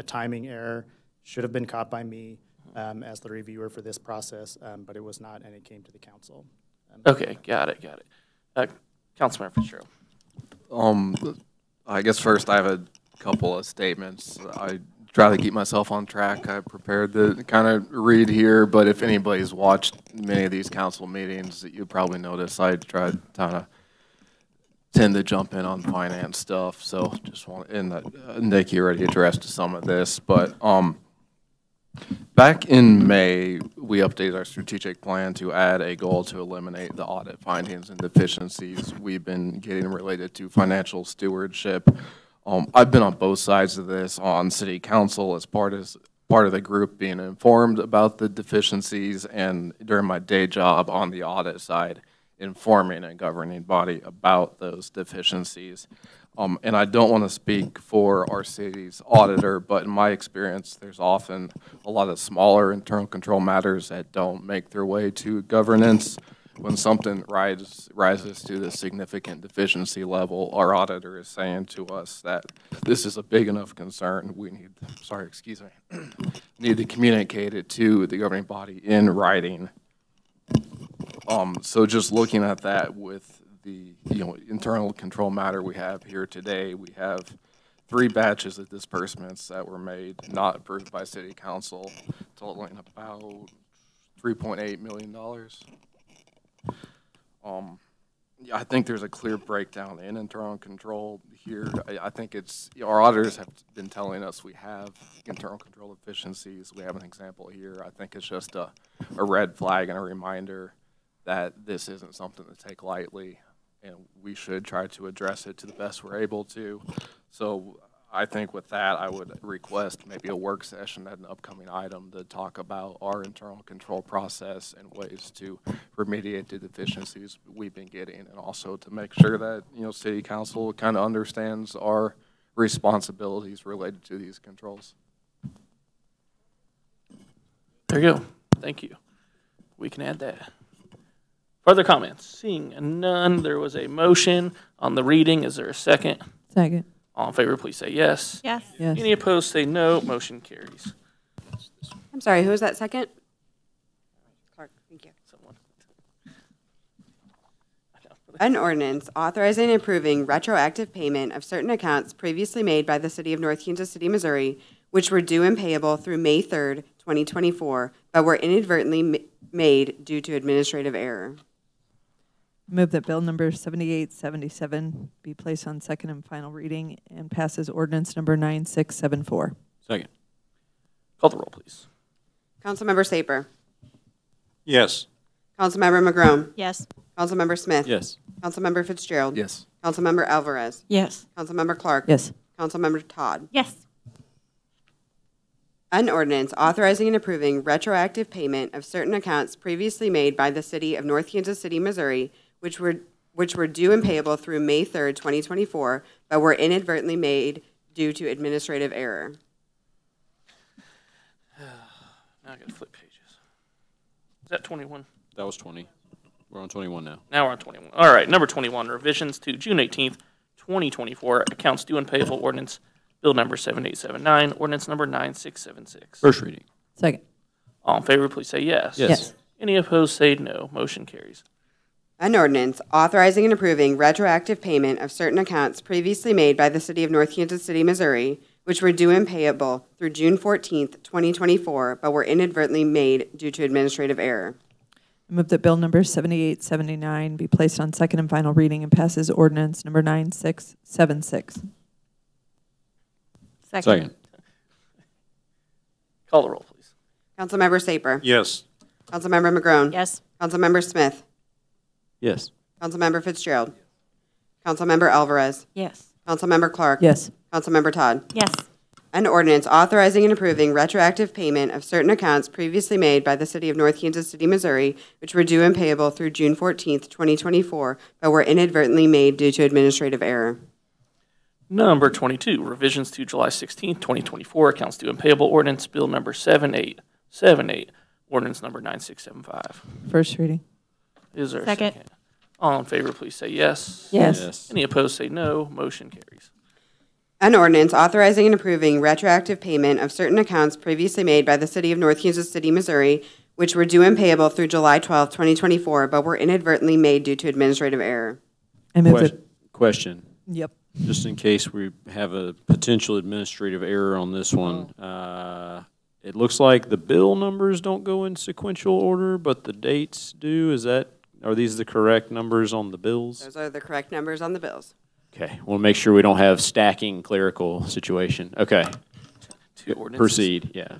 timing error. Should have been caught by me as the reviewer for this process, but it was not, and it came to the council. Okay, got it. Councilmember Fitzgerald. I guess first I have a couple of statements. I try to keep myself on track. I prepared to kind of read here, but if anybody's watched many of these council meetings, you probably notice I try to kind of tend to jump in on finance stuff. So just want, and Nick, you already addressed some of this, but back in May, we updated our strategic plan to add a goal to eliminate the audit findings and deficiencies we've been getting related to financial stewardship. I've been on both sides of this on city council as part of the group being informed about the deficiencies, and during my day job on the audit side. informing a governing body about those deficiencies. And I don't want to speak for our city's auditor, but in my experience, there's often a lot of smaller internal control matters that don't make their way to governance. When something rises to the significant deficiency level, our auditor is saying to us that this is a big enough concern. We need, need to communicate it to the governing body in writing. So just looking at that with the internal control matter we have here today, we have 3 batches of disbursements that were made, not approved by City Council, totaling about $3.8 million. Yeah, I think there's a clear breakdown in internal control here. I think it's, our auditors have been telling us we have internal control deficiencies. We have an example here. I think it's just a red flag and a reminder that this isn't something to take lightly, and we should try to address it to the best we're able to. So I think with that, I would request maybe a work session at an upcoming item to talk about our internal control process and ways to remediate the deficiencies we've been getting, and also to make sure that, City Council kind of understands our responsibilities related to these controls. There you go. Thank you. We can add that. Further comments? Seeing none, there was a motion on the reading. Is there a second? Second. All in favor, please say yes. Yes. Yes. Any opposed, say no. Motion carries. I'm sorry, who was that second? Clark, thank you. An ordinance authorizing and approving retroactive payment of certain accounts previously made by the City of North Kansas City, Missouri, which were due and payable through May 3rd, 2024, but were inadvertently made due to administrative error. Move that bill number 7877 be placed on second and final reading and passes ordinance number 9674. Second. Call the roll, please. Councilmember Saper. Yes. Councilmember McGrone. Yes. Councilmember Smith. Yes. Councilmember Fitzgerald. Yes. Councilmember Alvarez. Yes. Councilmember Clark. Yes. Councilmember Todd. Yes. An ordinance authorizing and approving retroactive payment of certain accounts previously made by the City of North Kansas City, Missouri, which were due and payable through May 3rd, 2024, but were inadvertently made due to administrative error. Now I got to flip pages. Is that 21? That was 20. We're on 21 now. Now we're on 21. All right, number 21, revisions to June 18th, 2024, accounts due and payable ordinance, bill number 7879, ordinance number 9676. First reading. Second. All in favor, please say yes. Yes. Any opposed, say no. Motion carries. An ordinance authorizing and approving retroactive payment of certain accounts previously made by the City of North Kansas City, Missouri, which were due and payable through June 14th, 2024, but were inadvertently made due to administrative error. Move that bill number 7879 be placed on second and final reading and passes ordinance number 9676. Second. Call the roll, please. Councilmember Saper. Yes. Councilmember McGrone. Yes. Councilmember Smith. Yes. Councilmember Fitzgerald. Councilmember Alvarez. Yes. Councilmember Clark. Yes. Councilmember Todd. Yes. An ordinance authorizing and approving retroactive payment of certain accounts previously made by the City of North Kansas City, Missouri, which were due and payable through June 14th, 2024, but were inadvertently made due to administrative error. Number 22, revisions to July 16th, 2024, accounts due and payable ordinance, bill number 7878, ordinance number 9675. First reading. Is there a Second. second? All in favor, please say yes. Yes. Any opposed, say no. Motion carries. An ordinance authorizing and approving retroactive payment of certain accounts previously made by the City of North Kansas City, Missouri, which were due and payable through July 12th, 2024, but were inadvertently made due to administrative error. I move that. Question. Yep. Just in case we have a potential administrative error on this one, it looks like the bill numbers don't go in sequential order, but the dates do. Are these the correct numbers on the bills? Those are the correct numbers on the bills. Okay, we'll make sure we don't have stacking clerical situation. Okay. Two ordinances. Proceed, yeah.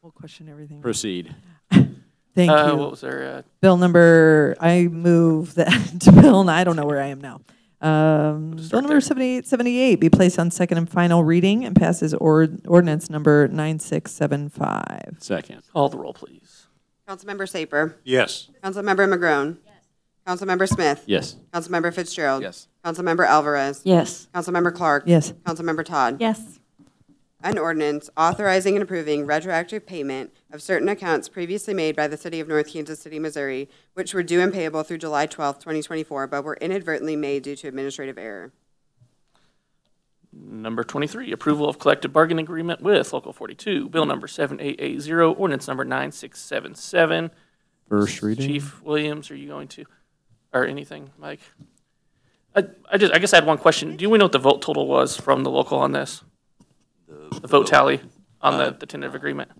We'll question everything. Proceed. Thank you. What was there? Bill number, I move that to bill, I don't know where I am now. Bill number 7878 be placed on second and final reading and passes ordinance number 9675. Second. Call the roll, please. Councilmember Saper. Yes. Councilmember McGrone. Yes. Councilmember Smith. Yes. Councilmember Fitzgerald. Yes. Councilmember Alvarez. Yes. Councilmember Clark. Yes. Councilmember Todd. Yes. An ordinance authorizing and approving retroactive payment of certain accounts previously made by the City of North Kansas City, Missouri, which were due and payable through July 12, 2024, but were inadvertently made due to administrative error. Number 23, approval of collective bargaining agreement with Local 42, Bill number 7880, ordinance number 9677. First reading. Chief Williams, are you going to, or anything, Mike? I guess I had one question. Do we know what the vote total was from the local on this? The vote tally on the tentative agreement?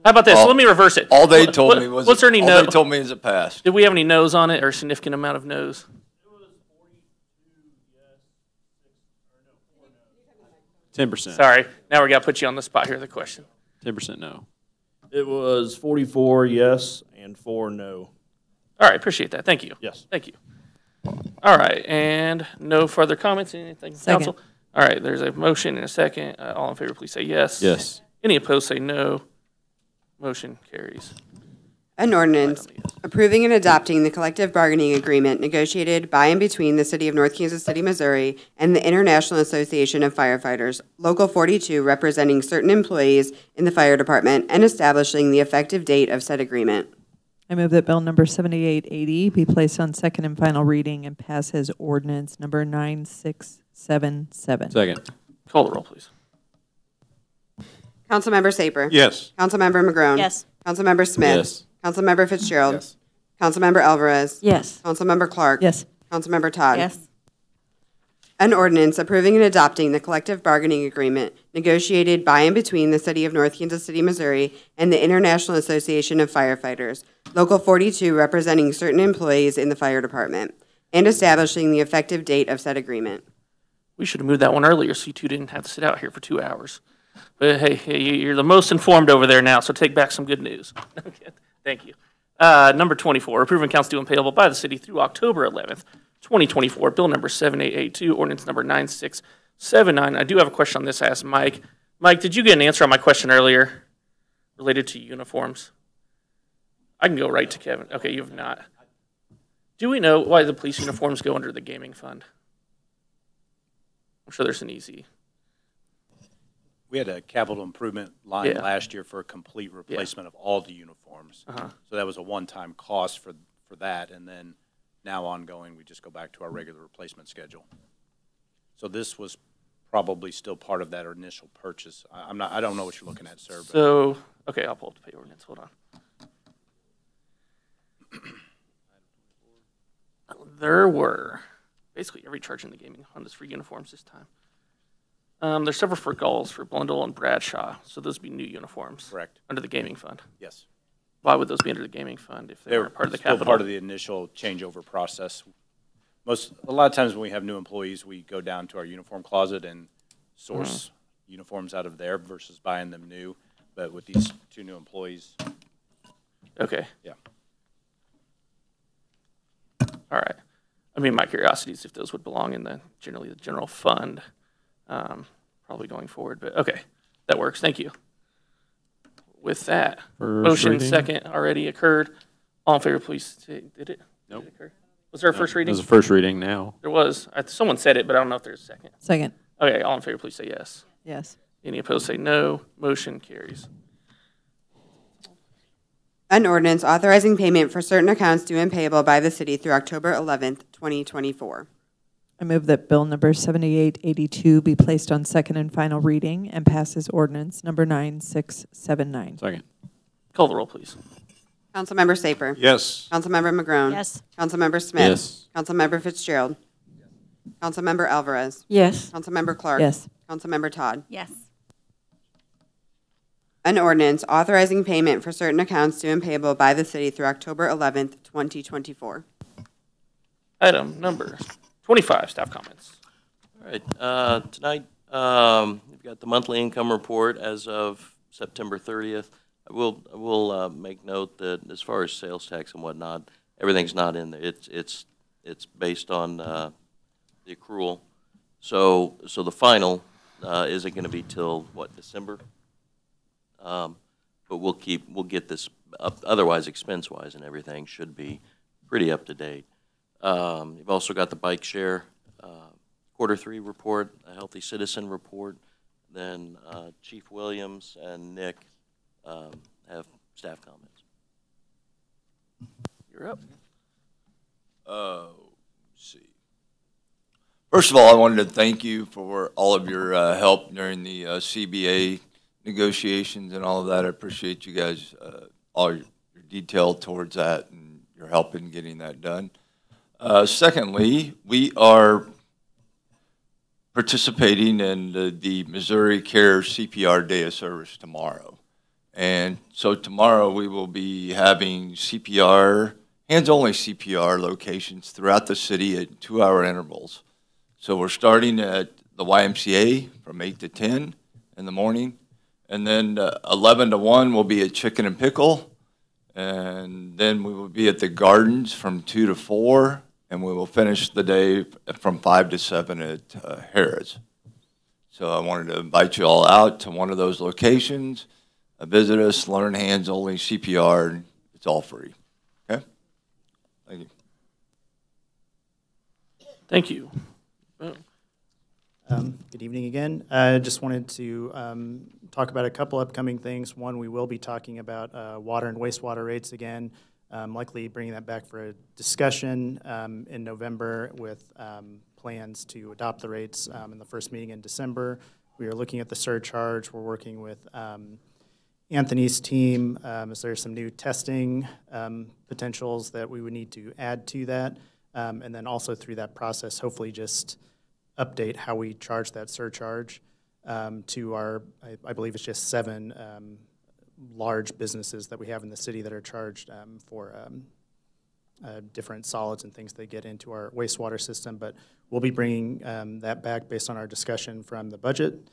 How about this? Let me reverse it. All they told me was, was there any all they told me is it passed. Did we have any no's on it or a significant amount of no's? 10%. Sorry, now we got to put you on the spot here with the question. 10% no. It was 44 yes and 4 no. All right, appreciate that. Thank you. Yes. Thank you. All right, and no further comments, anything, Second. council? All right, there's a motion and a second. All in favor, please say yes. Yes. Any opposed, say no. Motion carries. An ordinance approving and adopting the collective bargaining agreement negotiated by and between the City of North Kansas City, Missouri, and the International Association of Firefighters, Local 42, representing certain employees in the fire department, and establishing the effective date of said agreement. I move that bill number 7880 be placed on second and final reading and pass as ordinance number 9677. Second. Call the roll, please. Councilmember Saper. Yes. Councilmember McGrone. Yes. Councilmember Smith. Yes. Councilmember Fitzgerald. Yes. Councilmember Alvarez. Yes. Councilmember Clark. Yes. Councilmember Todd. Yes. An ordinance approving and adopting the collective bargaining agreement negotiated by and between the City of North Kansas City, Missouri, and the International Association of Firefighters, Local 42, representing certain employees in the fire department, and establishing the effective date of said agreement. We should have moved that one earlier so you two didn't have to sit out here for 2 hours. But hey, you're the most informed over there now, so take back some good news. Okay, thank you. Number 24, approving accounts due and payable by the city through October 11th, 2024, bill number 7882, ordinance number 9679. I do have a question on this. I asked Mike. Mike, did you get an answer on my question earlier related to uniforms? I can go right to Kevin. Okay, you have not. Do we know why the police uniforms go under the gaming fund? I'm sure there's an easy. We had a capital improvement line Yeah. last year for a complete replacement of all the uniforms. So that was a one-time cost for that, and then now ongoing, we just go back to our regular replacement schedule. So this was probably still part of that initial purchase. I don't know what you're looking at, sir. But So, okay, I'll pull up the pay ordinance. Hold on. There were basically every charge in the gaming fund is for uniforms this time. There's several for Gulls, for Blundell and Bradshaw, so those would be new uniforms. Correct. Under the gaming fund. Yes. Why would those be under the gaming fund if they They're weren't part of the still capital? part of the initial changeover process. A lot of times when we have new employees, we go down to our uniform closet and source uniforms out of there versus buying them new. But with these two new employees. Okay. Yeah. All right. I mean, my curiosity is if those would belong in the general fund, probably going forward. But okay, that works. Thank you. With that, motion reading. second already occurred. All in favor, please say, did it? Nope. Did it occur? Was there a first reading? There's a first reading now. There was. Someone said it, but I don't know if there's a second. Second. Okay, all in favor, please say yes. Yes. Any opposed, say no. Motion carries. An ordinance authorizing payment for certain accounts due and payable by the city through October 11th, 2024. I move that bill number 7882 be placed on second and final reading and pass as ordinance number 9679. Second. Call the roll, please. Councilmember Saper. Yes. Councilmember McGrone. Yes. Councilmember Smith. Yes. Councilmember Fitzgerald. Councilmember Alvarez. Yes. Councilmember Clark. Yes. Councilmember Todd. Yes. An ordinance authorizing payment for certain accounts due and payable by the city through October 11th, 2024. Item number 25, staff comments. All right, tonight, we've got the monthly income report as of September 30th. I will make note that as far as sales tax and whatnot, everything's not in there. It's based on the accrual. So the final isn't going to be till what, December? But we'll get this otherwise expense-wise and everything should be pretty up to date. You've also got the bike share Q3 report, a healthy citizen report. Then Chief Williams and Nick have staff comments. You're up. Let's see. First of all, I wanted to thank you for all of your help during the CBA negotiations and all of that. I appreciate you guys, all your detail towards that and your help in getting that done. Secondly, we are participating in the Missouri Care CPR Day of Service tomorrow. And so tomorrow we will be having CPR, hands-only CPR locations throughout the city at 2-hour intervals. So we're starting at the YMCA from 8 to 10 in the morning. And then 11 to 1 will be at Chicken and Pickle. And then we will be at the Gardens from 2 to 4. And we will finish the day from 5 to 7 at Harrah's. So I wanted to invite you all out to one of those locations, visit us, learn hands-only CPR. It's all free. Okay? Thank you. Thank you. Good evening again. I just wanted to talk about a couple upcoming things. One, we will be talking about water and wastewater rates again. Likely bringing that back for a discussion in November with plans to adopt the rates in the first meeting in December. We are looking at the surcharge. We're working with Anthony's team as there's some new testing potentials that we would need to add to that. And then also through that process, hopefully just update how we charge that surcharge to our, I believe it's just 7 large businesses that we have in the city that are charged for different solids and things they get into our wastewater system. But we'll be bringing that back based on our discussion from the budget.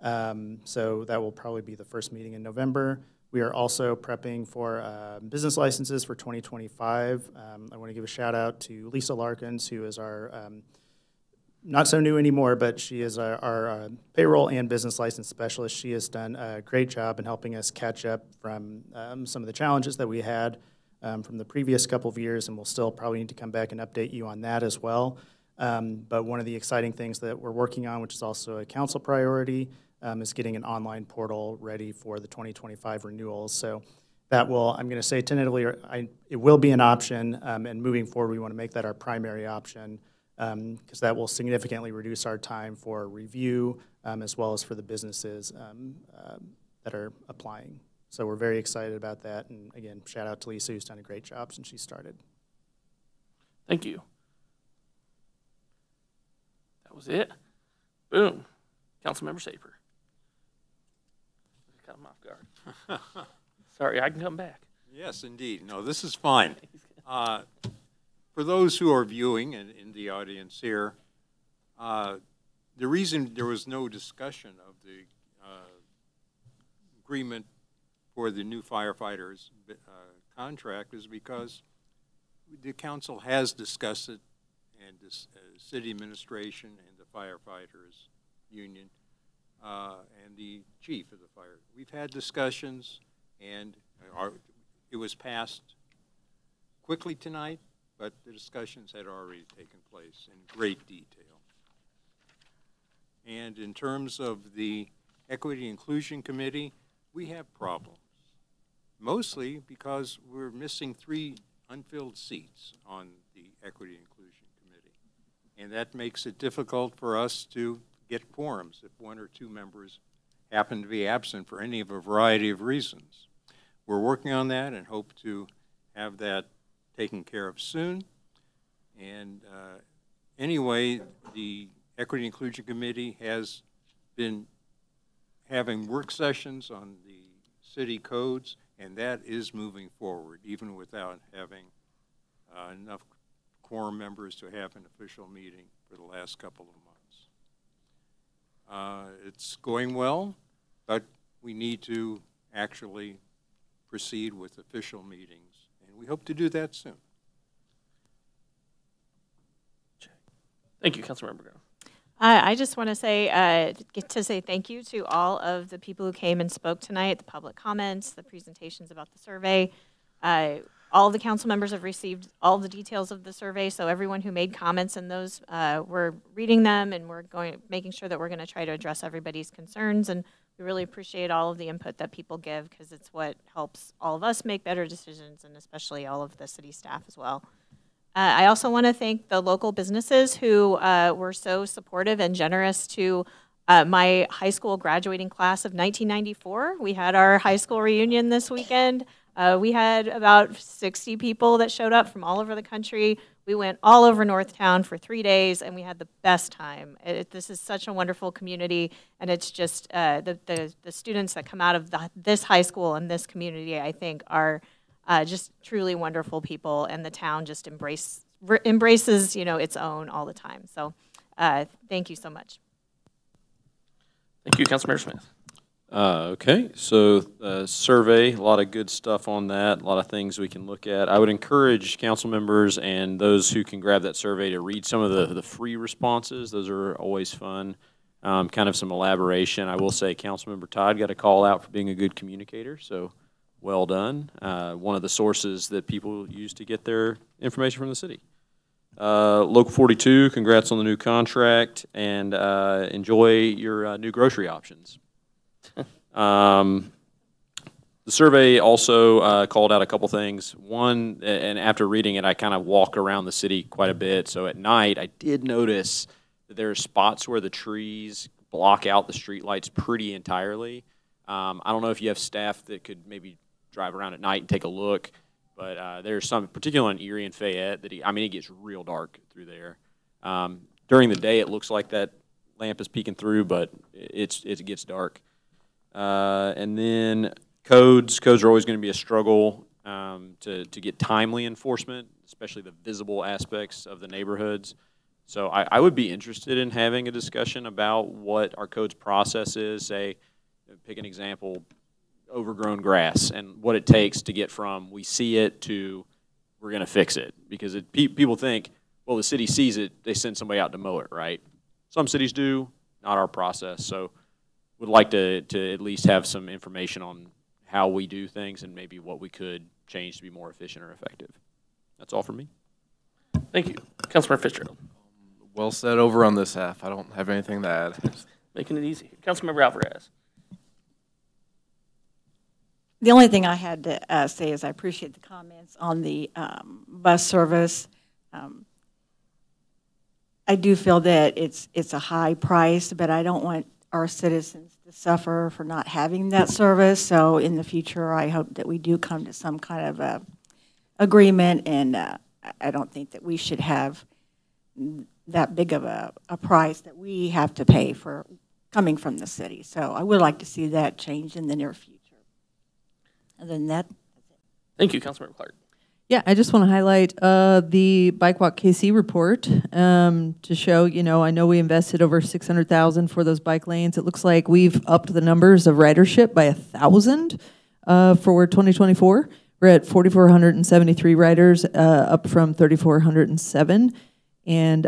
So that will probably be the first meeting in November. We are also prepping for business licenses for 2025. I want to give a shout out to Lisa Larkins, who is our not so new anymore, but she is our payroll and business license specialist. She has done a great job in helping us catch up from some of the challenges that we had from the previous couple of years, and we'll still probably need to come back and update you on that as well. But one of the exciting things that we're working on, which is also a council priority, is getting an online portal ready for the 2025 renewals. So that will, I'm going to say tentatively, it will be an option, and moving forward, we want to make that our primary option, because that will significantly reduce our time for review as well as for the businesses that are applying. So we're very excited about that. And again, shout out to Lisa, who's done a great job since she started. Thank you. That was it. Boom. Councilmember Saper. Got him off guard. Sorry, I can come back. Yes, indeed. No, this is fine. For those who are viewing and in the audience here, the reason there was no discussion of the agreement for the new firefighters contract is because the council has discussed it, and this city administration and the firefighters union and the chief of the fire. We've had discussions, and it was passed quickly tonight, but the discussions had already taken place in great detail. And in terms of the Equity Inclusion Committee, we have problems, mostly because we're missing 3 unfilled seats on the Equity Inclusion Committee. And that makes it difficult for us to get quorums if 1 or 2 members happen to be absent for any of a variety of reasons. We're working on that and hope to have that taken care of soon. And anyway, the Equity Inclusion Committee has been having work sessions on the city codes, and that is moving forward, even without having enough quorum members to have an official meeting for the last couple of months. It's going well, but we need to actually proceed with official meetings, and we hope to do that soon. Thank you, Councilmember Brown. I just want to say, thank you to all of the people who came and spoke tonight, the public comments, the presentations about the survey. All of the council members have received all the details of the survey, so everyone who made comments in those, we're reading them, and we're making sure that we're going to try to address everybody's concerns. And we really appreciate all of the input that people give, because it's what helps all of us make better decisions, and especially all of the city staff as well. I also want to thank the local businesses who were so supportive and generous to my high school graduating class of 1994. We had our high school reunion this weekend. We had about 60 people that showed up from all over the country. We went all over Northtown for 3 days, and we had the best time. This is such a wonderful community, and it's just the students that come out of this high school and this community, I think, are just truly wonderful people, and the town just embraces, you know, its own all the time. So thank you so much. Thank you, Councilmember Smith. Okay, so survey, a lot of good stuff on that, a lot of things we can look at. I would encourage council members and those who can grab that survey to read some of the free responses. Those are always fun. Kind of some elaboration. I will say Councilmember Todd got a call out for being a good communicator, so well done. One of the sources that people use to get their information from the city. Local 42, congrats on the new contract, and enjoy your new grocery options. The survey also called out a couple things. One, and after reading it, I kind of walk around the city quite a bit. So at night, I did notice that there are spots where the trees block out the streetlights pretty entirely. I don't know if you have staff that could maybe drive around at night and take a look, but there's some, particularly in Erie and Fayette, that it gets real dark through there. During the day, it looks like that lamp is peeking through, but it gets dark. And then codes are always going to be a struggle to get timely enforcement, especially the visible aspects of the neighborhoods. So I would be interested in having a discussion about what our codes process is. Say, pick an example, overgrown grass, and what it takes to get from we see it to we're going to fix it. Because people think, well, the city sees it, they send somebody out to mow it, right? Some cities do, not our process. So would like to at least have some information on how we do things and maybe what we could change to be more efficient or effective. That's all for me. Thank you. Councilmember Fitzgerald. Well said over on this half. I don't have anything to add. Making it easy. Councilmember Alvarez. The only thing I had to say is I appreciate the comments on the bus service. I do feel that it's a high price, but I don't want our citizens to suffer for not having that service. So in the future, I hope that we do come to some kind of agreement, and I don't think that we should have that big of a price that we have to pay for coming from the city. So I would like to see that change in the near future. Other than that, thank you, Councilmember Clark. Yeah, I just want to highlight the Bike Walk KC report to show, I know we invested over $600,000 for those bike lanes. It looks like we've upped the numbers of ridership by 1,000 for 2024. We're at 4,473 riders, up from 3,407. And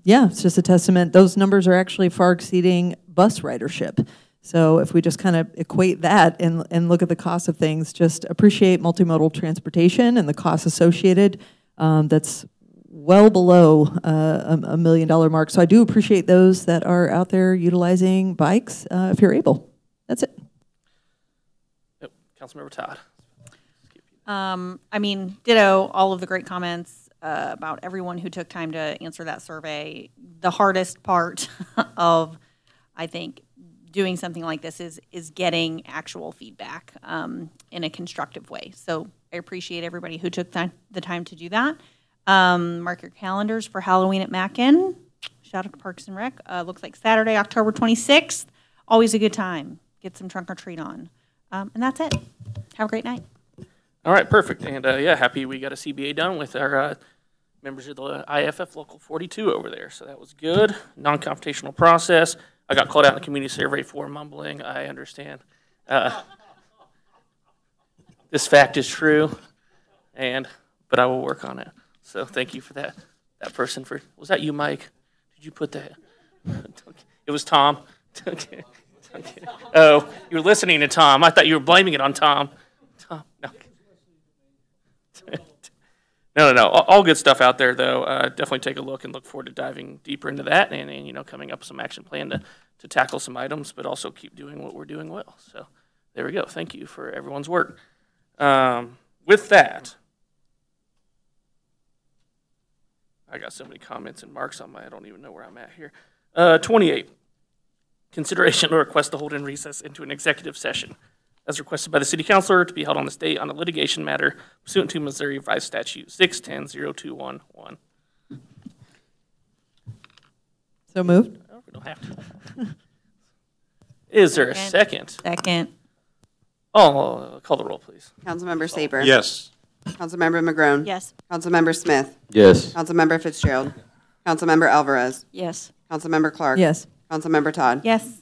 yeah, it's just a testament. Those numbers are actually far exceeding bus ridership. So if we just kind of equate that and look at the cost of things, just appreciate multimodal transportation and the costs associated. That's well below $1 million mark. So I do appreciate those that are out there utilizing bikes if you're able. That's it. Yep. Councilmember Todd. Ditto all of the great comments about everyone who took time to answer that survey. The hardest part of, I think, doing something like this is getting actual feedback in a constructive way. So I appreciate everybody who took the time to do that. Mark your calendars for Halloween at Mackin. Shout out to Parks and Rec. Looks like Saturday, October 26th. Always a good time. Get some trunk or treat on. And that's it. Have a great night. All right, perfect. And yeah, happy we got a CBA done with our members of the IFF Local 42 over there. So that was good. Non-confrontational process. I got called out in the community survey for mumbling. I understand. This fact is true, but I will work on it. So thank you for that. That person was that you, Mike? Did you put that? It was Tom. Okay. Oh, you were listening to Tom. I thought you were blaming it on Tom. Tom, no. No. All good stuff out there, though. Definitely take a look and look forward to diving deeper into that and coming up with some action plan to tackle some items, but also keep doing what we're doing well. So there we go. Thank you for everyone's work. With that, I got so many comments and marks on I don't even know where I'm at here. 28, consideration or request to hold in recess into an executive session as requested by the city councilor to be held on this date on a litigation matter pursuant to Missouri Revised Statute 610-0211. So moved. Oh, we don't have to. Is there a second? Second. Oh, call the roll, please. Councilmember Saber. Yes. Councilmember McGrone. Yes. Councilmember Smith. Yes. Councilmember Fitzgerald. Councilmember Alvarez. Yes. Councilmember Clark. Yes. Councilmember Todd. Yes.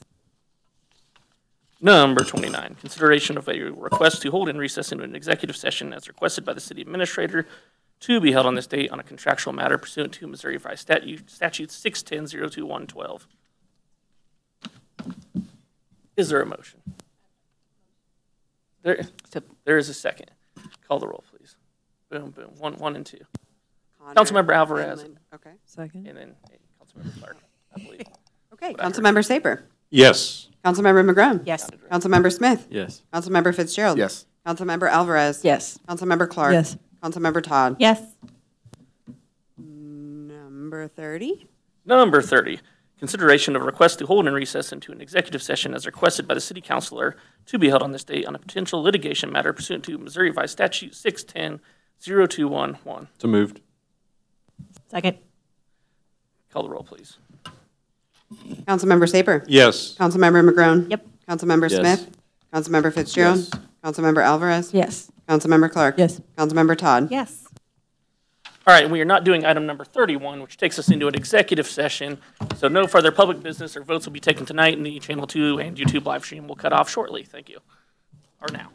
Number 29, consideration of a request to hold in recess into an executive session as requested by the city administrator to be held on this date on a contractual matter pursuant to Missouri Revised Statute 610-0211. Is there a motion? There is a second. Call the roll, please. Boom, boom. One and two. Councilmember Alvarez. Okay. Second. And then Councilmember Clark, I believe. Okay. Councilmember Saber. Yes. Councilmember McGrone. Yes. Councilmember Smith. Yes. Councilmember Fitzgerald. Yes. Councilmember Alvarez. Yes. Councilmember Clark. Yes. Councilmember Todd. Yes. Number 30. Number 30, consideration of a request to hold in recess into an executive session as requested by the city councilor to be held on this date on a potential litigation matter pursuant to Missouri Revised Statute 610-0211. So moved. Second. Call the roll, please. Councilmember Saber. Yes. Councilmember McGrone. Yep. Councilmember Yes. Smith. Councilmember Fitzgerald. Yes. Councilmember Alvarez. Yes. Councilmember Clark. Yes. Councilmember Todd. Yes. All right, and we are not doing item number 31, which takes us into an executive session. So no further public business or votes will be taken tonight, and the Channel 2 and YouTube live stream will cut off shortly. Thank you. Or now.